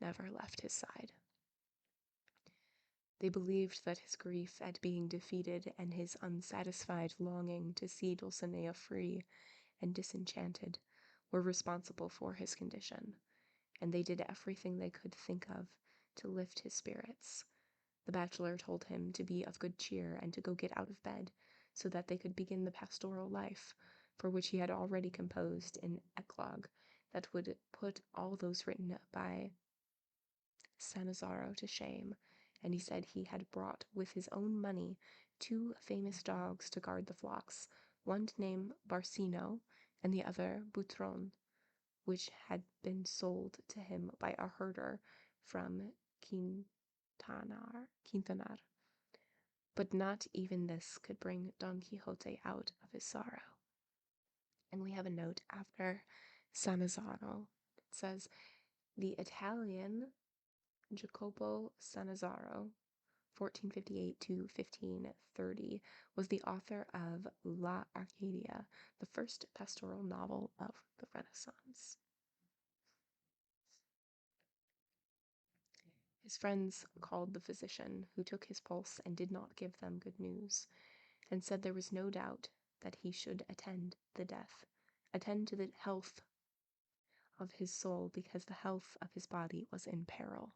never left his side. They believed that his grief at being defeated and his unsatisfied longing to see Dulcinea free and disenchanted were responsible for his condition, and they did everything they could think of to lift his spirits. The bachelor told him to be of good cheer and to go get out of bed, so that they could begin the pastoral life, for which he had already composed an eclogue that would put all those written by Sanazaro to shame, and he said he had brought with his own money 2 famous dogs to guard the flocks, one named Barcino and the other Butron, which had been sold to him by a herder from Quintanar. But not even this could bring Don Quixote out of his sorrow. And we have a note after Sanazzaro. It says, the Italian Jacopo Sanazzaro 1458 to 1530, was the author of La Arcadia, the first pastoral novel of the Renaissance. His friends called the physician, who took his pulse and did not give them good news, and said there was no doubt that he should attend to the health of his soul, because the health of his body was in peril.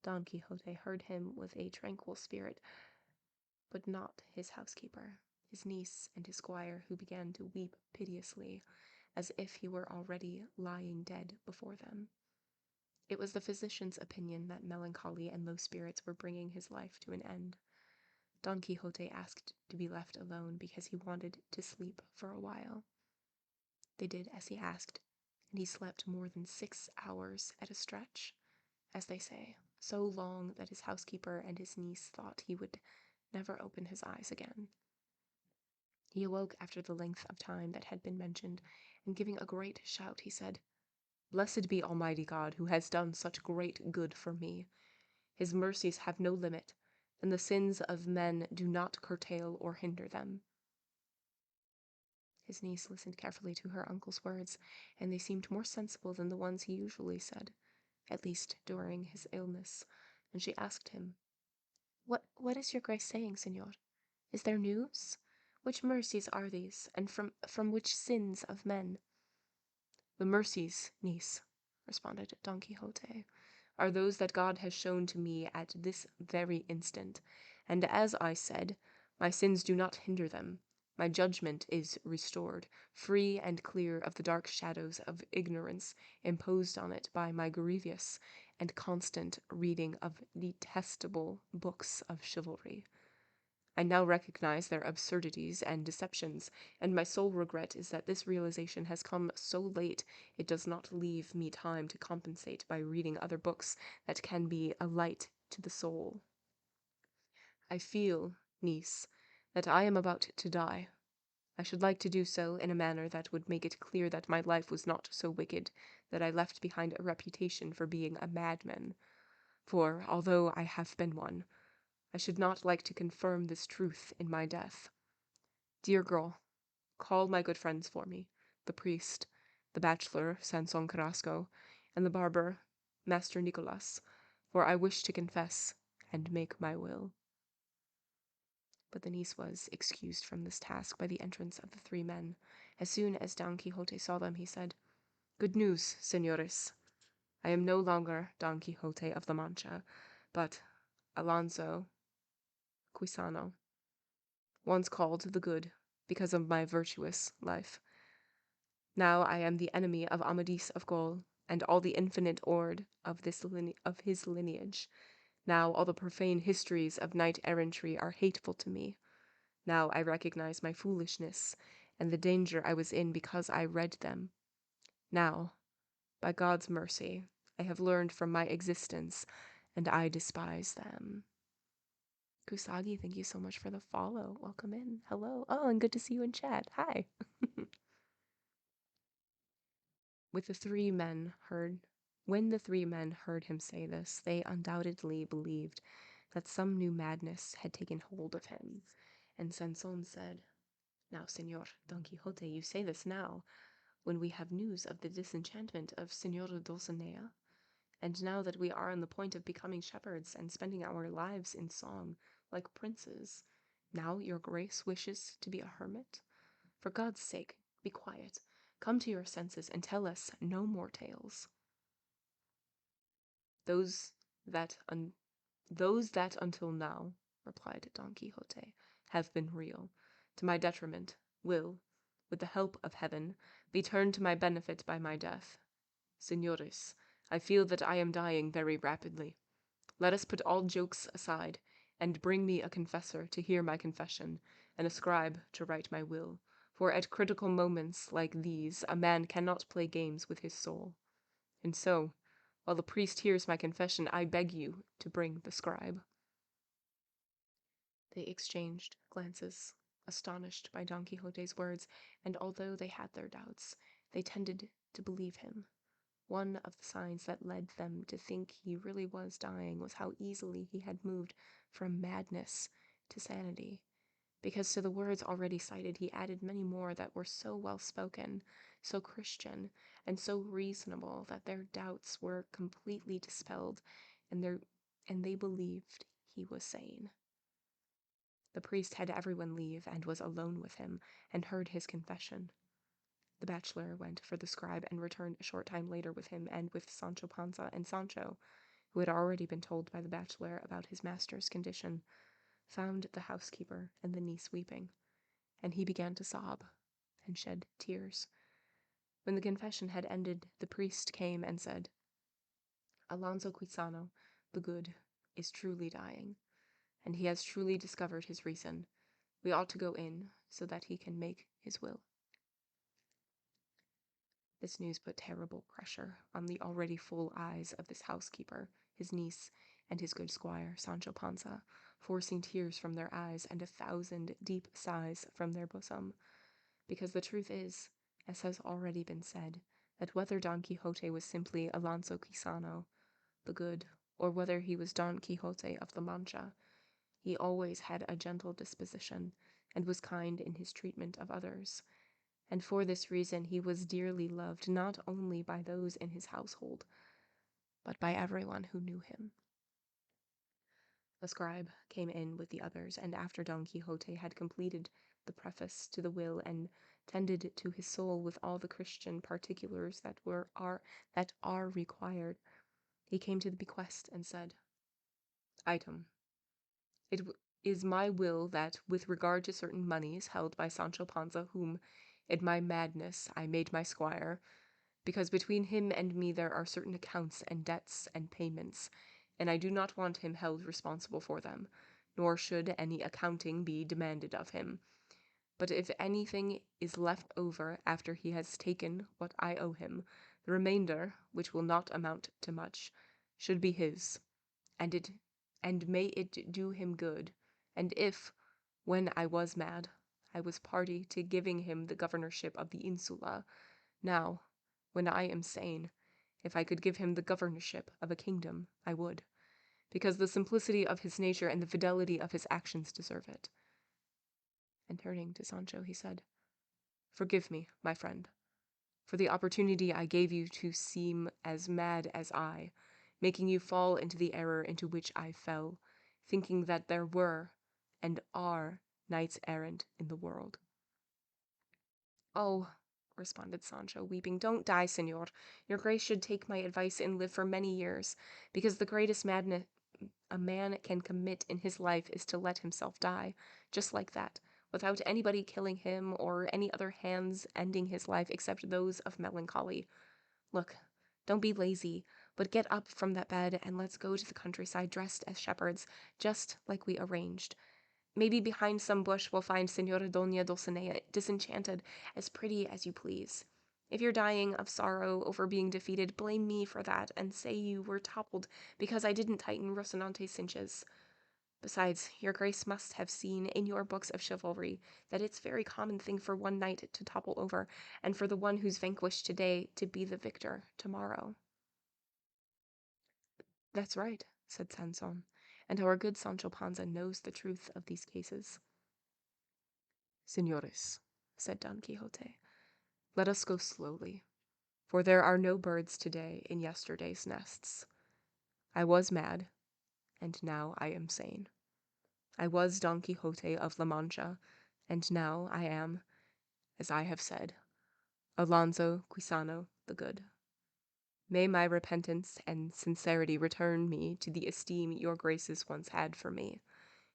Don Quixote heard him with a tranquil spirit, but not his housekeeper, his niece, and his squire, who began to weep piteously, as if he were already lying dead before them. It was the physician's opinion that melancholy and low spirits were bringing his life to an end. Don Quixote asked to be left alone because he wanted to sleep for a while. They did as he asked, and he slept more than 6 hours at a stretch, as they say, so long that his housekeeper and his niece thought he would never open his eyes again. He awoke after the length of time that had been mentioned, and giving a great shout, he said, "Blessed be Almighty God, who has done such great good for me. His mercies have no limit, and the sins of men do not curtail or hinder them." His niece listened carefully to her uncle's words, and they seemed more sensible than the ones he usually said, at least during his illness, and she asked him, What is your grace saying, señor? Is there news? Which mercies are these, and from which sins of men?" "The mercies, niece," responded Don Quixote, "are those that God has shown to me at this very instant, and as I said, my sins do not hinder them. My judgment is restored, free and clear of the dark shadows of ignorance imposed on it by my grievous and constant reading of detestable books of chivalry. I now recognize their absurdities and deceptions, and my sole regret is that this realization has come so late it does not leave me time to compensate by reading other books that can be a light to the soul. I feel, niece, that I am about to die. I should like to do so in a manner that would make it clear that my life was not so wicked that I left behind a reputation for being a madman, for, although I have been one, I should not like to confirm this truth in my death. Dear girl, call my good friends for me, the priest, the bachelor, Sanson Carrasco, and the barber, Master Nicolas, for I wish to confess and make my will." But the niece was excused from this task by the entrance of the 3 men. As soon as Don Quixote saw them, he said, "Good news, señores. I am no longer Don Quixote of la Mancha, but Alonso Quixano, once called the Good, because of my virtuous life. Now I am the enemy of Amadis of Gaul, and all the infinite ord of his lineage. Now all the profane histories of knight-errantry are hateful to me. Now I recognize my foolishness, and the danger I was in because I read them. Now, by God's mercy, I have learned from my existence, and I despise them." Kusagi, thank you so much for the follow. Welcome in. Hello. Oh, and good to see you in chat. Hi. When the 3 men heard him say this, they undoubtedly believed that some new madness had taken hold of him, and Sanson said, "Now, Señor Don Quixote, you say this now, when we have news of the disenchantment of Señora Dulcinea, and now that we are on the point of becoming shepherds and spending our lives in song, like princes, now your grace wishes to be a hermit? For God's sake, be quiet. Come to your senses and tell us no more tales." Those that until now," replied Don Quixote, "have been real, to my detriment, will, with the help of heaven, be turned to my benefit by my death. Señores, I feel that I am dying very rapidly. Let us put all jokes aside, and bring me a confessor to hear my confession, and a scribe to write my will, for at critical moments like these a man cannot play games with his soul. And so, while the priest hears my confession, I beg you to bring the scribe." They exchanged glances, astonished by Don Quixote's words, and although they had their doubts, they tended to believe him. One of the signs that led them to think he really was dying was how easily he had moved from madness to sanity, because to the words already cited he added many more that were so well spoken, so Christian, and so reasonable that their doubts were completely dispelled, and they believed he was sane. The priest had everyone leave and was alone with him, and heard his confession. The bachelor went for the scribe and returned a short time later with him and with Sancho Panza, and Sancho, who had already been told by the bachelor about his master's condition, found the housekeeper and the niece weeping, and he began to sob and shed tears. When the confession had ended, the priest came and said, "Alonso Quixano, the good, is truly dying, and he has truly discovered his reason. We ought to go in so that he can make his will." This news put terrible pressure on the already full eyes of this housekeeper, his niece, and his good squire, Sancho Panza, forcing tears from their eyes and 1,000 deep sighs from their bosom, because the truth is, as has already been said, that whether Don Quixote was simply Alonso Quixano, the good, or whether he was Don Quixote of La Mancha, he always had a gentle disposition, and was kind in his treatment of others, and for this reason he was dearly loved not only by those in his household, but by everyone who knew him. The scribe came in with the others, and after Don Quixote had completed the preface to the will and tended to his soul with all the Christian particulars that are required, he came to the bequest and said, "Item, it is my will that, with regard to certain moneys held by Sancho Panza, whom, in my madness, I made my squire, because between him and me there are certain accounts and debts and payments, and I do not want him held responsible for them, nor should any accounting be demanded of him. But if anything is left over after he has taken what I owe him, the remainder, which will not amount to much, should be his, and may it do him good. And if, when I was mad, I was party to giving him the governorship of the insula, now, when I am sane, if I could give him the governorship of a kingdom, I would, because the simplicity of his nature and the fidelity of his actions deserve it." And turning to Sancho, he said, "Forgive me, my friend, for the opportunity I gave you to seem as mad as I, making you fall into the error into which I fell, thinking that there were and are knights-errant in the world." "Oh," responded Sancho, weeping, "don't die, señor. Your grace should take my advice and live for many years, because the greatest madness a man can commit in his life is to let himself die, just like that, without anybody killing him or any other hands ending his life except those of melancholy. Look, don't be lazy, but get up from that bed and let's go to the countryside dressed as shepherds, just like we arranged. Maybe behind some bush we'll find Señora Doña Dulcinea, disenchanted, as pretty as you please. If you're dying of sorrow over being defeated, blame me for that, and say you were toppled because I didn't tighten Rocinante's cinches. Besides, your grace must have seen in your books of chivalry that it's a very common thing for one knight to topple over, and for the one who's vanquished today to be the victor tomorrow." "That's right," said Sanson, "and our good Sancho Panza knows the truth of these cases." "Señores," said Don Quixote, "let us go slowly, for there are no birds today in yesterday's nests. I was mad, and now I am sane. I was Don Quixote of La Mancha, and now I am, as I have said, Alonso Quixano the Good. May my repentance and sincerity return me to the esteem your graces once had for me,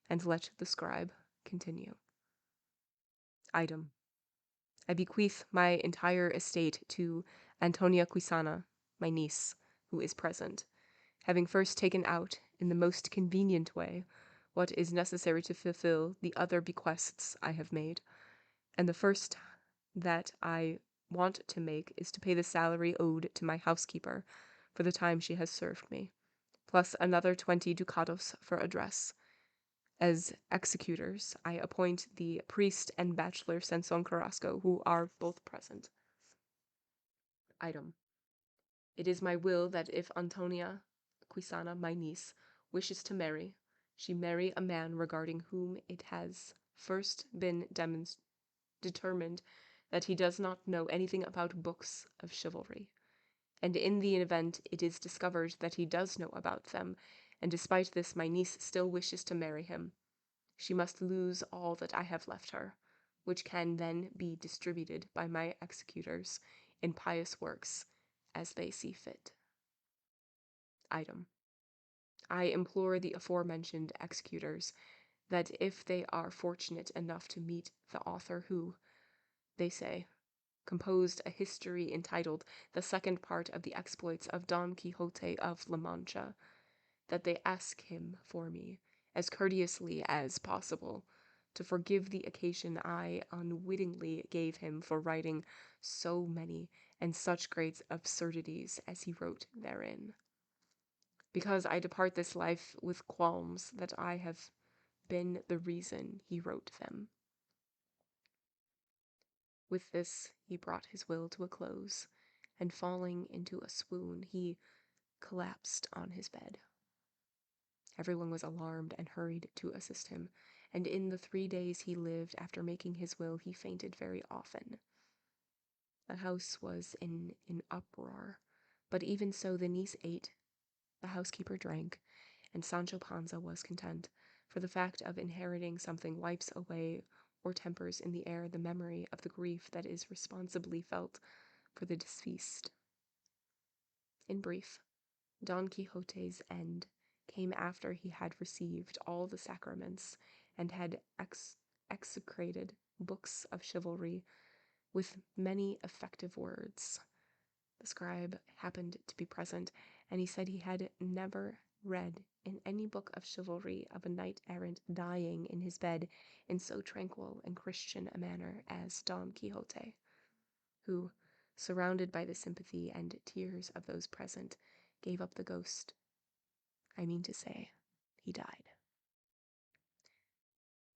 and let the scribe continue. Item, I bequeath my entire estate to Antonia Quixana, my niece, who is present, having first taken out, in the most convenient way, what is necessary to fulfill the other bequests I have made, and the first that I want to make is to pay the salary owed to my housekeeper for the time she has served me, plus another 20 ducados for a dress. As executors, I appoint the priest and bachelor Sanson Carrasco, who are both present. Item, It is my will that if Antonia Quisana, my niece, wishes to marry, she marry a man regarding whom it has first been determined that he does not know anything about books of chivalry. And in the event it is discovered that he does know about them, and despite this my niece still wishes to marry him, she must lose all that I have left her, which can then be distributed by my executors in pious works as they see fit. Item. I implore the aforementioned executors that if they are fortunate enough to meet the author who, they say, composed a history entitled The Second Part of the Exploits of Don Quixote of La Mancha, that they ask him for me, as courteously as possible, to forgive the occasion I unwittingly gave him for writing so many and such great absurdities as he wrote therein. Because I depart this life with qualms that I have been the reason he wrote them. With this he brought his will to a close, and falling into a swoon, he collapsed on his bed. Everyone was alarmed and hurried to assist him, and in the 3 days he lived after making his will he fainted very often. The house was in an uproar, but even so the niece ate, the housekeeper drank, and Sancho Panza was content, for the fact of inheriting something wipes away or tempers in the air the memory of the grief that is responsibly felt for the deceased. In brief, Don Quixote's end came after he had received all the sacraments and had execrated books of chivalry with many effective words. The scribe happened to be present, and he said he had never read in any book of chivalry of a knight-errant dying in his bed in so tranquil and Christian a manner as Don Quixote, who, surrounded by the sympathy and tears of those present, gave up the ghost. I mean to say, he died.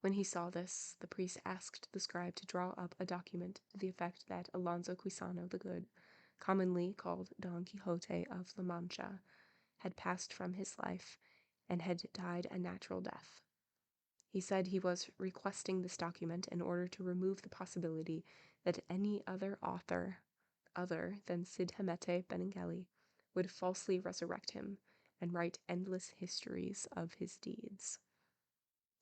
When he saw this, the priest asked the scribe to draw up a document to the effect that Alonso Quisano the Good, commonly called Don Quixote of La Mancha, had passed from his life and had died a natural death. He said he was requesting this document in order to remove the possibility that any other author other than Cid Hamete Benengeli would falsely resurrect him and write endless histories of his deeds.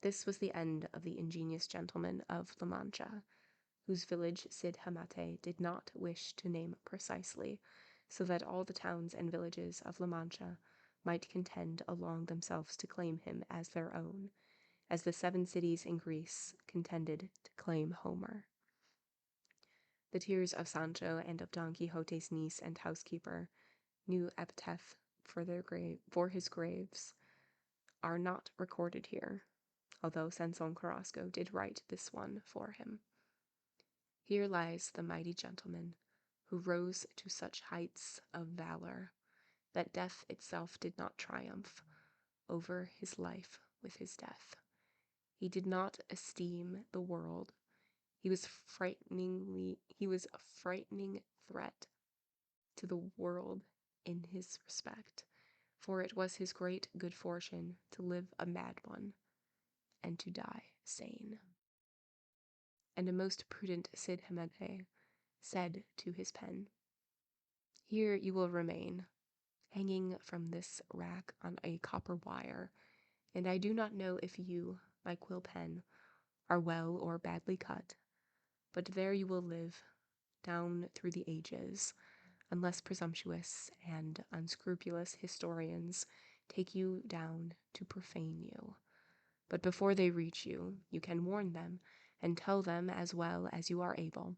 This was the end of the ingenious gentleman of La Mancha, whose village Cid Hamete did not wish to name precisely, so that all the towns and villages of La Mancha might contend along themselves to claim him as their own, as the 7 cities in Greece contended to claim Homer. The tears of Sancho and of Don Quixote's niece and housekeeper, new epitaph for his graves, are not recorded here, although Sansón Carrasco did write this one for him. Here lies the mighty gentleman who rose to such heights of valor that death itself did not triumph over his life with his death. He did not esteem the world. He was a frightening threat to the world in his respect, for it was his great good fortune to live a mad one and to die sane. And a most prudent Cid Hamete said to his pen, "Here you will remain, hanging from this rack on a copper wire, and I do not know if you, my quill pen, are well or badly cut, but there you will live, down through the ages, unless presumptuous and unscrupulous historians take you down to profane you. But before they reach you, you can warn them, and tell them as well as you are able.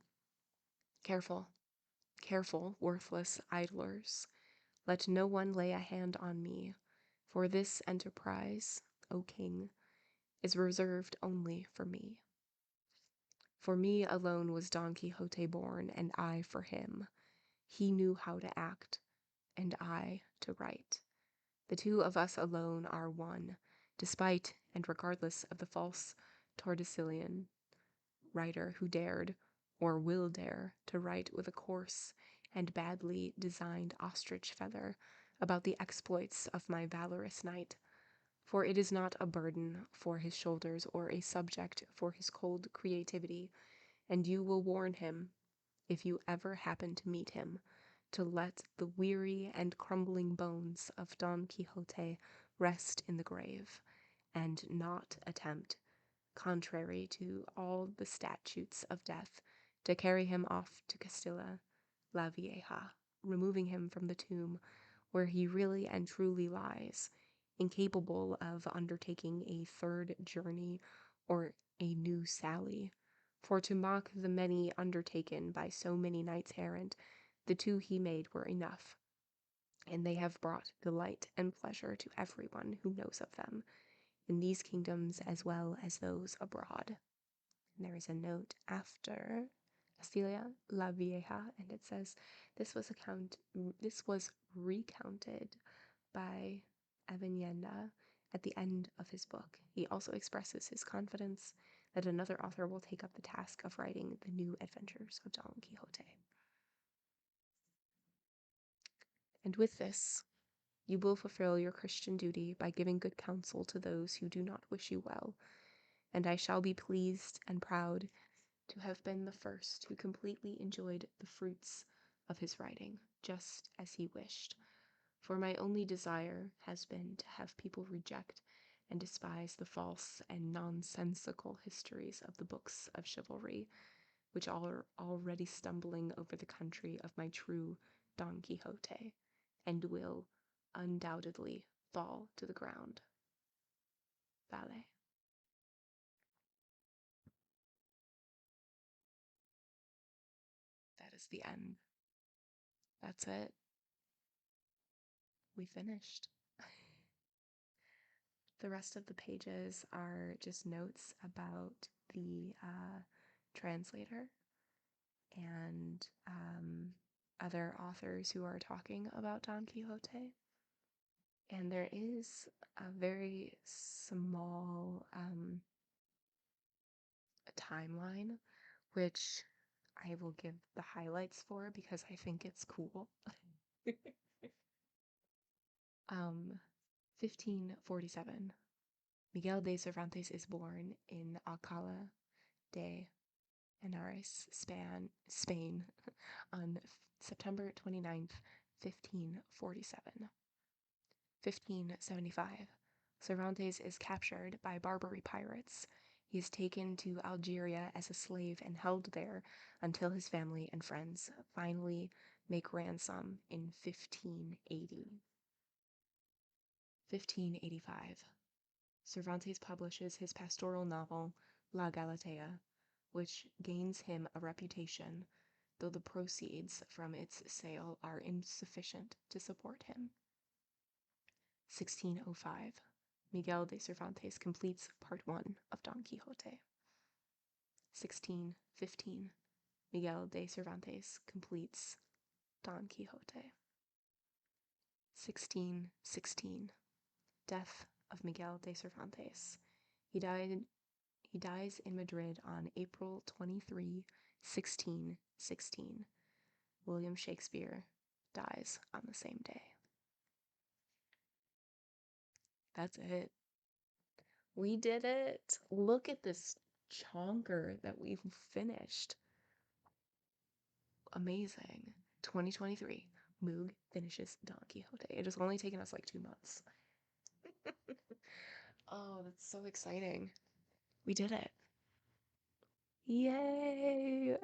Careful, careful, worthless idlers, let no one lay a hand on me, for this enterprise, O King, is reserved only for me. For me alone was Don Quixote born, and I for him. He knew how to act, and I to write. The two of us alone are one, despite and regardless of the false Tordesillian writer who dared, or will dare, to write with a coarse and badly designed ostrich feather about the exploits of my valorous knight, for it is not a burden for his shoulders or a subject for his cold creativity, and you will warn him, if you ever happen to meet him, to let the weary and crumbling bones of Don Quixote rest in the grave, and not attempt, contrary to all the statutes of death, to carry him off to Castilla la Vieja, removing him from the tomb where he really and truly lies, incapable of undertaking a third journey or a new sally. For to mock the many undertaken by so many knights errant, the two he made were enough, and they have brought delight and pleasure to everyone who knows of them, in these kingdoms as well as those abroad. And there is a note after Castilla la Vieja, and it says this was recounted by Avellaneda at the end of his book. He also expresses his confidence that another author will take up the task of writing the new adventures of Don Quixote. And with this, you will fulfill your Christian duty by giving good counsel to those who do not wish you well, and I shall be pleased and proud to have been the first who completely enjoyed the fruits of his writing, just as he wished. For my only desire has been to have people reject and despise the false and nonsensical histories of the books of chivalry, which are already stumbling over the country of my true Don Quixote, and will undoubtedly fall to the ground. Vale. That is the end. That's it. We finished. The rest of the pages are just notes about the translator and other authors who are talking about Don Quixote. And there is a very small timeline, which I will give the highlights for because I think it's cool. 1547. Miguel de Cervantes is born in Alcalá de Henares, Spain, on September 29th, 1547. 1575. Cervantes is captured by Barbary pirates. He is taken to Algeria as a slave and held there until his family and friends finally make ransom in 1580. 1585. Cervantes publishes his pastoral novel, La Galatea, which gains him a reputation, though the proceeds from its sale are insufficient to support him. 1605. Miguel de Cervantes completes Part 1 of Don Quixote. 1615. Miguel de Cervantes completes Don Quixote. 1616. Death of Miguel de Cervantes. He dies in Madrid on April 23, 1616. William Shakespeare dies on the same day. That's it. We did it. Look at this chonker that we've finished. Amazing. 2023. Moog finishes Don Quixote. It has only taken us like 2 months. Oh, that's so exciting. We did it. Yay!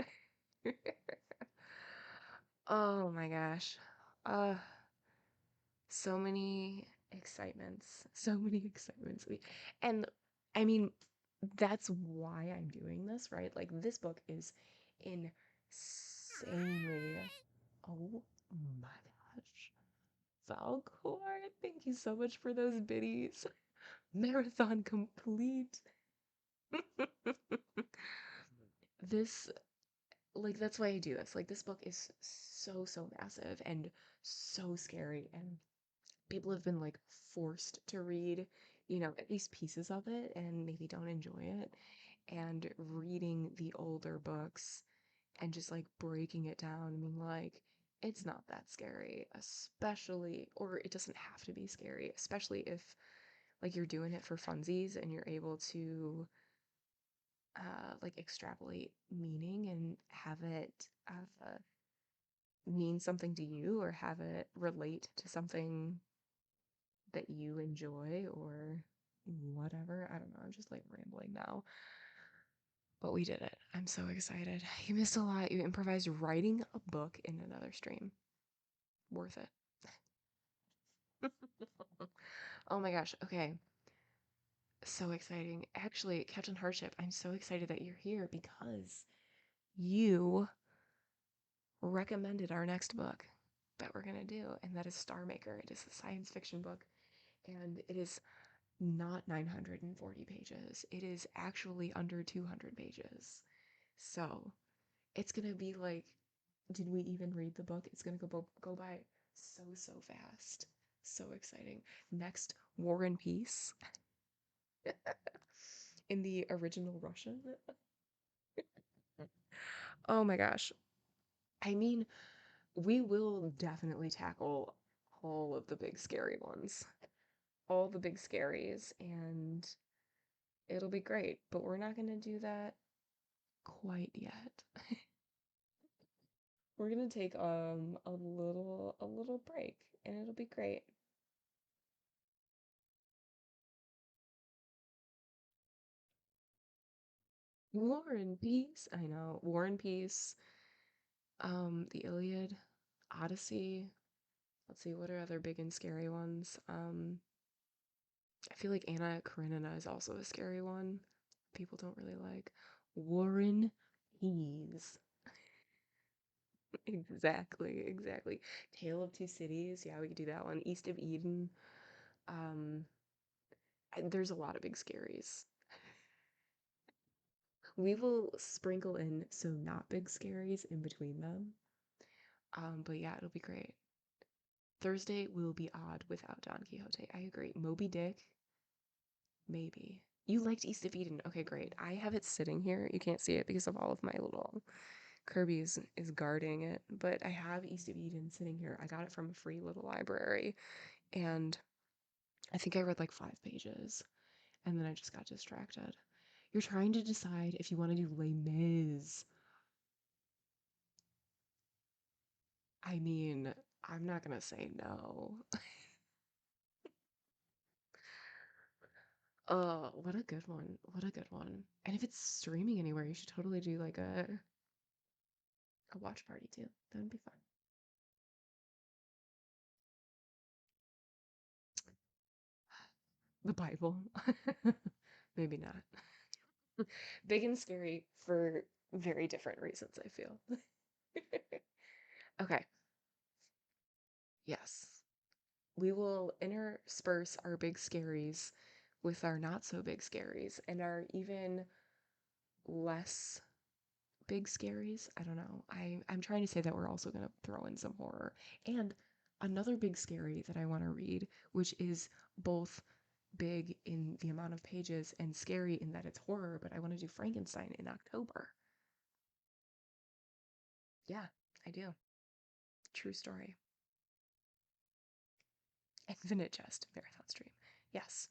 Oh my gosh. Uh, so many excitements. So many excitements. And I mean, that's why I'm doing this, right? Like, this book is insanely. Oh my gosh. Falcor, thank you so much for those biddies. Marathon complete. This, like, that's why I do this. Like, this book is so massive and so scary, and people have been like forced to read, at least pieces of it and maybe don't enjoy it. And reading the older books and just like breaking it down, I mean, like, it's not that scary, especially, or it doesn't have to be scary, especially if like you're doing it for funsies and you're able to like extrapolate meaning and have it mean something to you or have it relate to something that you enjoy or whatever. I don't know. I'm just like rambling now. But we did it. I'm so excited. You missed a lot. You improvised writing a book in another stream. Worth it. Oh my gosh. Okay. So exciting. Actually, Captain Hardship, I'm so excited that you're here because you recommended our next book that we're going to do, and that is Star Maker. It is a science fiction book, and it is not 940 pages. It is actually under 200 pages. So it's going to be like, did we even read the book? It's going to go by so fast. So exciting. Next, War and Peace in the original Russian. Oh my gosh. I mean, we will definitely tackle all of the big scary ones, all the big scaries, and it'll be great. But we're not going to do that quite yet. We're going to take a little break, and it'll be great. War and Peace. I know. War and Peace. The Iliad, Odyssey. Let's see, what are other big and scary ones? I feel like Anna Karenina is also a scary one. People don't really like. Warren Peas. Exactly. Tale of Two Cities. Yeah, we could do that one. East of Eden. Um, there's a lot of big scaries. We will sprinkle in some not big scaries in between them. But yeah, it'll be great. Thursday will be odd without Don Quixote. I agree. Moby Dick, maybe. You liked East of Eden. Okay, great. I have it sitting here. You can't see it because of all of my little Kirby's guarding it, but I have East of Eden sitting here. I got it from a free little library, and I think I read like 5 pages, and then I just got distracted. You're trying to decide if you want to do Les Mis. I mean, I'm not gonna say no. Oh, what a good one. What a good one. And if it's streaming anywhere, you should totally do like a watch party too. That would be fun. The Bible. Maybe not. Big and scary for very different reasons, I feel. Okay, yes. We will intersperse our big scaries with our not so big scaries and our even less big scaries. I don't know. I'm trying to say that we're also going to throw in some horror. And another big scary that I want to read, which is both big in the amount of pages and scary in that it's horror, but I want to do Frankenstein in October. Yeah, I do. True story. Infinite Jest marathon stream. Yes.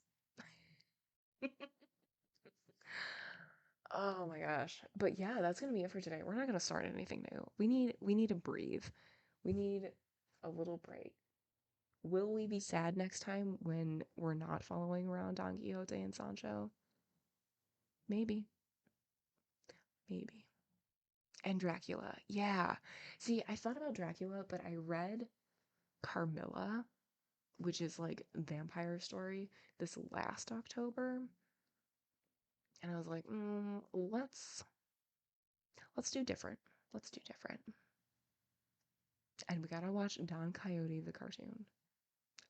Oh my gosh. But yeah, that's gonna be it for today. We're not gonna start anything new. We need to breathe. We need a little break. Will we be sad next time when we're not following around Don Quixote and Sancho? Maybe. Maybe. And Dracula. Yeah. See, I thought about Dracula, but I read Carmilla, which is like vampire story, this last October. And I was like, let's do different. Let's do different. And we gotta watch Don Coyote the cartoon.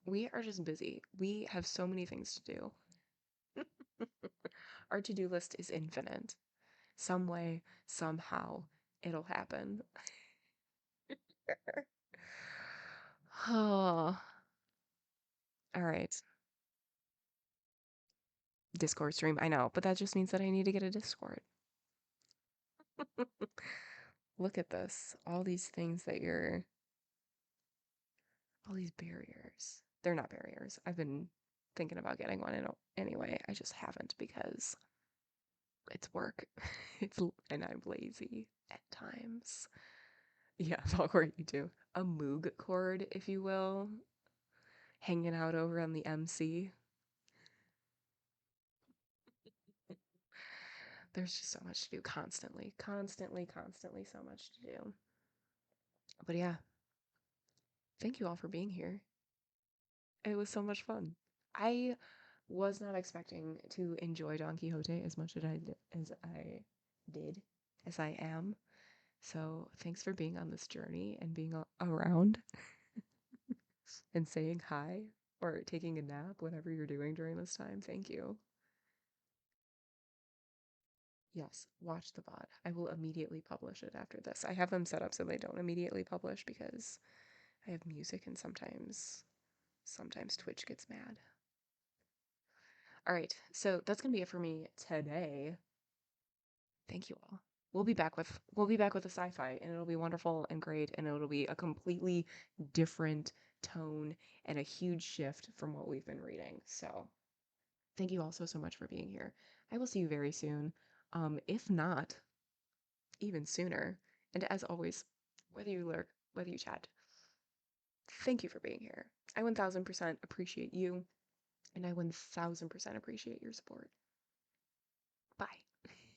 We are just busy. We have so many things to do. Our to-do list is infinite. Some way, somehow, it'll happen. Oh, all right. Discord stream, I know, but that just means that I need to get a Discord. Look at this. All these things that you're All these barriers. They're not barriers. I've been thinking about getting one anyway. I just haven't because it's work. And I'm lazy at times. Yeah, awkward you do. A moog chord, if you will, hanging out over on the MC. There's just so much to do constantly, constantly, constantly so much to do. But yeah, thank you all for being here. It was so much fun. I was not expecting to enjoy Don Quixote as much as I am. So thanks for being on this journey and being around and saying hi or taking a nap, whatever you're doing during this time. Thank you. Yes, watch the VOD. I will immediately publish it after this. I have them set up so they don't immediately publish because I have music and sometimes Twitch gets mad. All right, so that's gonna be it for me today. Thank you all. We'll be back with a sci-fi and it'll be wonderful and great and it'll be a completely different tone and a huge shift from what we've been reading. So thank you all so much for being here. I will see you very soon. If not, even sooner. And as always, whether you lurk, whether you chat, thank you for being here. I 1000% appreciate you, and I 1000% appreciate your support. Bye.